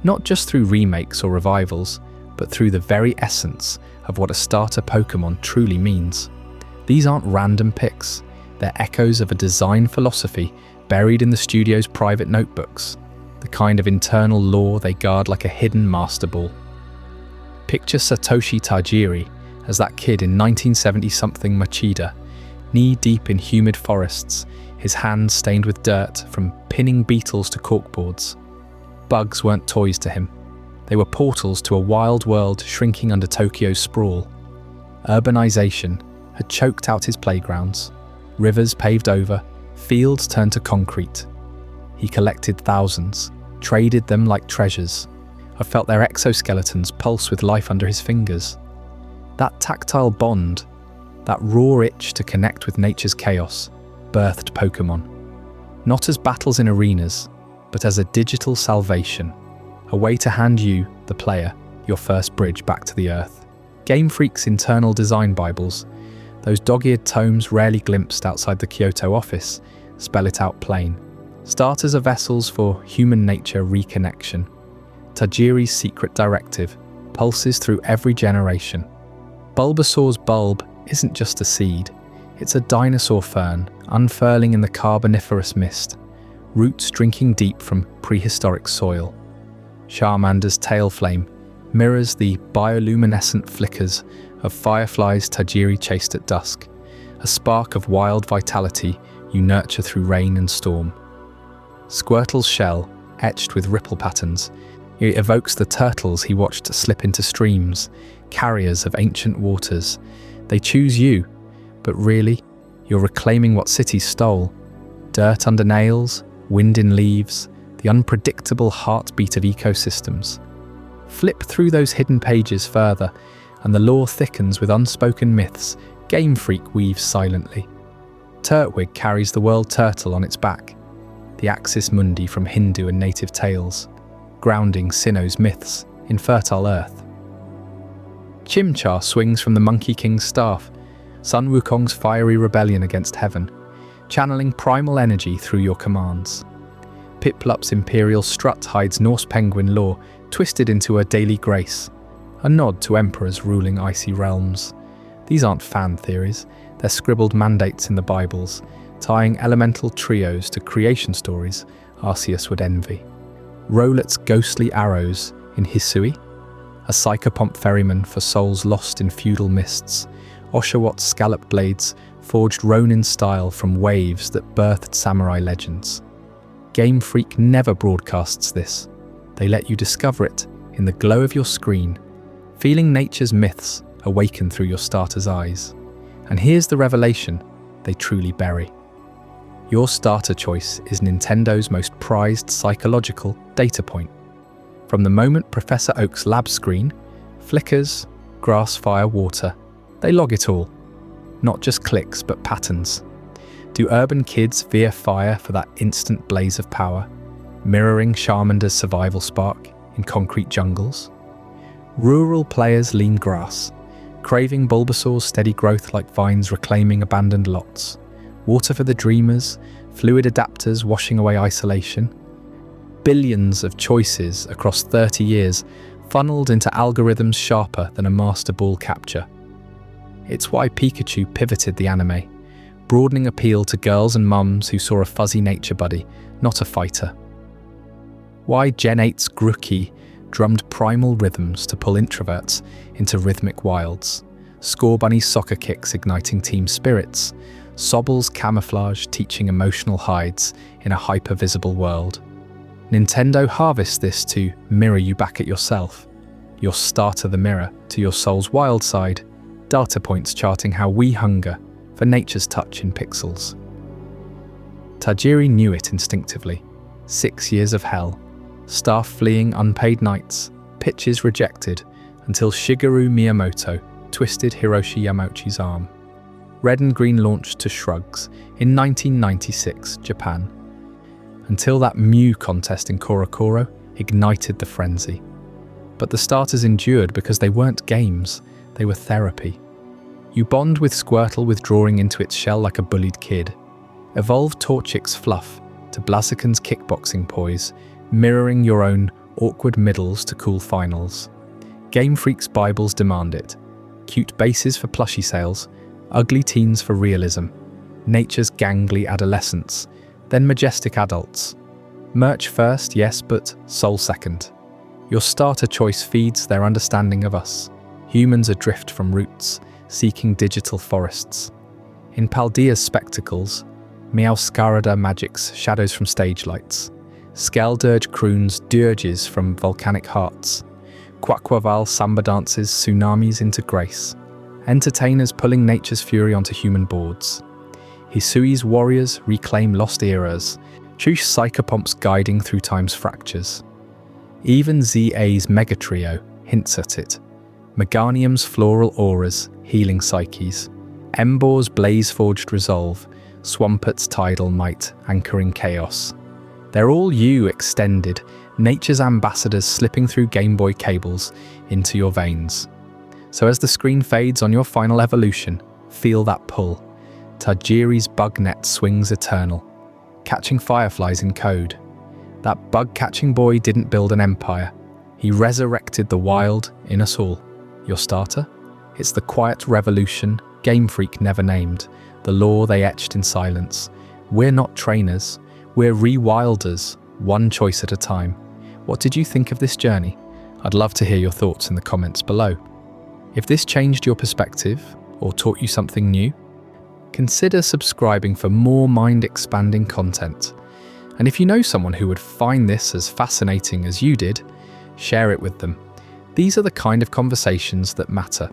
Not just through remakes or revivals, but through the very essence of what a starter Pokémon truly means. These aren't random picks, they're echoes of a design philosophy buried in the studio's private notebooks, the kind of internal lore they guard like a hidden master ball. Picture Satoshi Tajiri as that kid in 1970-something Machida, knee-deep in humid forests, his hands stained with dirt from pinning beetles to corkboards. Bugs weren't toys to him. They were portals to a wild world shrinking under Tokyo's sprawl. Urbanization had choked out his playgrounds. Rivers paved over, fields turned to concrete. He collected thousands, traded them like treasures. I felt their exoskeletons pulse with life under his fingers. That tactile bond, that raw itch to connect with nature's chaos, birthed Pokémon. Not as battles in arenas, but as a digital salvation, a way to hand you, the player, your first bridge back to the earth. Game Freak's internal design bibles, those dog-eared tomes rarely glimpsed outside the Kyoto office, spell it out plain. Starters are vessels for human nature reconnection. Tajiri's secret directive pulses through every generation. Bulbasaur's bulb isn't just a seed, it's a dinosaur fern unfurling in the carboniferous mist, roots drinking deep from prehistoric soil. Charmander's tail flame mirrors the bioluminescent flickers of fireflies Tajiri chased at dusk, a spark of wild vitality you nurture through rain and storm. Squirtle's shell, etched with ripple patterns, it evokes the turtles he watched slip into streams, carriers of ancient waters. They choose you, but really, you're reclaiming what cities stole. Dirt under nails, wind in leaves, the unpredictable heartbeat of ecosystems. Flip through those hidden pages further, and the lore thickens with unspoken myths Game Freak weaves silently. Turtwig carries the world turtle on its back, the Axis Mundi from Hindu and native tales, grounding Sinnoh's myths in fertile earth. Chimchar swings from the Monkey King's staff, Sun Wukong's fiery rebellion against heaven, channeling primal energy through your commands. Piplup's imperial strut hides Norse penguin lore twisted into a daily grace, a nod to emperors ruling icy realms. These aren't fan theories, they're scribbled mandates in the Bibles, tying elemental trios to creation stories Arceus would envy. Rowlet's ghostly arrows in Hisui, a psychopomp ferryman for souls lost in feudal mists. Oshawott scallop blades forged Ronin style from waves that birthed samurai legends. Game Freak never broadcasts this. They let you discover it in the glow of your screen, feeling nature's myths awaken through your starter's eyes. And here's the revelation they truly bury. Your starter choice is Nintendo's most prized psychological data point. From the moment Professor Oak's lab screen flickers, grass, fire, water, they log it all. Not just clicks, but patterns. Do urban kids veer fire for that instant blaze of power, mirroring Charmander's survival spark in concrete jungles? Rural players lean grass, craving Bulbasaur's steady growth like vines reclaiming abandoned lots. Water for the dreamers, fluid adapters washing away isolation. Billions of choices across 30 years funneled into algorithms sharper than a master ball capture. It's why Pikachu pivoted the anime, broadening appeal to girls and mums who saw a fuzzy nature buddy, not a fighter. Why Gen 8's Grookey drummed primal rhythms to pull introverts into rhythmic wilds, Scorebunny's soccer kicks igniting team spirits, Sobble's camouflage teaching emotional hides in a hyper-visible world. Nintendo harvests this to mirror you back at yourself, your starter the mirror to your soul's wild side, data points charting how we hunger for nature's touch in pixels. Tajiri knew it instinctively. 6 years of hell, staff fleeing unpaid nights, pitches rejected, until Shigeru Miyamoto twisted Hiroshi Yamauchi's arm. Red and Green launched to shrugs in 1996 Japan, until that Mew contest in Korokoro ignited the frenzy. But the starters endured because they weren't games, they were therapy. You bond with Squirtle withdrawing into its shell like a bullied kid. Evolve Torchic's fluff to Blaziken's kickboxing poise, mirroring your own awkward middles to cool finals. Game Freak's Bibles demand it. Cute bases for plushie sales, ugly teens for realism, nature's gangly adolescents, then majestic adults. Merch first, yes, but soul second. Your starter choice feeds their understanding of us, humans adrift from roots, seeking digital forests. In Paldea's spectacles, Meowscarada magics shadows from stage lights. Skeldurge croons dirges from volcanic hearts. Quaquaval samba dances tsunamis into grace. Entertainers pulling nature's fury onto human boards. Hisui's warriors reclaim lost eras. Chush psychopomps guiding through time's fractures. Even ZA's megatrio hints at it. Meganium's floral auras healing psyches. Embor's blaze-forged resolve. Swampert's tidal might anchoring chaos. They're all you extended, nature's ambassadors slipping through Game Boy cables into your veins. So as the screen fades on your final evolution, feel that pull. Tajiri's bug net swings eternal, catching fireflies in code. That bug-catching boy didn't build an empire. He resurrected the wild in us all. Your starter? It's the quiet revolution Game Freak never named, the law they etched in silence. We're not trainers, we're rewilders, one choice at a time. What did you think of this journey? I'd love to hear your thoughts in the comments below. If this changed your perspective or taught you something new, consider subscribing for more mind-expanding content. And if you know someone who would find this as fascinating as you did, share it with them. These are the kind of conversations that matter.